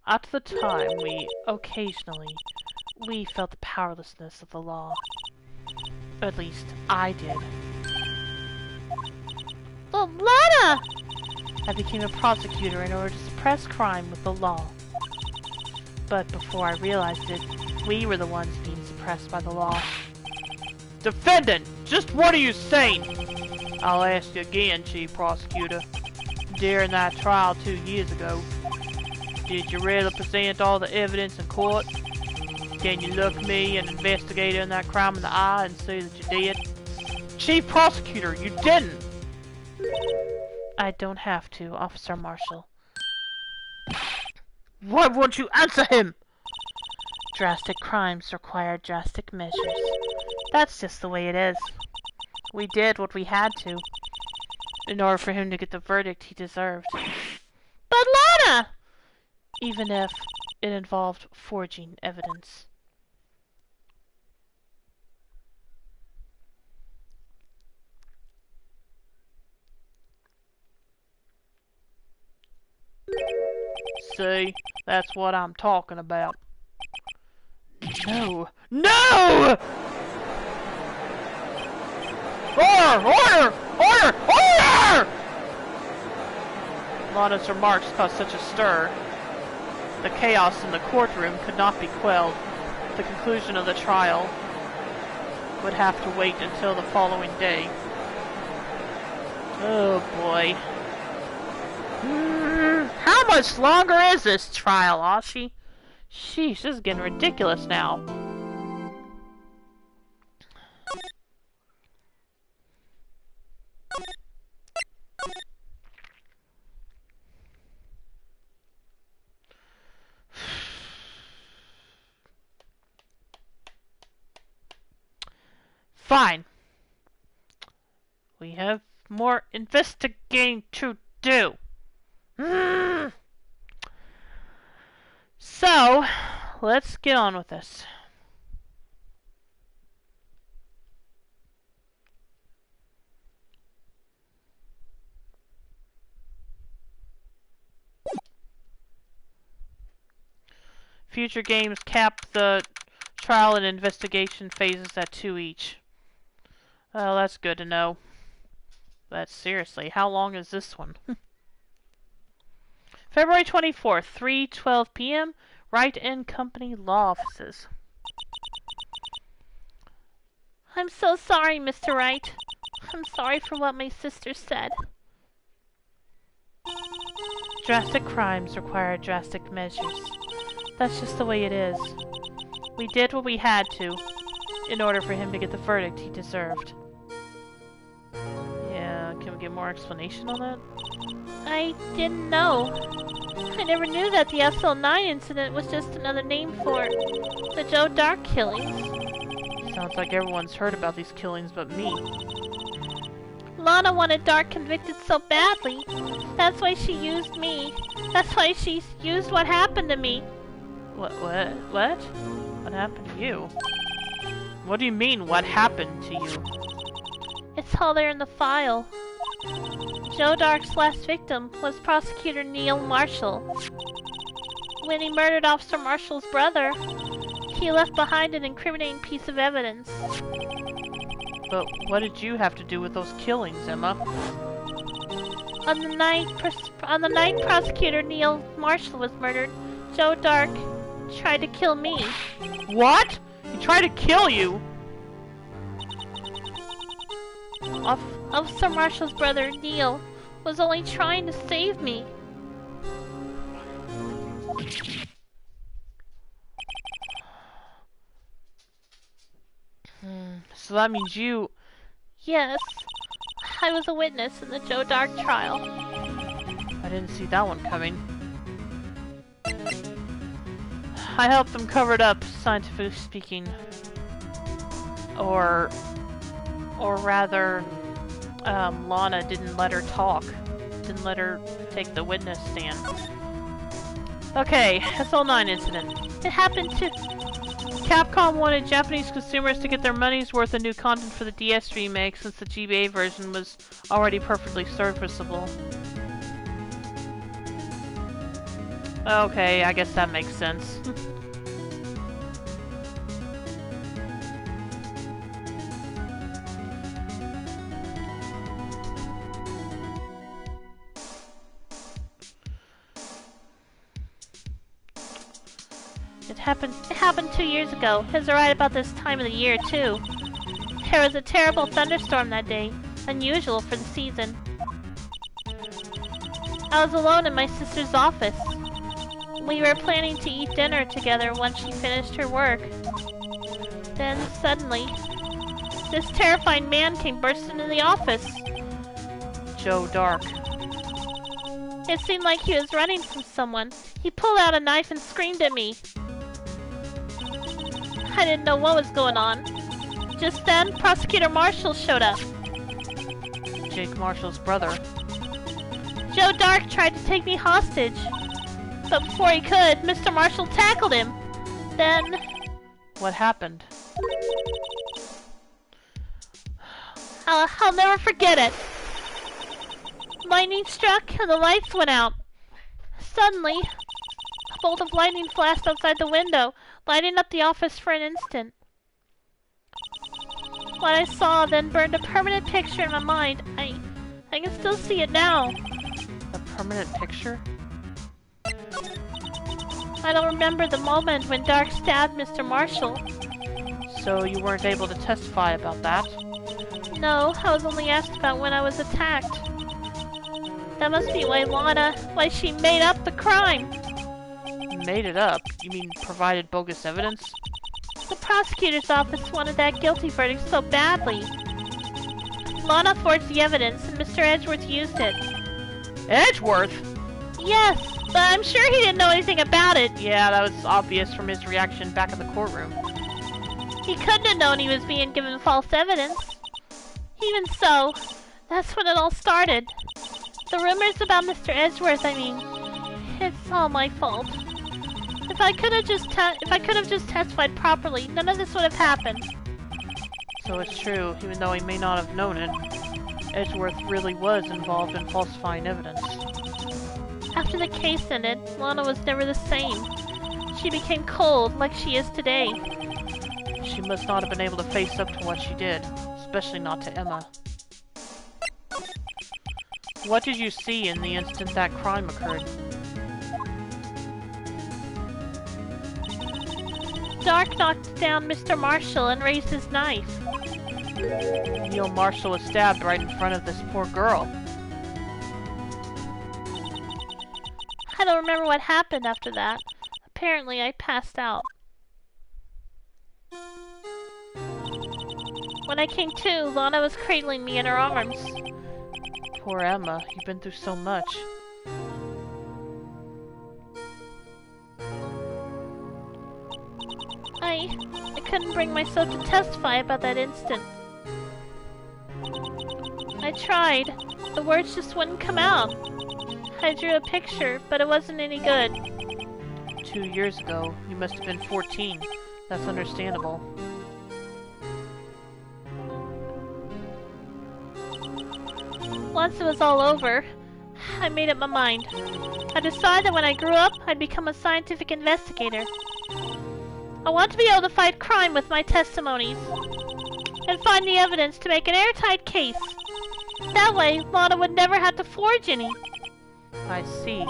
At the time, we felt the powerlessness of the law. At least, I did. Oh, Lana! I became a prosecutor in order to suppress crime with the law. But before I realized it, we were the ones being suppressed by the law. Defendant! Just what are you saying? I'll ask you again, Chief Prosecutor. During that trial 2 years ago, did you really present all the evidence in court? Can you look me, an investigator in that crime, in the eye and say that you did? Chief Prosecutor, you didn't! I don't have to, Officer Marshall. Why won't you answer him? Drastic crimes require drastic measures. That's just the way it is. We did what we had to, in order for him to get the verdict he deserved. But Lana! Even if it involved forging evidence. See, that's what I'm talking about. No! No! Order! Order! Order! Order! Lana's remarks caused such a stir. The chaos in the courtroom could not be quelled. The conclusion of the trial would have to wait until the following day. Oh boy. How much longer is this trial, Ashi? Sheesh, this is getting ridiculous now. Fine. We have more investigating to do. So, let's get on with this. Future games cap the trial and investigation phases at 2 each. Well, that's good to know. But seriously, how long is this one? February 24th, 3:12 p.m., Wright and Company Law Offices. I'm so sorry, Mr. Wright. I'm sorry for what my sister said. Drastic crimes require drastic measures. That's just the way it is. We did what we had to, in order for him to get the verdict he deserved. Yeah, can we get more explanation on that? I didn't know. I never knew that the SL9 incident was just another name for the Joe Dark killings. Sounds like everyone's heard about these killings but me. Lana wanted Dark convicted so badly. That's why she used me. That's why she used what happened to me. What? What happened to you? What do you mean, what happened to you? It's all there in the file. Joe Dark's last victim was Prosecutor Neil Marshall. When he murdered Officer Marshall's brother, he left behind an incriminating piece of evidence. But what did you have to do with those killings, Emma? On the night Prosecutor Neil Marshall was murdered, Joe Dark tried to kill me. What? He tried to kill you? Officer Marshall's brother, Neil, was only trying to save me. So that means you... Yes, I was a witness in the Joe Dark trial. I didn't see that one coming. I helped them cover it up, scientifically speaking. Or rather, Lana didn't let her talk. Didn't let her take the witness stand. Okay, SL9 incident. It happened to... Capcom wanted Japanese consumers to get their money's worth of new content for the DS remake since the GBA version was already perfectly serviceable. Okay, I guess that makes sense. It happened 2 years ago. It was right about this time of the year, too. There was a terrible thunderstorm that day, unusual for the season. I was alone in my sister's office. We were planning to eat dinner together once she finished her work. Then, suddenly, this terrifying man came bursting into the office. Joe Dark. It seemed like he was running from someone. He pulled out a knife and screamed at me. I didn't know what was going on. Just then, Prosecutor Marshall showed up. Jake Marshall's brother. Joe Dark tried to take me hostage. But before he could, Mr. Marshall tackled him. Then... What happened? I'll never forget it. Lightning struck and the lights went out. Suddenly, a bolt of lightning flashed outside the window, lighting up the office for an instant. What I saw then burned a permanent picture in my mind. I can still see it now. A permanent picture? I don't remember the moment when Dark stabbed Mr. Marshall. So you weren't able to testify about that? No, I was only asked about when I was attacked. That must be why she made up the crime. Made it up? You mean provided bogus evidence? The prosecutor's office wanted that guilty verdict so badly. Lana forged the evidence and Mr. Edgeworth used it. Edgeworth? Yes, but I'm sure he didn't know anything about it. Yeah, that was obvious from his reaction back in the courtroom. He couldn't have known he was being given false evidence. Even so, that's when it all started. The rumors about Mr. Edgeworth, it's all my fault. If I could have just testified properly, none of this would have happened. So it's true, even though he may not have known it, Edgeworth really was involved in falsifying evidence. After the case ended, Lana was never the same. She became cold, like she is today. She must not have been able to face up to what she did, especially not to Emma. What did you see in the instant that crime occurred? Dark knocked down Mr. Marshall and raised his knife. Neil Marshall was stabbed right in front of this poor girl. I don't remember what happened after that. Apparently, I passed out. When I came to, Lana was cradling me in her arms. Poor Emma, you've been through so much. I couldn't bring myself to testify about that instant. I tried. The words just wouldn't come out. I drew a picture, but it wasn't any good. 2 years ago, you must have been 14. That's understandable. Once it was all over, I made up my mind. I decided that when I grew up, I'd become a scientific investigator. I want to be able to fight crime with my testimonies, and find the evidence to make an airtight case. That way, Lana would never have to forge any. I see.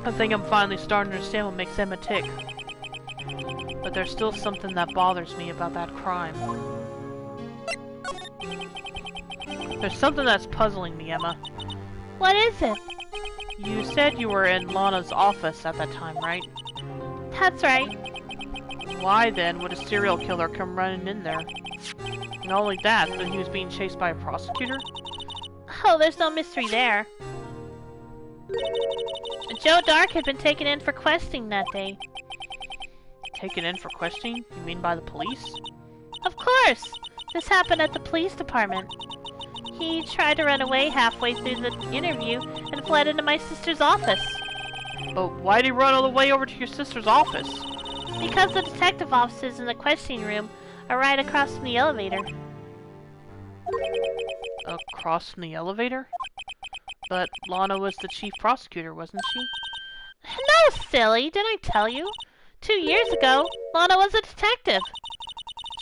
I think I'm finally starting to understand what makes Emma tick. But there's still something that bothers me about that crime. There's something that's puzzling me, Emma. What is it? You said you were in Lana's office at that time, right? That's right. Why then would a serial killer come running in there? Not only that, but he was being chased by a prosecutor? Oh, there's no mystery there. Joe Dark had been taken in for questioning that day. Taken in for questioning? You mean by the police? Of course! This happened at the police department. He tried to run away halfway through the interview and fled into my sister's office. But why'd he run all the way over to your sister's office? Because the detective offices in the questioning room are right across from the elevator. Across from the elevator? But Lana was the chief prosecutor, wasn't she? No, silly! Didn't I tell you? 2 years ago, Lana was a detective.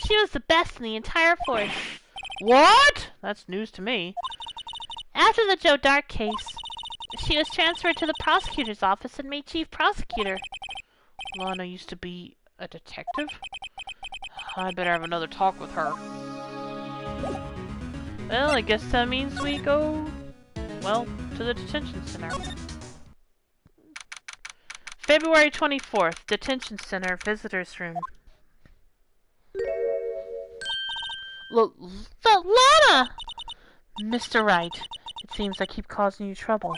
She was the best in the entire force. What? That's news to me. After the Joe Dark case, she was transferred to the prosecutor's office and made chief prosecutor. Lana used to be a detective? I better have another talk with her. Well, I guess that means we go, well, to the detention center. February 24th, detention center, visitor's room. Lana! Mr. Wright, it seems I keep causing you trouble.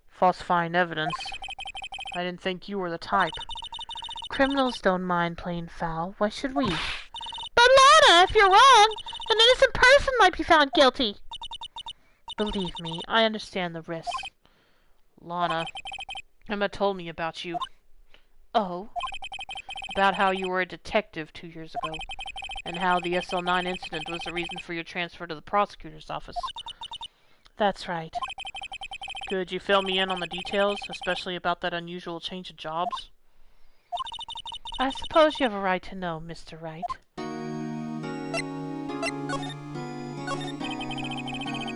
Falsifying evidence. I didn't think you were the type. Criminals don't mind playing foul. Why should we? But Lana, if you're wrong, an innocent person might be found guilty. Believe me, I understand the risks. Lana, Emma told me about you. Oh? About how you were a detective 2 years ago, and how the SL9 incident was the reason for your transfer to the prosecutor's office. That's right. Could you fill me in on the details, especially about that unusual change of jobs? I suppose you have a right to know, Mr. Wright.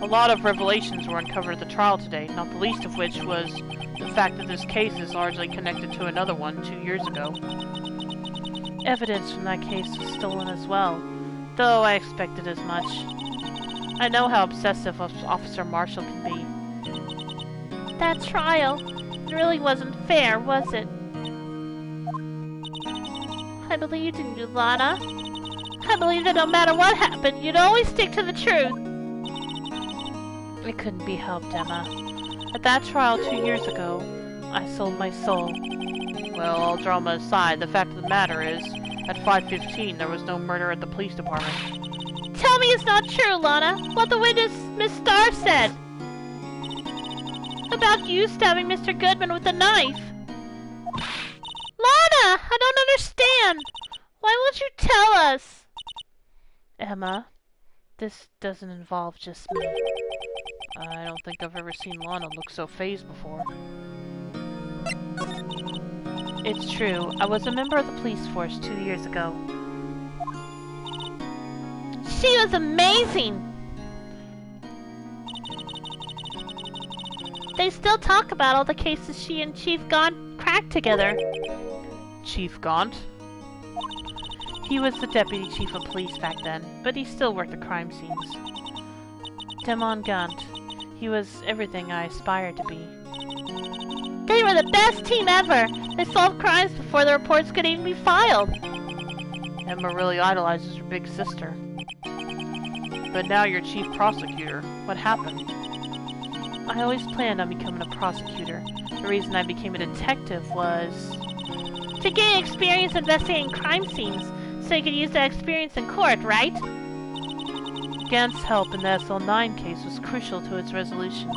A lot of revelations were uncovered at the trial today, not the least of which was the fact that this case is largely connected to another one 2 years ago. Evidence from that case was stolen as well, though I expected as much. I know how obsessive Officer Marshall can be. That trial really wasn't fair, was it? I believed in you, Lana. I believed that no matter what happened, you'd always stick to the truth. It couldn't be helped, Emma. At that trial 2 years ago, I sold my soul. Well, all drama aside, the fact of the matter is, at 5:15 there was no murder at the police department. Tell me it's not true, Lana. What the witness, Miss Starr, said about you stabbing Mr. Goodman with a knife. Lana, I don't understand. Why won't you tell us? Emma, this doesn't involve just me. I don't think I've ever seen Lana look so fazed before. It's true. I was a member of the police force 2 years ago. She was amazing! They still talk about all the cases she and Chief Gaunt cracked together. Chief Gaunt? He was the deputy chief of police back then, but he still worked the crime scenes. Damon Gaunt. He was everything I aspired to be. They were the best team ever! They solved crimes before the reports could even be filed! Emma really idolizes her big sister. But now you're chief prosecutor. What happened? I always planned on becoming a prosecutor. The reason I became a detective was to gain experience investigating crime scenes, so you could use that experience in court, right? Gant's help in the SL9 case was crucial to its resolution.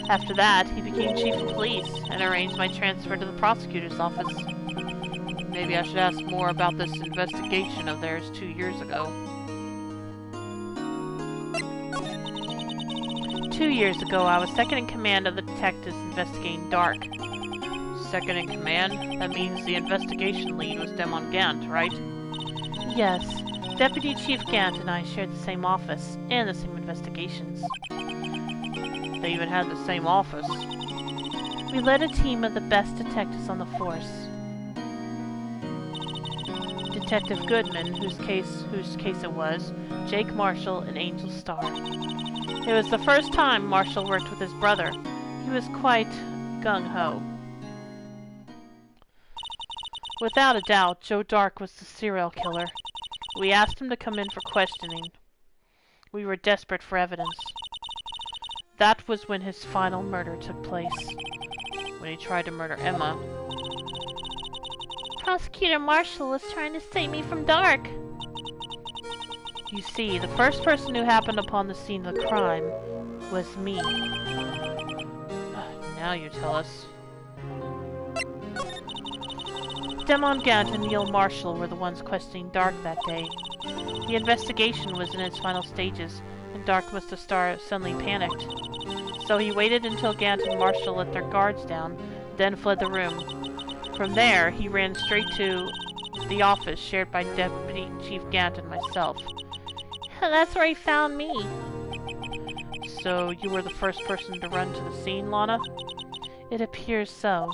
After that, he became chief of police and arranged my transfer to the prosecutor's office. Maybe I should ask more about this investigation of theirs 2 years ago. 2 years ago, I was second in command of the detectives investigating Dark. Second in command? That means the investigation lead was Damon Gant, right? Yes. Deputy Chief Gant and I shared the same office, and the same investigations. They even had the same office. We led a team of the best detectives on the force. Detective Goodman, whose case it was, Jake Marshall, and Angel Starr. It was the first time Marshall worked with his brother. He was quite gung-ho. Without a doubt, Joe Dark was the serial killer. We asked him to come in for questioning. We were desperate for evidence. That was when his final murder took place. When he tried to murder Emma. Prosecutor Marshall was trying to save me from Dark. You see, the first person who happened upon the scene of the crime was me. Now you tell us. Damon Gant and Neil Marshall were the ones questioning Dark that day. The investigation was in its final stages, and Dark must have suddenly panicked. So he waited until Gant and Marshall let their guards down, then fled the room. From there, he ran straight to the office shared by Deputy Chief Gant and myself. That's where he found me. So you were the first person to run to the scene, Lana? It appears so.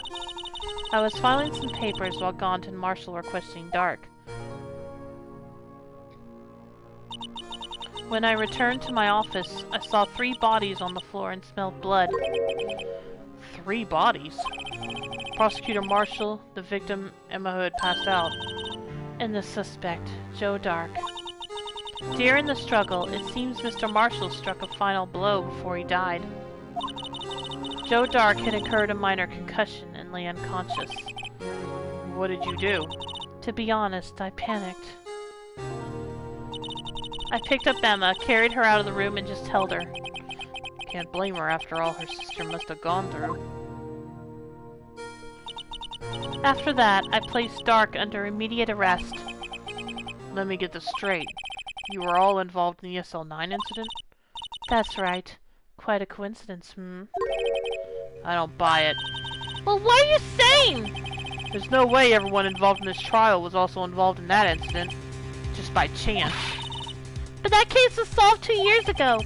I was filing some papers while Gaunt and Marshall were questioning Dark. When I returned to my office, I saw 3 bodies on the floor and smelled blood. 3 bodies? Prosecutor Marshall, the victim, Emma who had passed out, and the suspect, Joe Dark. During the struggle, it seems Mr. Marshall struck a final blow before he died. Joe Dark had incurred a minor concussion and lay unconscious. What did you do? To be honest, I panicked. I picked up Emma, carried her out of the room, and just held her. Can't blame her after all her sister must have gone through. After that, I placed Dark under immediate arrest. Let me get this straight. You were all involved in the SL9 incident? That's right. Quite a coincidence, I don't buy it. Well, what are you saying? There's no way everyone involved in this trial was also involved in that incident. Just by chance. But that case was solved 2 years ago.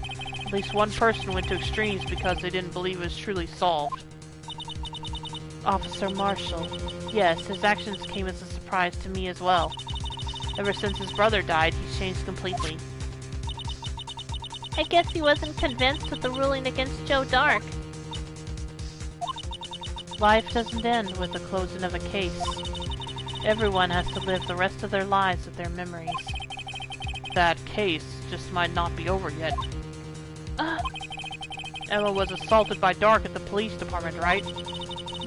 At least one person went to extremes because they didn't believe it was truly solved. Officer Marshall. Yes, his actions came as a surprise to me as well. Ever since his brother died, he's changed completely. I guess he wasn't convinced with the ruling against Joe Dark. Life doesn't end with the closing of a case. Everyone has to live the rest of their lives with their memories. That case just might not be over yet. Emma was assaulted by Dark at the police department, right?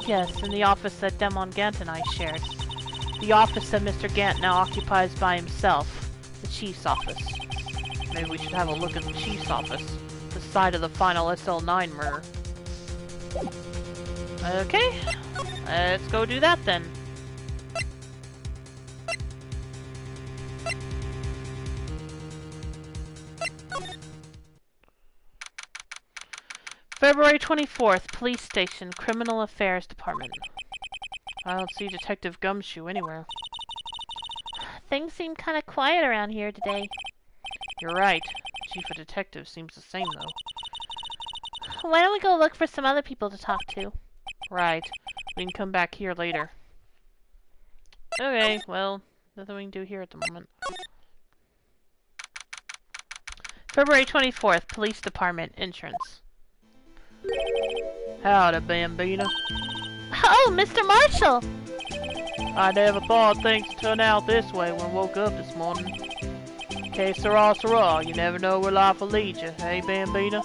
Yes, in the office that Demon Gant and I shared. The office that Mr. Gant now occupies by himself. The Chief's office. Maybe we should have a look at the Chief's office. The site of the final SL9 murder. Okay, let's go do that then. February 24th, Police Station, Criminal Affairs Department. I don't see Detective Gumshoe anywhere. Things seem kind of quiet around here today. You're right. Chief of Detectives seems the same, though. Why don't we go look for some other people to talk to? Right. We can come back here later. Okay, well, nothing we can do here at the moment. February 24th, Police Department, Entrance. Howdy, Bambina. Oh, Mr. Marshall! I never thought things would turn out this way when I woke up this morning. Que sera, sera, you never know where life will lead you, hey Bambina?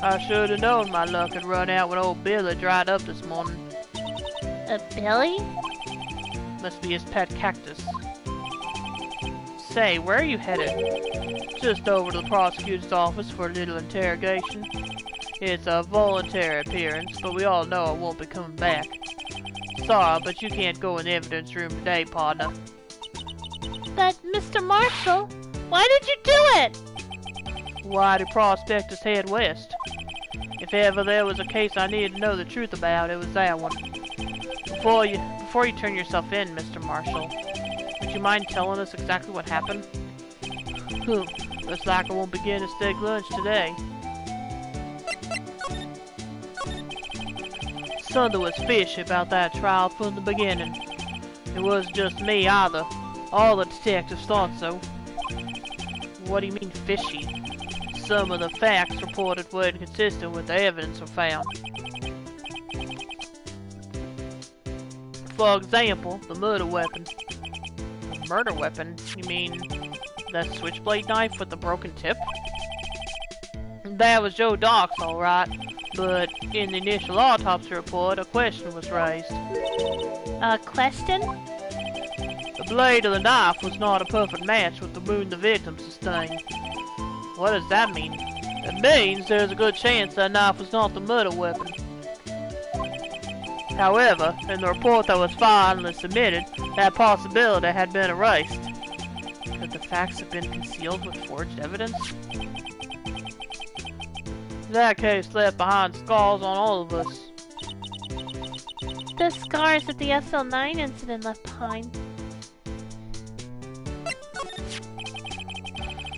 I should have known my luck had run out when old Billy dried up this morning. Billy? Must be his pet cactus. Say, where are you headed? Just over to the prosecutor's office for a little interrogation. It's a voluntary appearance, but we all know I won't be coming back. Sorry, but you can't go in the evidence room today, partner. But, Mr. Marshall, why did you do it? Why do prospectors head west? If ever there was a case I needed to know the truth about, it was that one. Before you turn yourself in, Mr. Marshall, would you mind telling us exactly what happened? Looks like I won't begin to steak lunch today. Something was fishy about that trial from the beginning. It wasn't just me either. All the detectives thought so. What do you mean fishy? Some of the facts reported were inconsistent with the evidence we found. For example, the murder weapon. The murder weapon? You mean that switchblade knife with the broken tip? That was Joe Doc's, alright. But in the initial autopsy report, a question was raised. A question? The blade of the knife was not a perfect match with the wound the victim sustained. What does that mean? It means there's a good chance that knife was not the murder weapon. However, in the report that was finally submitted, that possibility had been erased. Could the facts have been concealed with forged evidence? That case left behind scars on all of us. The scars that the SL9 incident left behind.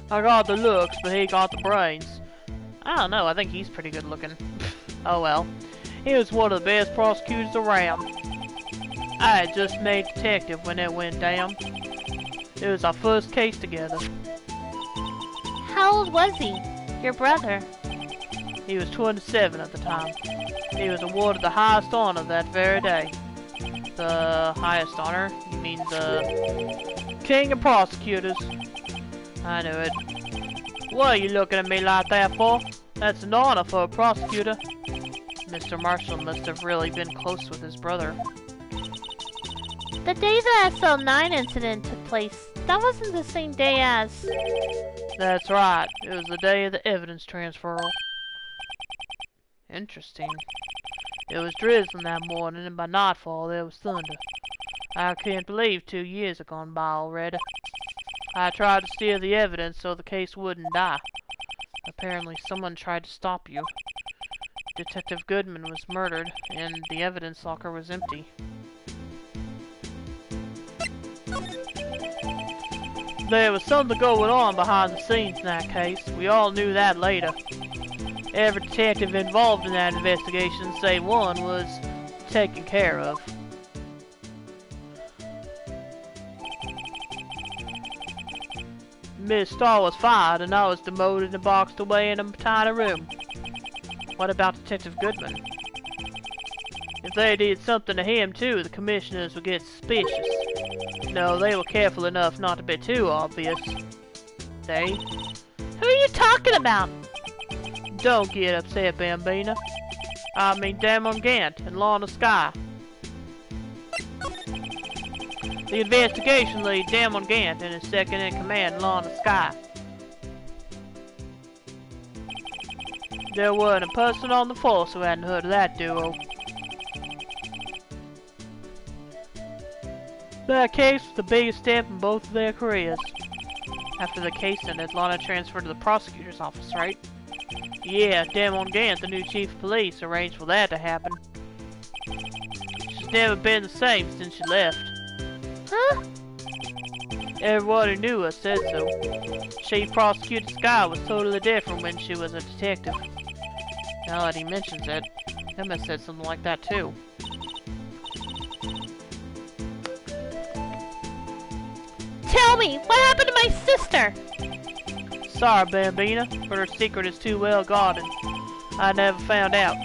I got the looks, but he got the brains. I don't know, I think he's pretty good looking. Oh well. He was one of the best prosecutors around. I had just made detective when it went down. It was our first case together. How old was he? Your brother? He was 27 at the time. He was awarded the highest honor that very day. The highest honor? You mean the king of prosecutors? I knew it. What are you looking at me like that for? That's an honor for a prosecutor. Mr. Marshall must have really been close with his brother. The day the SL9 incident took place, that wasn't the same day as... That's right. It was the day of the evidence transferal. Interesting. It was drizzling that morning, and by nightfall there was thunder. I can't believe 2 years have gone by already. I tried to steal the evidence so the case wouldn't die. Apparently someone tried to stop you. Detective Goodman was murdered, and the evidence locker was empty. There was something going on behind the scenes in that case. We all knew that later. Every detective involved in that investigation, save one, was taken care of. Miss Starr was fired, and I was demoted and boxed away in a tiny room. What about Detective Goodman? If they did something to him too, the commissioners would get suspicious. No, they were careful enough not to be too obvious. They? Who are you talking about? Don't get upset, Bambina. I mean Damon Gant and Lorna Sky. The investigation lead, Damon Gant, and his second in command, Lorna Sky. There wasn't a person on the force who hadn't heard of that duo. That case was the biggest step in both of their careers. After the case ended, Lorna transferred to the prosecutor's office, right? Yeah, Damon Gant, the new chief of police, arranged for that to happen. She's never been the same since she left. Huh? Everyone who knew her said so. Chief Prosecutor Sky was totally different when she was a detective. Now that he mentions it, Emma said something like that too. Tell me, what happened to my sister? Sorry, Bambina, but her secret is too well guarded. I never found out.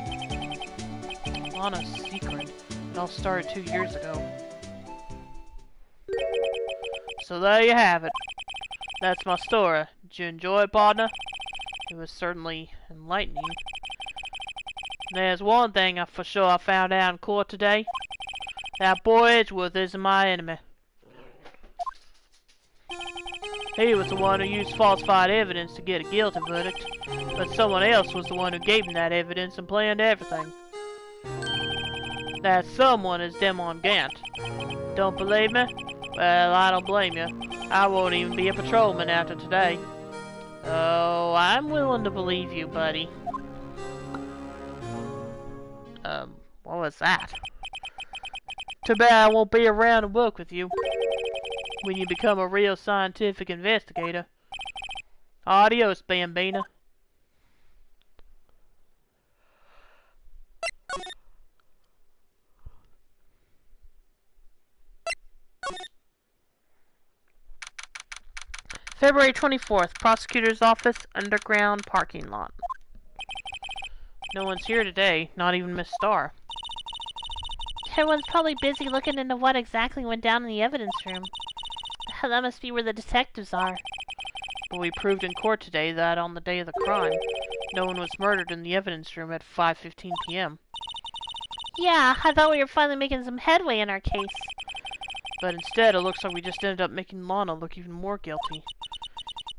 Lana's secret. It all started 2 years ago. So there you have it. That's my story. Did you enjoy it, partner? It was certainly enlightening. There's one thing for sure I found out in court today. That boy Edgeworth isn't my enemy. He was the one who used falsified evidence to get a guilty verdict, but someone else was the one who gave him that evidence and planned everything. That someone is Damon Gant. Don't believe me? Well, I don't blame you. I won't even be a patrolman after today. Oh, I'm willing to believe you, buddy. What was that? Too bad I won't be around to work with you when you become a real scientific investigator. Adios, Bambina. February 24th, Prosecutor's Office, underground parking lot. No one's here today, not even Miss Starr. Everyone's probably busy looking into what exactly went down in the evidence room. That must be where the detectives are. But we proved in court today that on the day of the crime, no one was murdered in the evidence room at 5:15 p.m. Yeah, I thought we were finally making some headway in our case. But instead, it looks like we just ended up making Lana look even more guilty.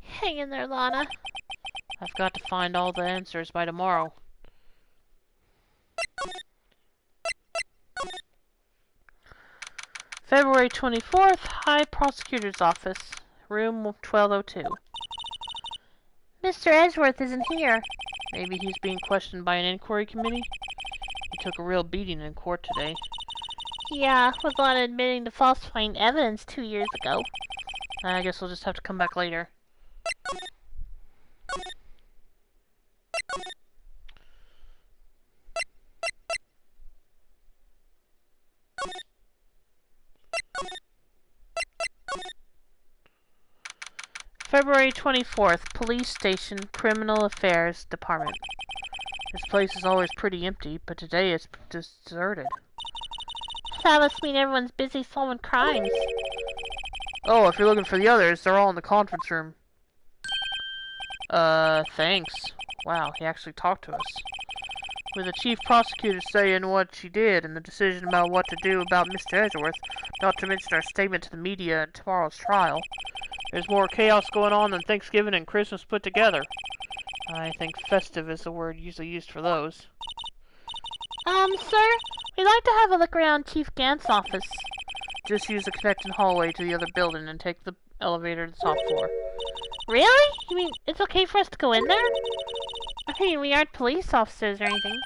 Hang in there, Lana. I've got to find all the answers by tomorrow. February 24th, High Prosecutor's Office, room 1202. Mr. Edgeworth isn't here. Maybe he's being questioned by an inquiry committee? He took a real beating in court today. Yeah, with Lana admitting to falsifying evidence 2 years ago. I guess we'll just have to come back later. February 24th, Police Station, Criminal Affairs Department. This place is always pretty empty, but today it's deserted. That must mean everyone's busy solving crimes. Oh, if you're looking for the others, they're all in the conference room. Thanks. Wow, he actually talked to us. With the chief prosecutor saying what she did and the decision about what to do about Mr. Edgeworth, not to mention our statement to the media at tomorrow's trial. There's more chaos going on than Thanksgiving and Christmas put together. I think festive is the word usually used for those. Sir, we'd like to have a look around Chief Gant's office. Just use the connecting hallway to the other building and take the elevator to the top floor. Really? You mean it's okay for us to go in there? I mean, we aren't police officers or anything.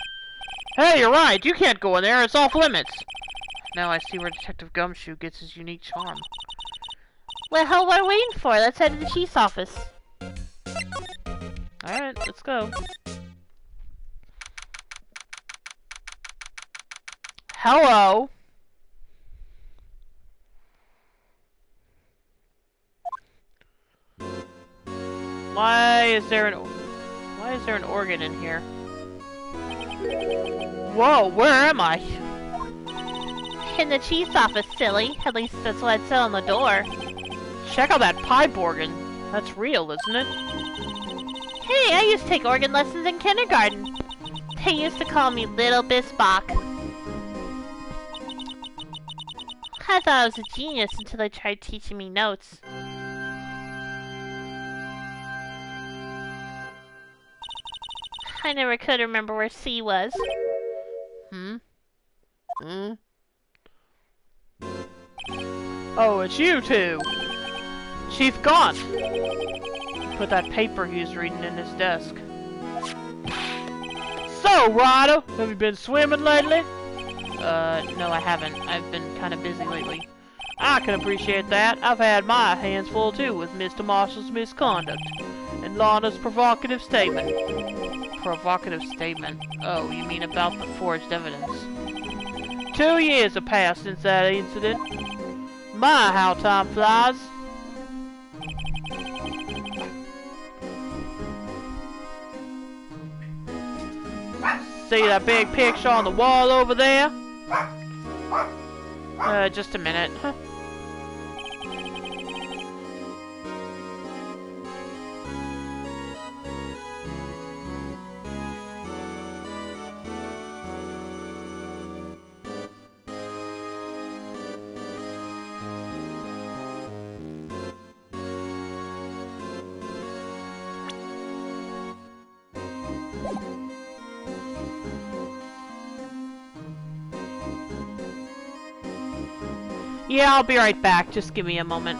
Hey, you're right! You can't go in there! It's off limits! Now I see where Detective Gumshoe gets his unique charm. Well, what are we waiting for? Let's head to the chief's office. Alright, let's go. Hello! Why is there an organ in here? Whoa, where am I? In the chief's office, silly. At least that's what it said on the door. Check out that pipe organ. That's real, isn't it? Hey, I used to take organ lessons in kindergarten. They used to call me Little Bisbach. I thought I was a genius until they tried teaching me notes. I never could remember where C was. Oh, it's you two! Chief Gaunt! Put that paper he was reading in his desk. So, Ryder, have you been swimming lately? No I haven't. I've been kind of busy lately. I can appreciate that. I've had my hands full too with Mr. Marshall's misconduct. And Lana's provocative statement. Provocative statement? Oh, you mean about the forged evidence? 2 years have passed since that incident. My, how time flies. See that big picture on the wall over there? Just a minute. Yeah, I'll be right back. Just give me a moment.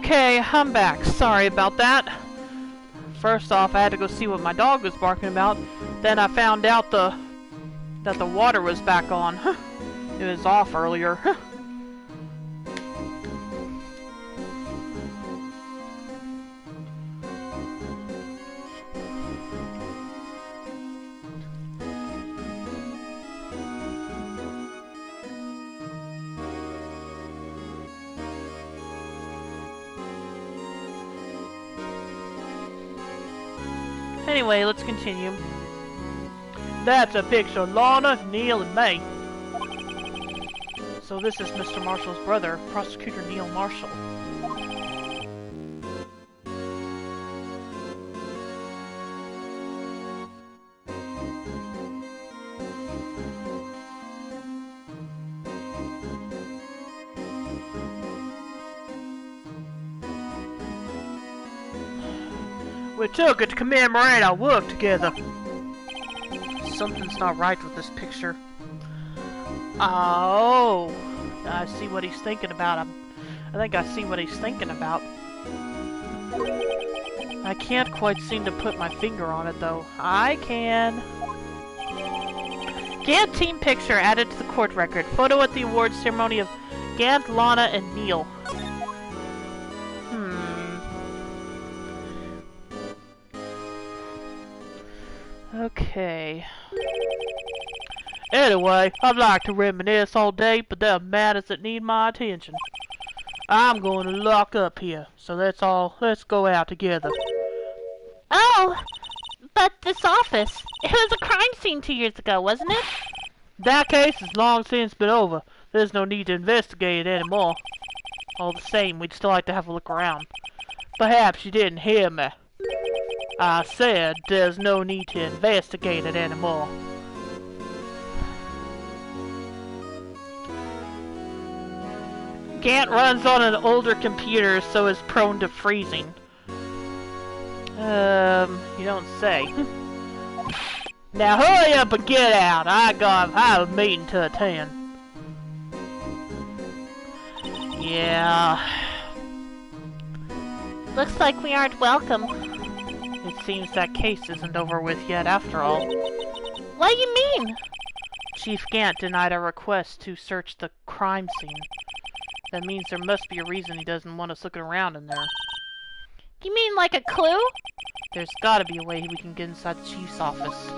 Okay, I'm back. Sorry about that. First off, I had to go see what my dog was barking about. Then I found out that the water was back on. It was off earlier. Anyway, let's continue. That's a picture of Lana, Neil, and me. So this is Mr. Marshall's brother, Prosecutor Neil Marshall. We took it to commemorate our work together. Something's not right with this picture. Oh, I see what he's thinking about. I think I see what he's thinking about. I can't quite seem to put my finger on it, though. I can. Gant team picture added to the court record. Photo at the awards ceremony of Gant, Lana, and Neil. Okay. Anyway, I'd like to reminisce all day, but there are matters that need my attention. I'm going to lock up here, so let's go out together. Oh, but this office, it was a crime scene 2 years ago, wasn't it? That case has long since been over. There's no need to investigate it anymore. All the same, we'd still like to have a look around. Perhaps you didn't hear me. I said there's no need to investigate it anymore. Gant runs on an older computer, so is prone to freezing. You don't say. Now hurry up and get out. I have a meeting to attend. Yeah. Looks like we aren't welcome. It seems that case isn't over with yet after all. What do you mean? Chief Gant denied our request to search the crime scene. That means there must be a reason he doesn't want us looking around in there. You mean like a clue? There's gotta be a way we can get inside the chief's office.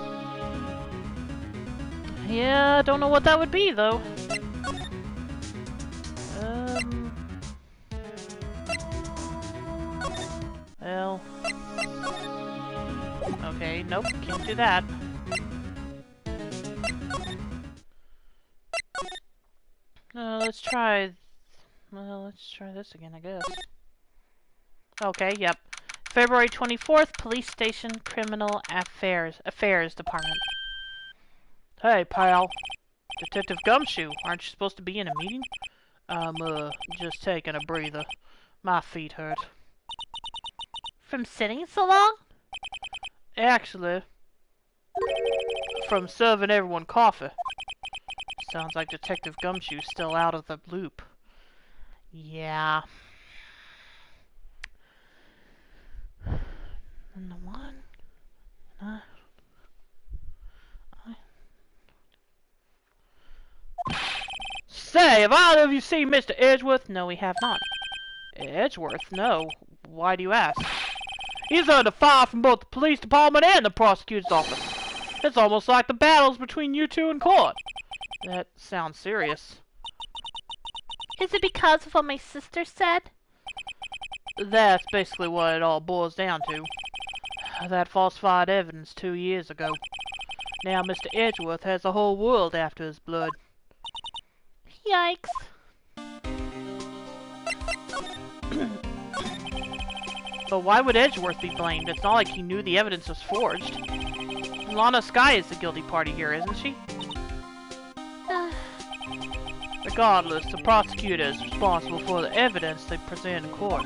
Yeah, I don't know what that would be, though. Well... Okay, nope, can't do that. Let's try this again, I guess. Okay, yep. February 24th, Police Station Criminal Affairs Department. Hey, pal. Detective Gumshoe, aren't you supposed to be in a meeting? I'm, just taking a breather. My feet hurt. From sitting so long? Actually, from serving everyone coffee. Sounds like Detective Gumshoe's still out of the loop. Yeah. And the one... Say, have either of you seen Mr. Edgeworth? No, we have not. Edgeworth? No. Why do you ask? He's under fire from both the police department and the prosecutor's office. It's almost like the battles between you two in court. That sounds serious. Is it because of what my sister said? That's basically what it all boils down to. That falsified evidence 2 years ago. Now Mr. Edgeworth has the whole world after his blood. Yikes. But why would Edgeworth be blamed? It's not like he knew the evidence was forged. Lana Skye is the guilty party here, isn't she? Regardless, the prosecutor is responsible for the evidence they present in court.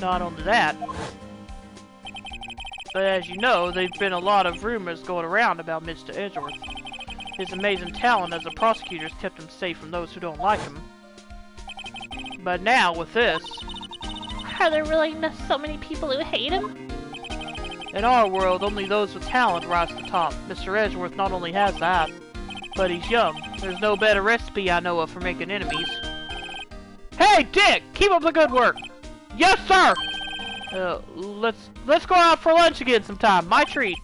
Not only that, but as you know, there've been a lot of rumors going around about Mr. Edgeworth. His amazing talent as a prosecutor has kept him safe from those who don't like him. But now, with this... Are there really so many people who hate him? In our world, only those with talent rise to the top. Mr. Edgeworth not only has that, but he's young. There's no better recipe I know of for making enemies. Hey, Dick! Keep up the good work! Yes, sir! Let's go out for lunch again sometime. My treat.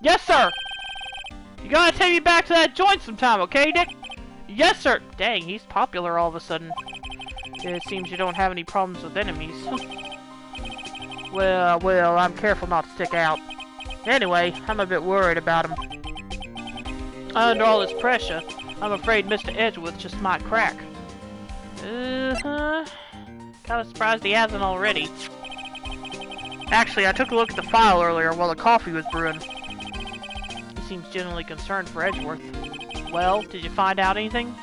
Yes, sir! You gotta take me back to that joint sometime, okay, Dick? Yes, sir! Dang, he's popular all of a sudden. It seems you don't have any problems with enemies. Well, I'm careful not to stick out. Anyway, I'm a bit worried about him. Under all this pressure, I'm afraid Mr. Edgeworth just might crack. Kinda surprised he hasn't already. Actually, I took a look at the file earlier while the coffee was brewing. He seems genuinely concerned for Edgeworth. Well, did you find out anything?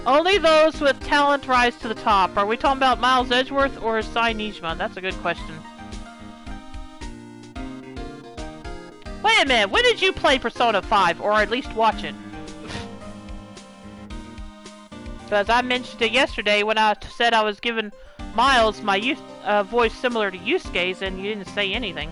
Only those with talent rise to the top. Are we talking about Miles Edgeworth or Sai Nijima? That's a good question. Wait a minute, when did you play Persona 5? Or at least watch it? Because I mentioned it yesterday when I said I was giving Miles my voice similar to Yusuke's and you didn't say anything.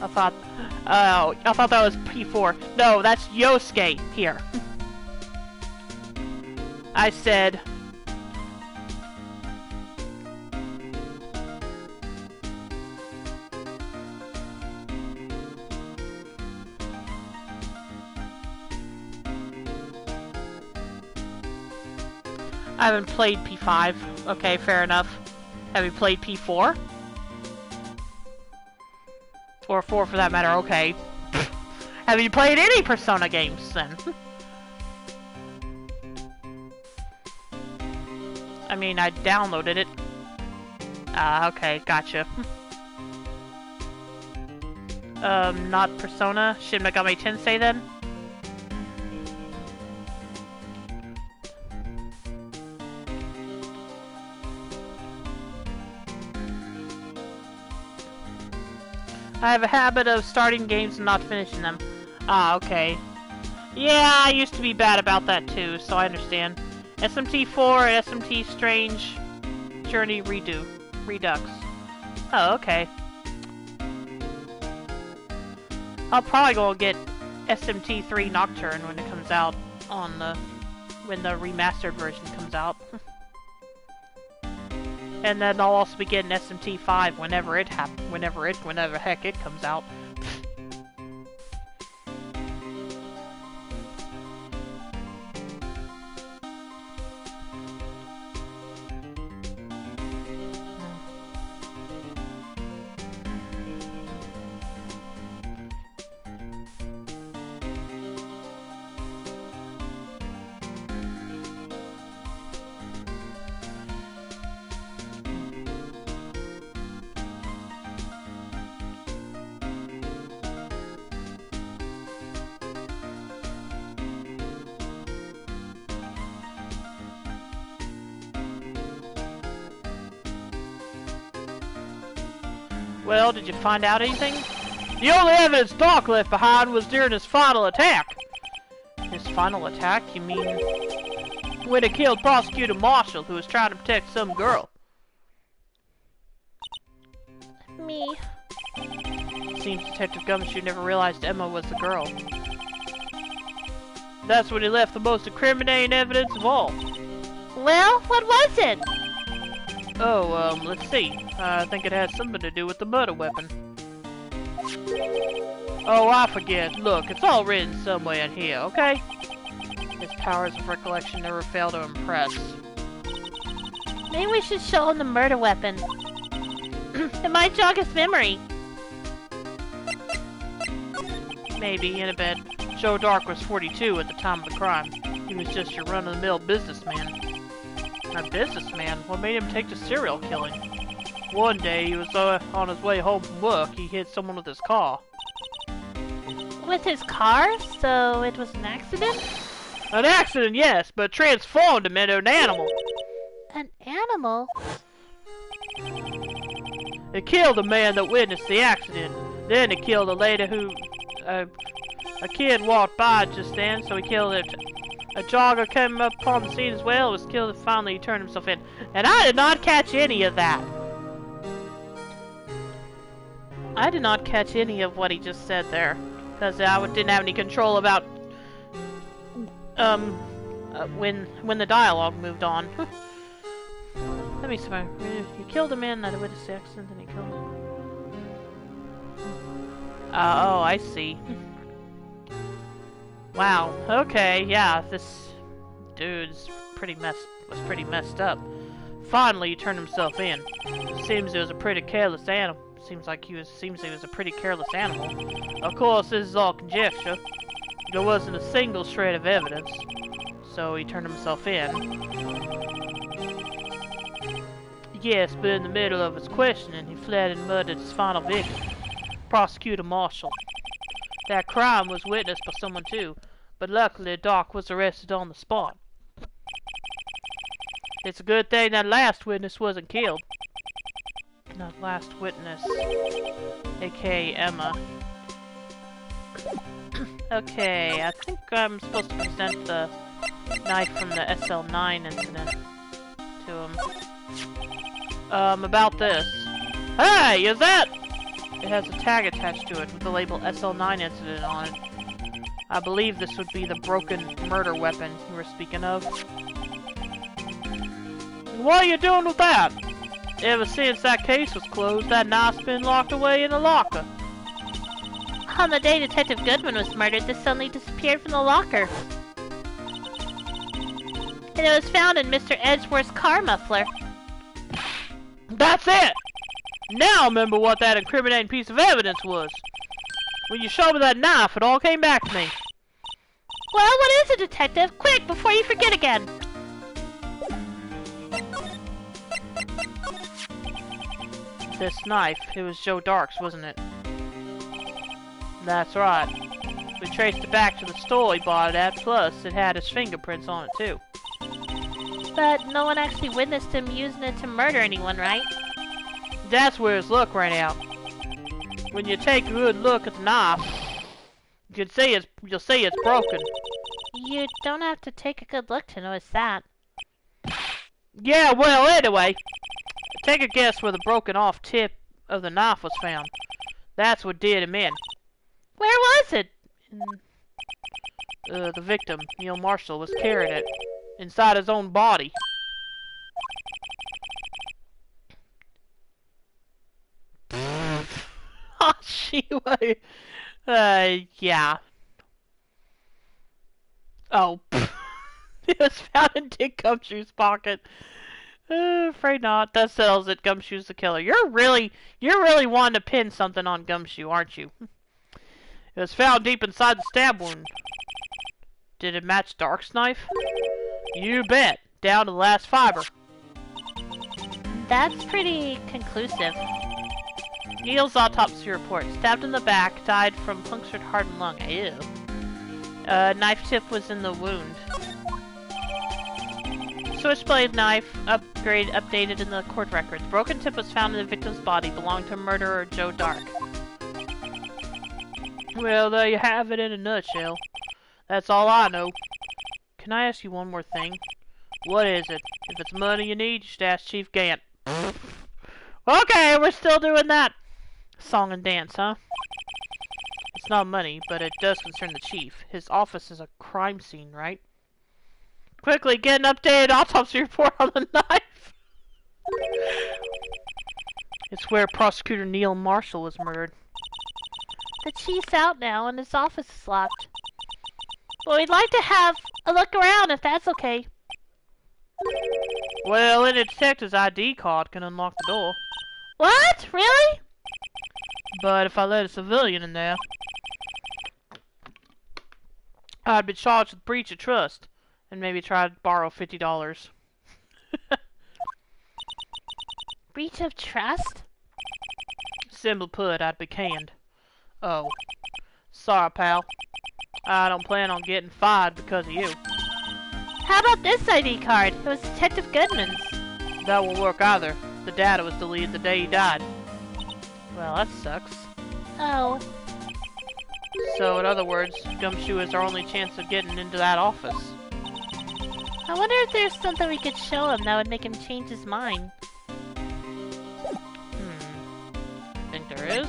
I thought that was P4. No, that's Yosuke here. I said... I haven't played P5. Okay, fair enough. Have you played P4? Or 4 for that matter, okay. Have you played any Persona games, then? I mean, I downloaded it. Okay, gotcha. Not Persona? Shin Megami Tensei, then? I have a habit of starting games and not finishing them. Okay. Yeah, I used to be bad about that too, so I understand. SMT4 and SMT Strange Journey Redux. Oh, okay. I'll probably go get SMT3 Nocturne when it comes out on when the remastered version comes out. And then I'll also be getting SMT5 whenever heck it comes out. Well, did you find out anything? The only evidence Doc left behind was during his final attack. His final attack? You mean when he killed Prosecutor Marshall, who was trying to protect some girl? Me. Seems Detective Gumshoe never realized Emma was the girl. That's when he left the most incriminating evidence of all. Well, what was it? Oh, let's see. I think it has something to do with the murder weapon. Oh, I forget. Look, it's all written somewhere in here, okay? His powers of recollection never fail to impress. Maybe we should show him the murder weapon. It might jog his memory. Maybe, in a bit. Joe Dark was 42 at the time of the crime. He was just your run-of-the-mill businessman. A businessman? What made him take to serial killing? One day, he was on his way home from work. He hit someone with his car. With his car? So it was an accident? An accident, yes, but transformed him into an animal. An animal? It killed the man that witnessed the accident. Then it killed a lady who... a kid walked by just then, so he killed it. A jogger came up upon the scene as well, was killed, and finally he turned himself in. And I did not catch any of that. I did not catch any of what he just said there. Because I didn't have any control about... when the dialogue moved on. Let me see. You killed a man that witnessed the accident, then he killed him. Oh, I see. Wow. Okay, yeah, this dude's was pretty messed up. Finally, he turned himself in. Seems he was a pretty careless animal. Seems he was a pretty careless animal. Of course, this is all conjecture. There wasn't a single shred of evidence, so he turned himself in. Yes, but in the middle of his questioning, he fled and murdered his final victim, Prosecutor Marshall. That crime was witnessed by someone too, but luckily Doc was arrested on the spot. It's a good thing that last witness wasn't killed. Not last witness, aka Emma. Okay, I think I'm supposed to present the knife from the SL9 incident to him. About this. Hey, is that? It has a tag attached to it with the label SL9 incident on it. I believe this would be the broken murder weapon you were speaking of. What are you doing with that? Ever since that case was closed, that knife's been locked away in a locker. On the day Detective Goodman was murdered, this suddenly disappeared from the locker. And it was found in Mr. Edgeworth's car muffler. That's it! Now I remember what that incriminating piece of evidence was. When you showed me that knife, it all came back to me. Well, what is it, Detective? Quick, before you forget again! This knife, it was Joe Dark's, wasn't it? That's right. We traced it back to the store he bought it at, plus it had his fingerprints on it too. But no one actually witnessed him using it to murder anyone, right? That's where his luck ran out. When you take a good look at the knife, you'll see it's broken. You don't have to take a good look to notice that. Yeah, well, anyway, take a guess where the broken off tip of the knife was found. That's what did him in. Where was it? The victim, Neil Marshall, was carrying it inside his own body. Oh, yeah. Oh, it was found in Dick Gumshoe's pocket. Afraid not. That settles it. Gumshoe's the killer. You're really wanting to pin something on Gumshoe, aren't you? It was found deep inside the stab wound. Did it match Dark's knife? You bet. Down to the last fiber. That's pretty conclusive. Neil's autopsy report. Stabbed in the back, died from punctured heart and lung. Ew. Knife tip was in the wound. Switchblade knife, updated in the court records. Broken tip was found in the victim's body, belonged to murderer Joe Dark. Well, there you have it in a nutshell. That's all I know. Can I ask you one more thing? What is it? If it's money you need, you should ask Chief Gant. Okay, we're still doing that. Song and dance, huh? It's not money, but it does concern the chief. His office is a crime scene, right? Quickly, get an updated autopsy report on the knife! It's where Prosecutor Neil Marshall was murdered. The chief's out now and his office is locked. Well, we'd like to have a look around if that's okay. Well, any detective's ID card can unlock the door. What? Really? But if I let a civilian in there, I'd be charged with breach of trust, and maybe try to borrow $50. Breach of trust? Simply put, I'd be canned. Oh. Sorry, pal. I don't plan on getting fired because of you. How about this ID card? It was Detective Goodman's. That won't work either. The data was deleted the day he died. Well, that sucks. Oh. So, in other words, Gumshoe is our only chance of getting into that office. I wonder if there's something we could show him that would make him change his mind. Think there is?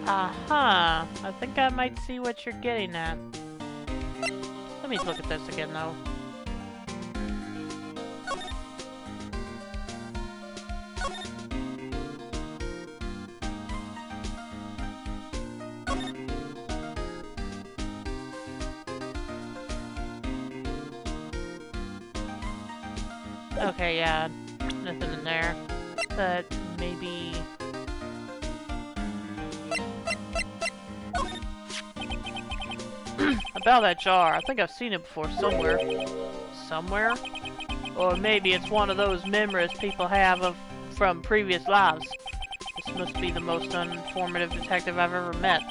Aha! I think I might see what you're getting at. Let me look at this again, though. Okay, yeah, nothing in there. But maybe... About that jar, I think I've seen it before somewhere. Somewhere? Or maybe it's one of those memories people have from previous lives. This must be the most uninformative detective I've ever met.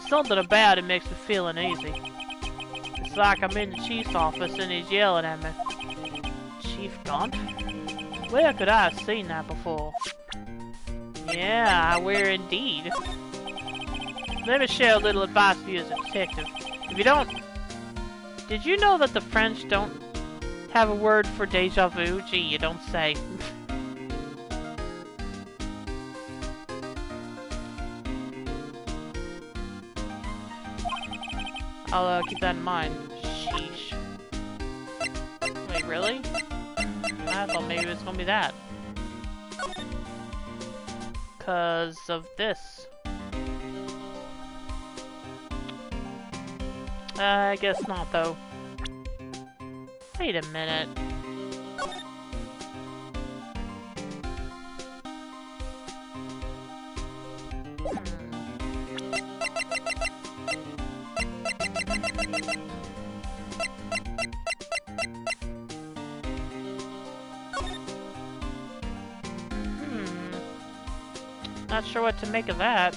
Something about it makes me feel uneasy. It's like I'm in the chief's office and he's yelling at me. Chief Gaunt? Where could I have seen that before? Yeah, where indeed. Let me share a little advice with you as a detective. If you don't... Did you know that the French don't have a word for deja vu? Gee, you don't say. I'll keep that in mind. Sheesh. Wait, really? I thought maybe it was gonna be that. 'Cause of this. I guess not, though. Wait a minute. Not sure what to make of that.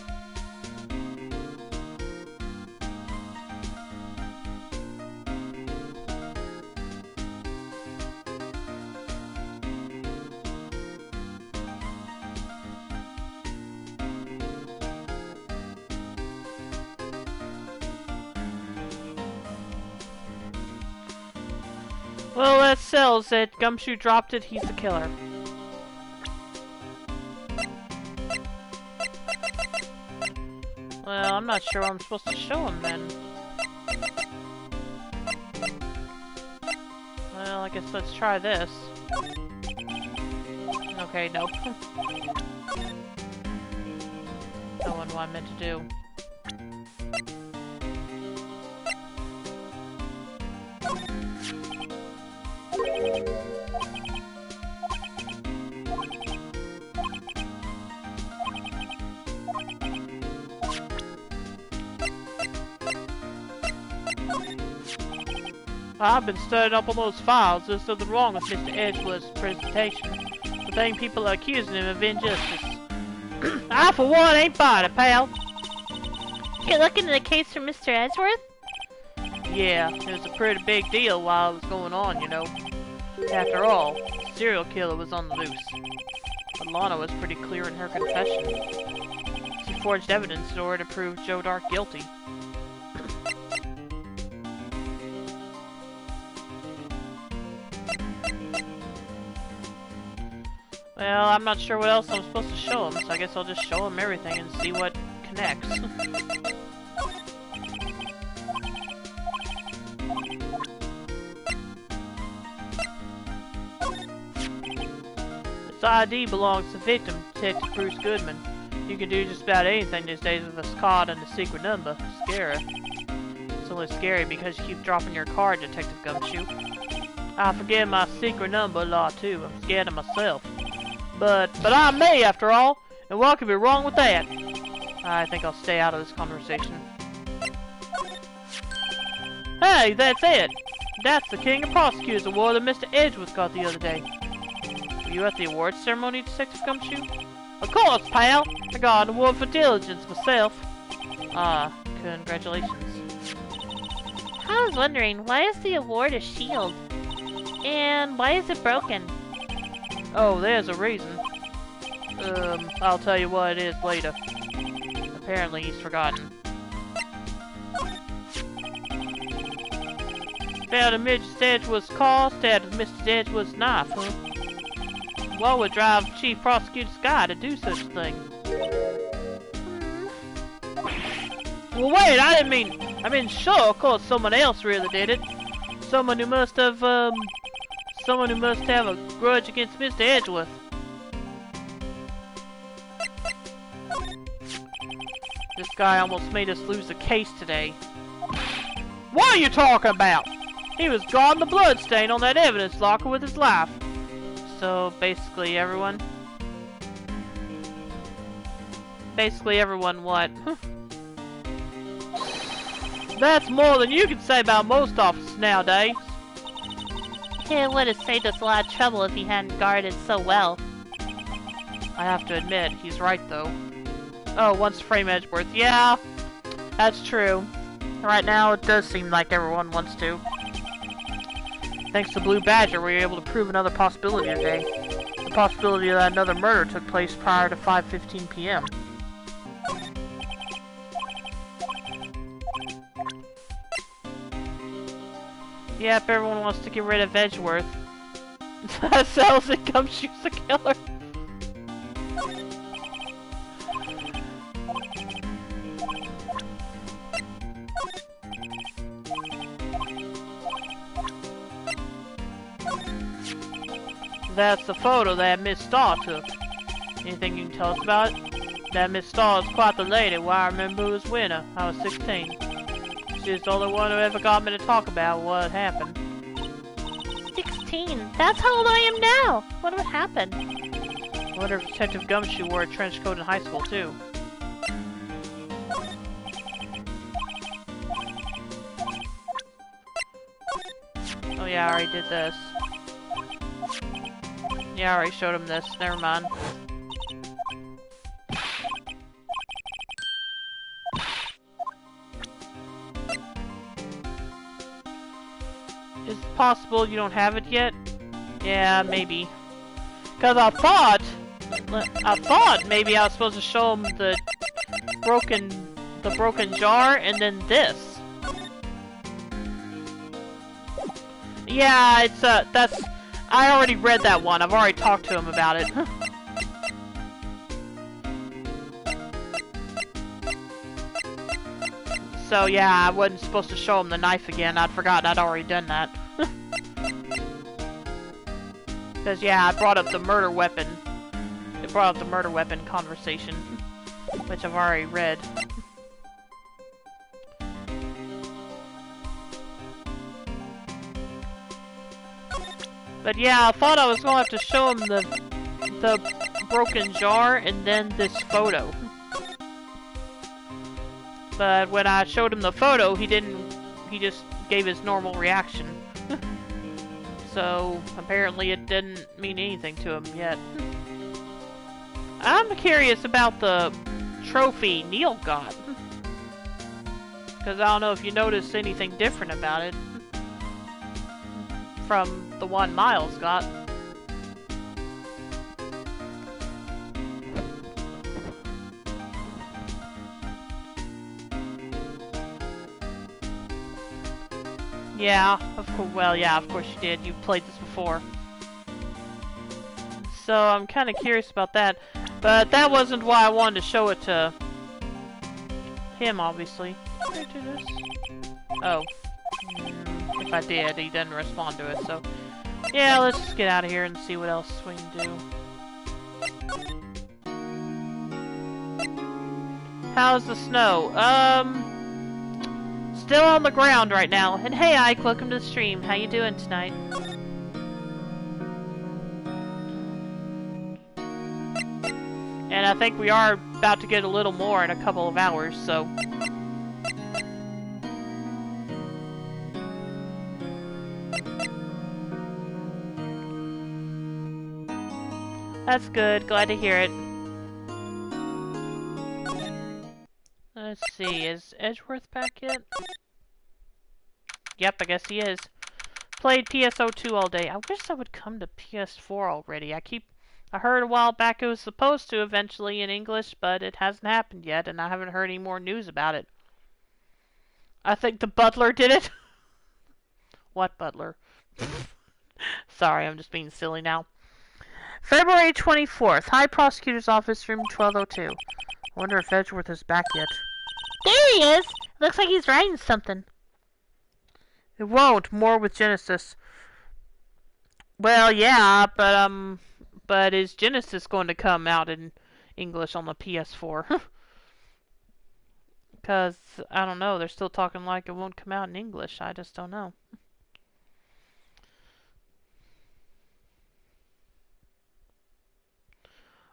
Well, that sells it. Gumshoe dropped it, he's the killer. Well, I'm not sure what I'm supposed to show him then. Well, I guess let's try this. Okay, nope. That wasn't what I meant to do. I've been studying up on those files. There's nothing wrong with Mr. Edgeworth's presentation. The thing people are accusing him of injustice. I, for one, ain't buying it, pal. You're looking at a case for Mr. Edgeworth? Yeah, it was a pretty big deal while it was going on, you know. After all, the serial killer was on the loose. But Lana was pretty clear in her confession. She forged evidence in order to prove Joe Dark guilty. Well, I'm not sure what else I'm supposed to show him, so I guess I'll just show him everything and see what connects. This ID belongs to the victim, Detective Bruce Goodman. You can do just about anything these days with a card and a secret number. Scary. It's only scary because you keep dropping your card, Detective Gumshoe. I forget my secret number a lot too. I'm scared of myself. But I'm me after all, and what could be wrong with that? I think I'll stay out of this conversation. Hey, that's it! That's the King of Prosecutors Award that Mr. Edgeworth got the other day. Were you at the awards ceremony, Detective Gumshoe? Of course, pal. I got an award for diligence myself. Congratulations. I was wondering, why is the award a shield? And why is it broken? Oh, there's a reason. I'll tell you what it is later. Apparently he's forgotten. Found a Mr. Edgeworth's car, stabbed Mr. Edgeworth's knife, huh? What would drive Chief Prosecutor Sky to do such a thing? Well, wait, I mean, sure, of course, someone else really did it. Someone who must have a grudge against Mr. Edgeworth. This guy almost made us lose a case today. What are you talking about? He was guarding the bloodstain on that evidence locker with his life. So, basically everyone what? That's more than you can say about most officers nowadays. It would have saved us a lot of trouble if he hadn't guarded so well. I have to admit, he's right though. Oh, wants to frame Edgeworth. Yeah, that's true. Right now, it does seem like everyone wants to. Thanks to Blue Badger, we were able to prove another possibility today. The possibility that another murder took place prior to 5:15 p.m. Yep, everyone wants to get rid of Edgeworth. That sells it, Gumshoe's the killer. That's the photo that Miss Starr took. Anything you can tell us about it? That Miss Starr is quite the lady. Well, I remember who was winner. I was 16. She's the only one who ever got me to talk about what happened. 16? That's how old I am now! What would happen? I wonder if Detective Gumshoe wore a trench coat in high school, too. Oh yeah, I already did this. Yeah, I already showed him this. Never mind. Is it possible you don't have it yet? Yeah, maybe. Cause I thought maybe I was supposed to show him the broken jar and then this. Yeah, it's that's. I already read that one. I've already talked to him about it. So yeah, I wasn't supposed to show him the knife again. I'd forgotten I'd already done that. Because yeah, I brought up the murder weapon. It brought up the murder weapon conversation, which I've already read. But yeah, I thought I was going to have to show him the broken jar and then this photo. But when I showed him the photo, he just gave his normal reaction. So, apparently it didn't mean anything to him yet. I'm curious about the trophy Neil got. Because I don't know if you noticed anything different about it from the one Miles got. Yeah, of course. Well, yeah, of course you did. You've played this before. So I'm kind of curious about that. But that wasn't why I wanted to show it to him, obviously. Did I do this? Oh. If I did, he didn't respond to it, so... Yeah, let's just get out of here and see what else we can do. How's the snow? Still on the ground right now. And hey, Ike, welcome to the stream. How you doing tonight? And I think we are about to get a little more in a couple of hours, so... That's good. Glad to hear it. see, is Edgeworth back yet? Yep, I guess he is. Played PSO2 all day. I wish that would come to PS4 already. I heard a while back it was supposed to eventually in English, but it hasn't happened yet, and I haven't heard any more news about it. I think the butler did it. What butler? Sorry, I'm just being silly now. February 24th, High Prosecutor's Office, room 1202. I wonder if Edgeworth is back yet. There he is! Looks like he's writing something. It won't. More with Genesis. Well, yeah, but is Genesis going to come out in English on the PS4? Because, I don't know, they're still talking like it won't come out in English. I just don't know.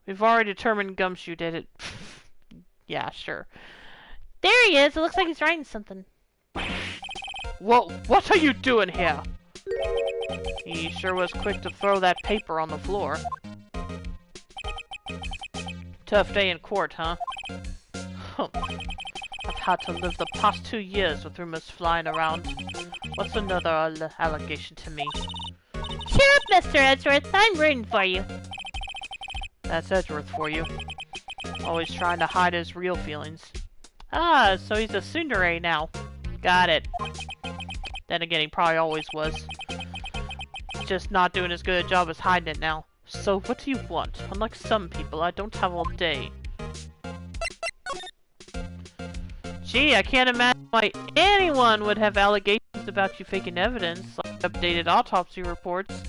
We've already determined Gumshoe did it. Yeah, sure. There he is! It looks like he's writing something. What are you doing here? He sure was quick to throw that paper on the floor. Tough day in court, huh? I've had to live the past 2 years with rumors flying around. What's another allegation to me? Cheer up, Mr. Edgeworth. I'm rooting for you. That's Edgeworth for you. Always trying to hide his real feelings. Ah, so he's a tsundere now. Got it. Then again, he probably always was. Just not doing as good a job as hiding it now. So, what do you want? Unlike some people, I don't have all day. Gee, I can't imagine why anyone would have allegations about you faking evidence, like updated autopsy reports.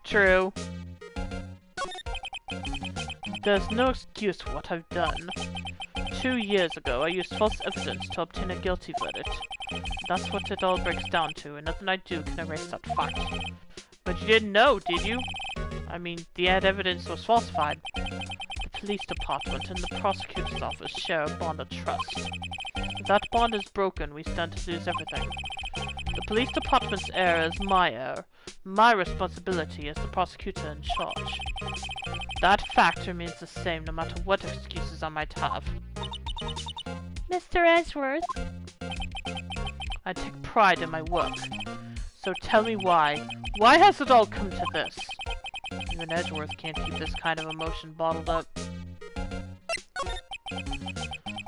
True. There's no excuse for what I've done. 2 years ago, I used false evidence to obtain a guilty verdict. That's what it all breaks down to, and nothing I do can erase that fact. But you didn't know, did you? I mean, the ad evidence was falsified. The police department and the prosecutor's office share a bond of trust. If that bond is broken, we stand to lose everything. The police department's error is my error. My responsibility as the prosecutor in charge. That fact remains the same no matter what excuses I might have. Mr. Edgeworth? I take pride in my work. So tell me why. Why has it all come to this? Even Edgeworth can't keep this kind of emotion bottled up.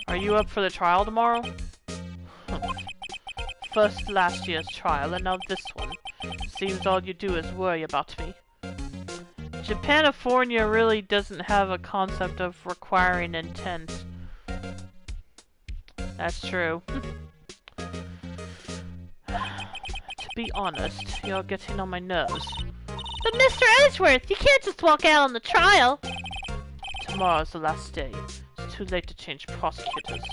Are you up for the trial tomorrow? First last year's trial, and now this one. Seems all you do is worry about me. Japanifornia really doesn't have a concept of requiring intent. That's true. To be honest, you're getting on my nerves. But Mr. Edgeworth, you can't just walk out on the trial! Tomorrow's the last day. It's too late to change prosecutors.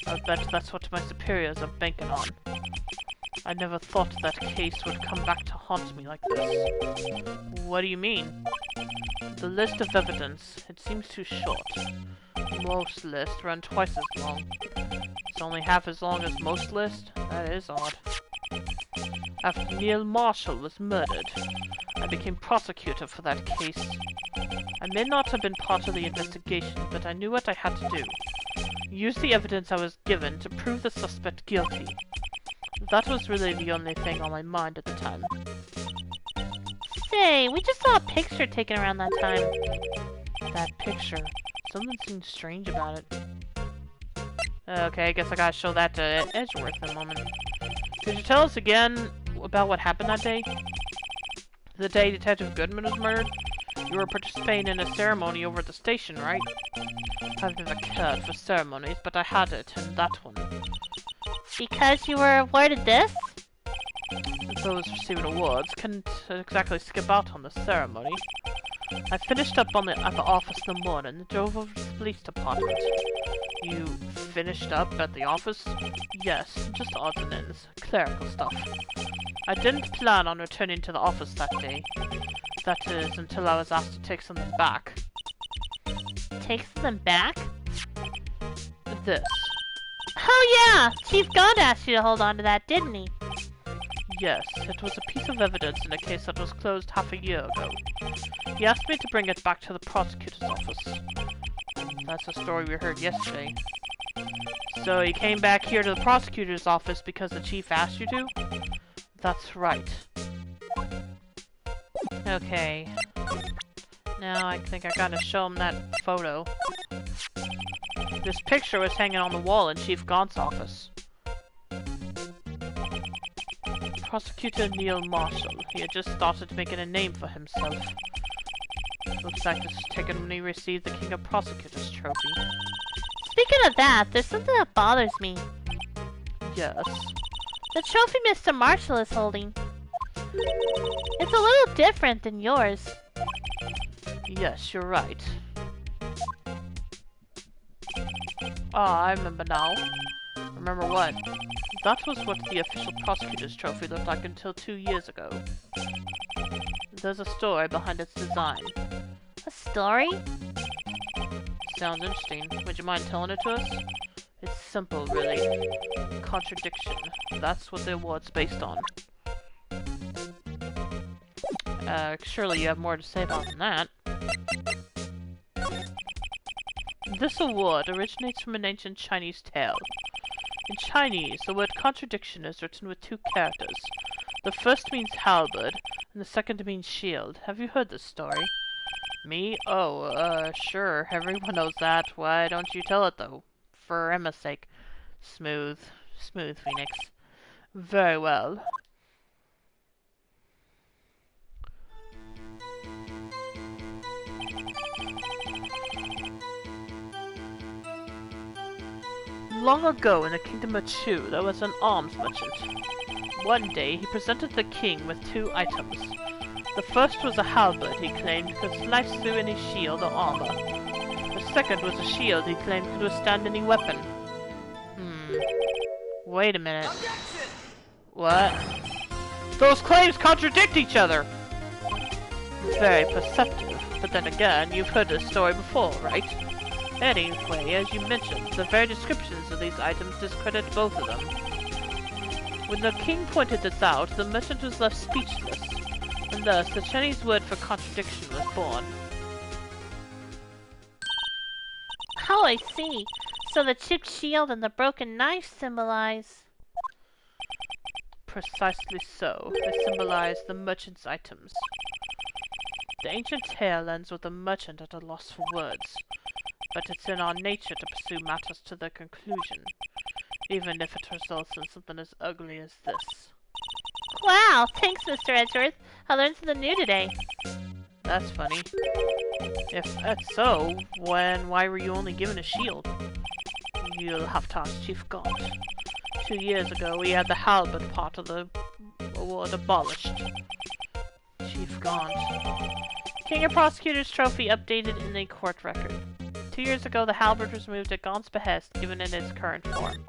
I bet that's what my superiors are banking on. I never thought that case would come back to haunt me like this. What do you mean? The list of evidence, it seems too short. Most lists run twice as long. It's only half as long as most lists? That is odd. After Neil Marshall was murdered, I became prosecutor for that case. I may not have been part of the investigation, but I knew what I had to do. Use the evidence I was given to prove the suspect guilty. That was really the only thing on my mind at the time. Say, we just saw a picture taken around that time. That picture. Something seemed strange about it. Okay, I guess I gotta show that to Edgeworth in a moment. Could you tell us again about what happened that day? The day Detective Goodman was murdered? You were participating in a ceremony over at the station, right? I've never cared for ceremonies, but I had it, and that one. Because you were awarded this? Those receiving awards couldn't exactly skip out on the ceremony. I finished up at the office in the morning and drove over to the police department. You finished up at the office? Yes, just odds and ends. Clerical stuff. I didn't plan on returning to the office that day. That is, until I was asked to take something back. Take something back? This. Oh yeah! Chief God asked you to hold on to that, didn't he? Yes, it was a piece of evidence in a case that was closed half a year ago. He asked me to bring it back to the prosecutor's office. That's a story we heard yesterday. So you came back here to the prosecutor's office because the chief asked you to? That's right. Okay. Now I think I gotta show him that photo. This picture was hanging on the wall in Chief Gaunt's office. Prosecutor Neil Marshall. He had just started making a name for himself. Looks like this was taken when he received the King of Prosecutors trophy. Speaking of that, there's something that bothers me. Yes. The trophy Mr. Marshall is holding. It's a little different than yours. Yes, you're right. Ah, I remember now. Remember what? That was what the official prosecutor's trophy looked like until 2 years ago. There's a story behind its design. A story? Sounds interesting. Would you mind telling it to us? It's simple, really. Contradiction. That's what the award's based on. Surely you have more to say about than that. This award originates from an ancient Chinese tale. In Chinese, the word contradiction is written with 2 characters. The first means halberd, and the second means shield. Have you heard this story? Me? Oh, sure. Everyone knows that. Why don't you tell it, though? For Emma's sake. Smooth. Smooth, Phoenix. Very well. Long ago in the kingdom of Chu, there was an arms merchant. One day, he presented the king with 2 items. The first was a halberd he claimed could slice through any shield or armor. The second was a shield he claimed could withstand any weapon. Wait a minute. Objection! What? Those claims contradict each other! Very perceptive, but then again, you've heard this story before, right? Anyway, as you mentioned, the very descriptions of these items discredit both of them. When the king pointed this out, the merchant was left speechless, and thus the Chinese word for contradiction was born. Oh, I see. So the chipped shield and the broken knife symbolize... Precisely so. They symbolize the merchant's items. The ancient tale ends with the merchant at a loss for words, but it's in our nature to pursue matters to their conclusion, even if it results in something as ugly as this. Wow, thanks, Mr. Edgeworth. I learned something new today. That's funny. If that's so, why were you only given a shield? You'll have to ask Chief Gaunt. 2 years ago, we had the halberd part of the award abolished. Chief Gaunt. King of Prosecutors trophy updated in the court record. 2 years ago, the halberd was moved at Gaunt's behest, given in its current form.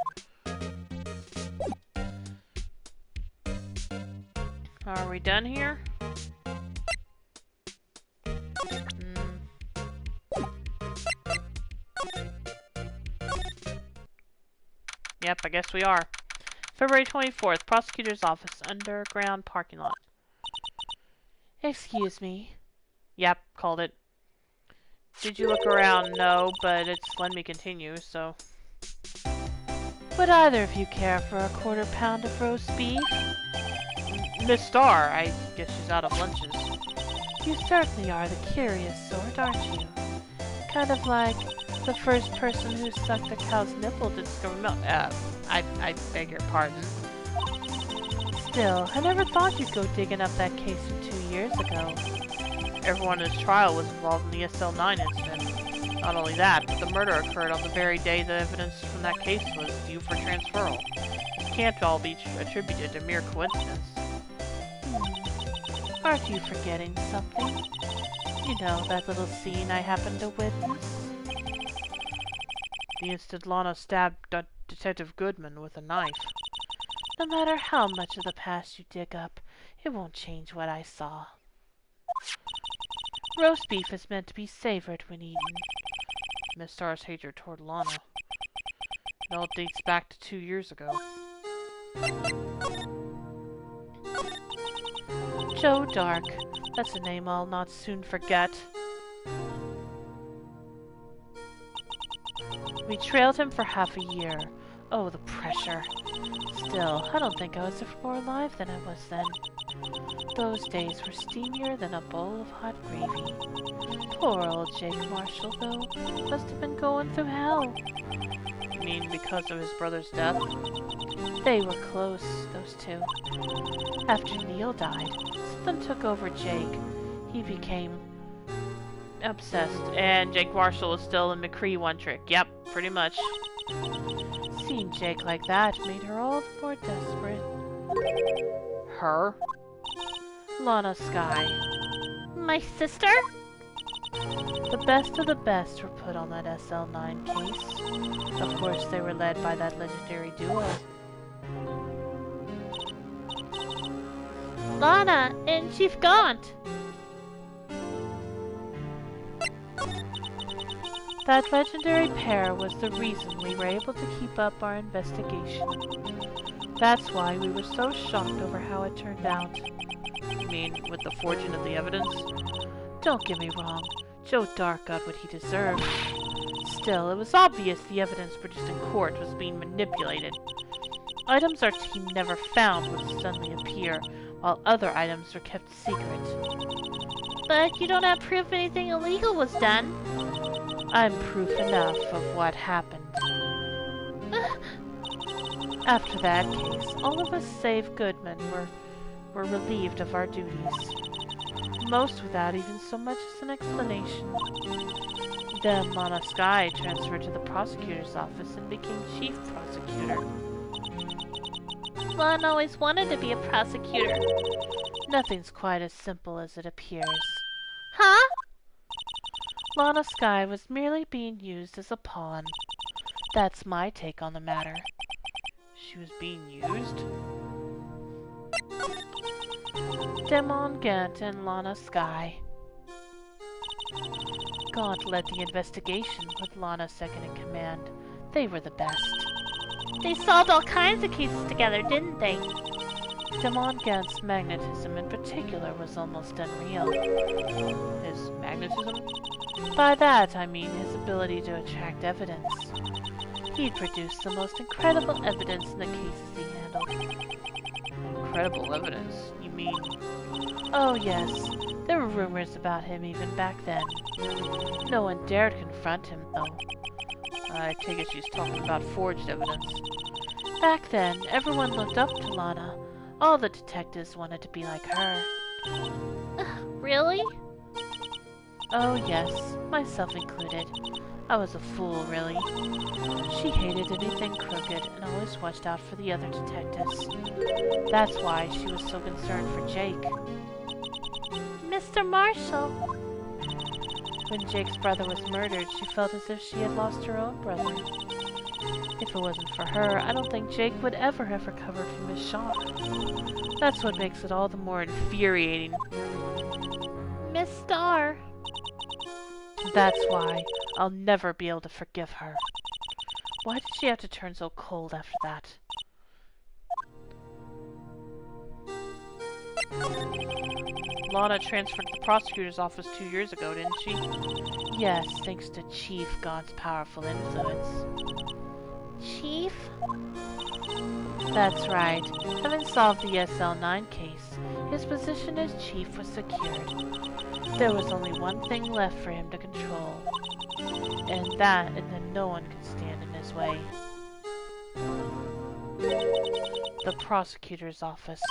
Are we done here? Yep, I guess we are. February 24th, Prosecutor's Office, underground parking lot. Excuse me. Yep, called it. Did you look around? No, but it's letting me continue, so... Would either of you care for a quarter pound of roast beef? Miss Starr, I guess she's out of lunches. You certainly are the curious sort, aren't you? Kind of like the first person who sucked a cow's nipple to discover milk. I beg your pardon. Still, I never thought you'd go digging up that case from 2 years ago. Everyone in his trial was involved in the SL9 incident. Not only that, but the murder occurred on the very day the evidence from that case was due for transferal. It can't all be attributed to mere coincidence. Aren't you forgetting something? You know, that little scene I happened to witness? The instant Lana stabbed Detective Goodman with a knife. No matter how much of the past you dig up, it won't change what I saw. Roast beef is meant to be savored when eaten. Miss Starr's hatred toward Lana. It all dates back to 2 years ago. Joe Dark. That's a name I'll not soon forget. We trailed him for half a year. Oh, the pressure. Still, I don't think I was ever more alive than I was then. Those days were steamier than a bowl of hot gravy. Poor old Jake Marshall, though, must have been going through hell. You mean because of his brother's death? They were close, those two. After Neil died, something took over Jake. He became obsessed, and Jake Marshall was still in McCree one trick. Yep, pretty much. Seeing Jake like that made her all the more desperate. Her? Lana Skye. My sister? The best of the best were put on that SL9 case. Of course, they were led by that legendary duo. Lana and Chief Gaunt. That legendary pair was the reason we were able to keep up our investigation. That's why we were so shocked over how it turned out. You mean with the forging of the evidence? Don't get me wrong, Joe Dark got what he deserved. Still, it was obvious the evidence produced in court was being manipulated. Items our team never found would suddenly appear, while other items were kept secret. But you don't have proof anything illegal was done. I'm proof enough of what happened. After that case, all of us save Goodman were relieved of our duties. Most without even so much as an explanation. Then Lana Skye transferred to the prosecutor's office and became chief prosecutor. Lana always wanted to be a prosecutor. Nothing's quite as simple as it appears. Huh? Lana Skye was merely being used as a pawn. That's my take on the matter. She was being used? Demon Gant and Lana Skye. Gaunt led the investigation with Lana second in command. They were the best. They solved all kinds of cases together, didn't they? Demon Gant's magnetism in particular was almost unreal. His magnetism? By that I mean his ability to attract evidence. He produced the most incredible evidence in the cases he handled. Incredible evidence? You mean... Oh yes, there were rumors about him even back then. No one dared confront him, though. I take it she's talking about forged evidence. Back then, everyone looked up to Lana. All the detectives wanted to be like her. Really? Oh yes, myself included. I was a fool, really. She hated anything crooked and always watched out for the other detectives. That's why she was so concerned for Jake. Mr. Marshall. When Jake's brother was murdered, she felt as if she had lost her own brother. If it wasn't for her, I don't think Jake would ever have recovered from his shock. That's what makes it all the more infuriating. Miss Starr. That's why I'll never be able to forgive her. Why did she have to turn so cold after that? Lana transferred to the prosecutor's office 2 years ago, didn't she? Yes, thanks to Chief Gaunt's powerful influence. Chief? That's right. Having solved the SL9 case, his position as chief was secured. There was only one thing left for him to control. And then no one could stand in his way. The prosecutor's office.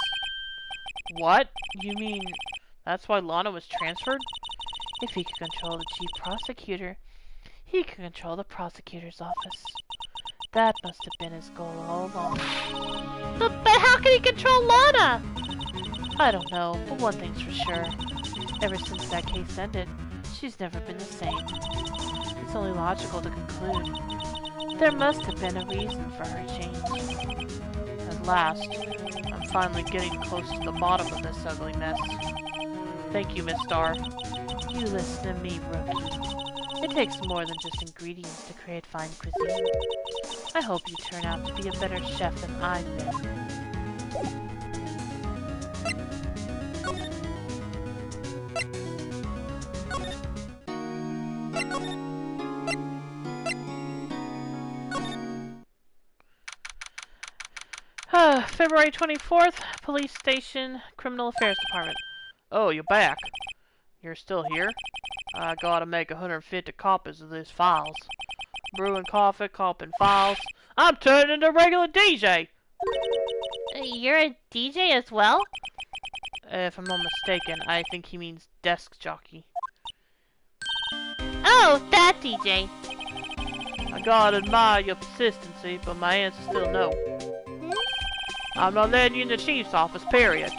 What? You mean that's why Lana was transferred? If he could control the chief prosecutor, he could control the prosecutor's office. That must have been his goal all along. But how can he control Lana? I don't know, but one thing's for sure. Ever since that case ended, she's never been the same. It's only logical to conclude. There must have been a reason for her change. At last, I'm finally getting close to the bottom of this ugly mess. Thank you, Miss Starr. You listen to me, rookie. It takes more than just ingredients to create fine cuisine. I hope you turn out to be a better chef than I've been. February 24th, Police Station, Criminal Affairs Department. Oh, you're back. You're still here? I gotta make 150 copies of these files. Brewing coffee, copying files. I'm turning into a regular DJ! You're a DJ as well? If I'm not mistaken, I think he means desk jockey. Oh, that DJ. I gotta admire your persistency, but my answer's still no. I'm not letting you in the chief's office, period.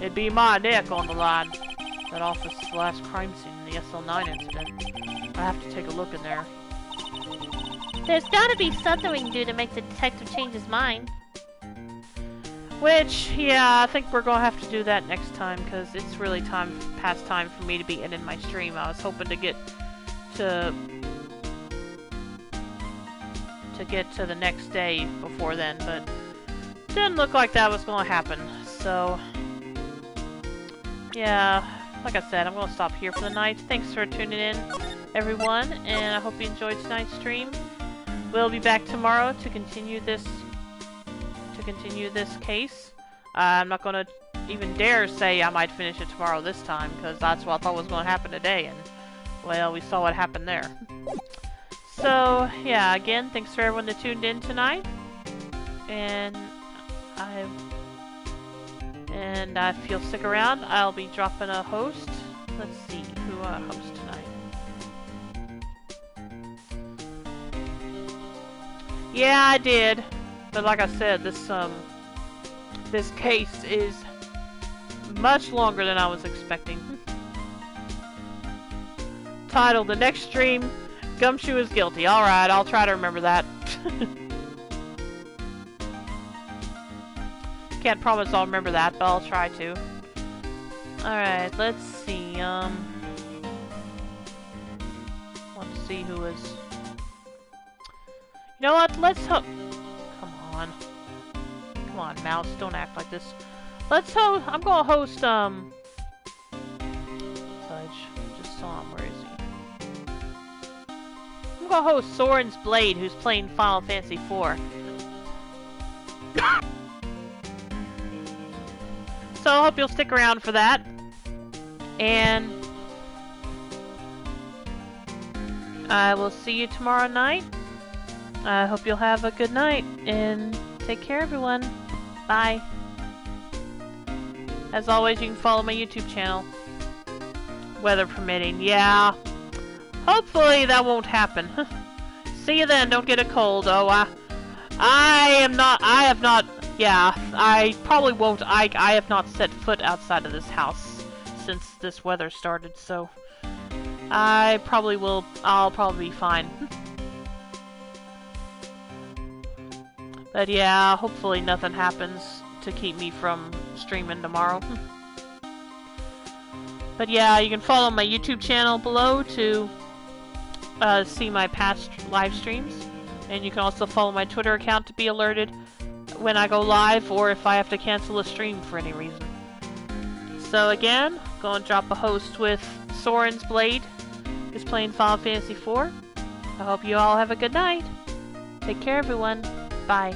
It'd be my neck on the line. That office is the last crime scene in the SL9 incident. I have to take a look in there. There's gotta be something we can do to make the detective change his mind. Which, yeah, I think we're gonna have to do that next time, because it's really past time for me to be ending my stream. I was hoping to get to the next day before then, but didn't look like that was gonna happen. So, yeah, like I said, I'm gonna stop here for the night. Thanks for tuning in, everyone, and I hope you enjoyed tonight's stream. We'll be back tomorrow to continue this case. I'm not gonna even dare say I might finish it tomorrow this time, because that's what I thought was gonna happen today, and well, we saw what happened there. So yeah, again, thanks for everyone that tuned in tonight, and if you'll stick around, I'll be dropping a host. Let's see who I host tonight. Yeah, I did. But like I said, this case is much longer than I was expecting. Title: The Next Stream, Gumshoe is Guilty. Alright, I'll try to remember that. Can't promise I'll remember that, but I'll try to. Alright, let's see, want to see who is... You know what, let's hope... Come on, mouse, don't act like this. Let's host... I'm gonna host, Fudge. Just saw him, where is he? I'm gonna host Soren's Blade, who's playing Final Fantasy IV. So I hope you'll stick around for that. And I will see you tomorrow night. I hope you'll have a good night, and take care, everyone. Bye. As always, you can follow my YouTube channel. Weather permitting. Yeah. Hopefully that won't happen. See you then. Don't get a cold. Oh, I have not, yeah, I probably won't. I have not set foot outside of this house since this weather started, so I'll probably be fine. But yeah, hopefully nothing happens to keep me from streaming tomorrow. But yeah, you can follow my YouTube channel below to see my past live streams. And you can also follow my Twitter account to be alerted when I go live or if I have to cancel a stream for any reason. So again, go and drop a host with Soren's Blade, who's playing Final Fantasy IV. I hope you all have a good night. Take care, everyone. Bye.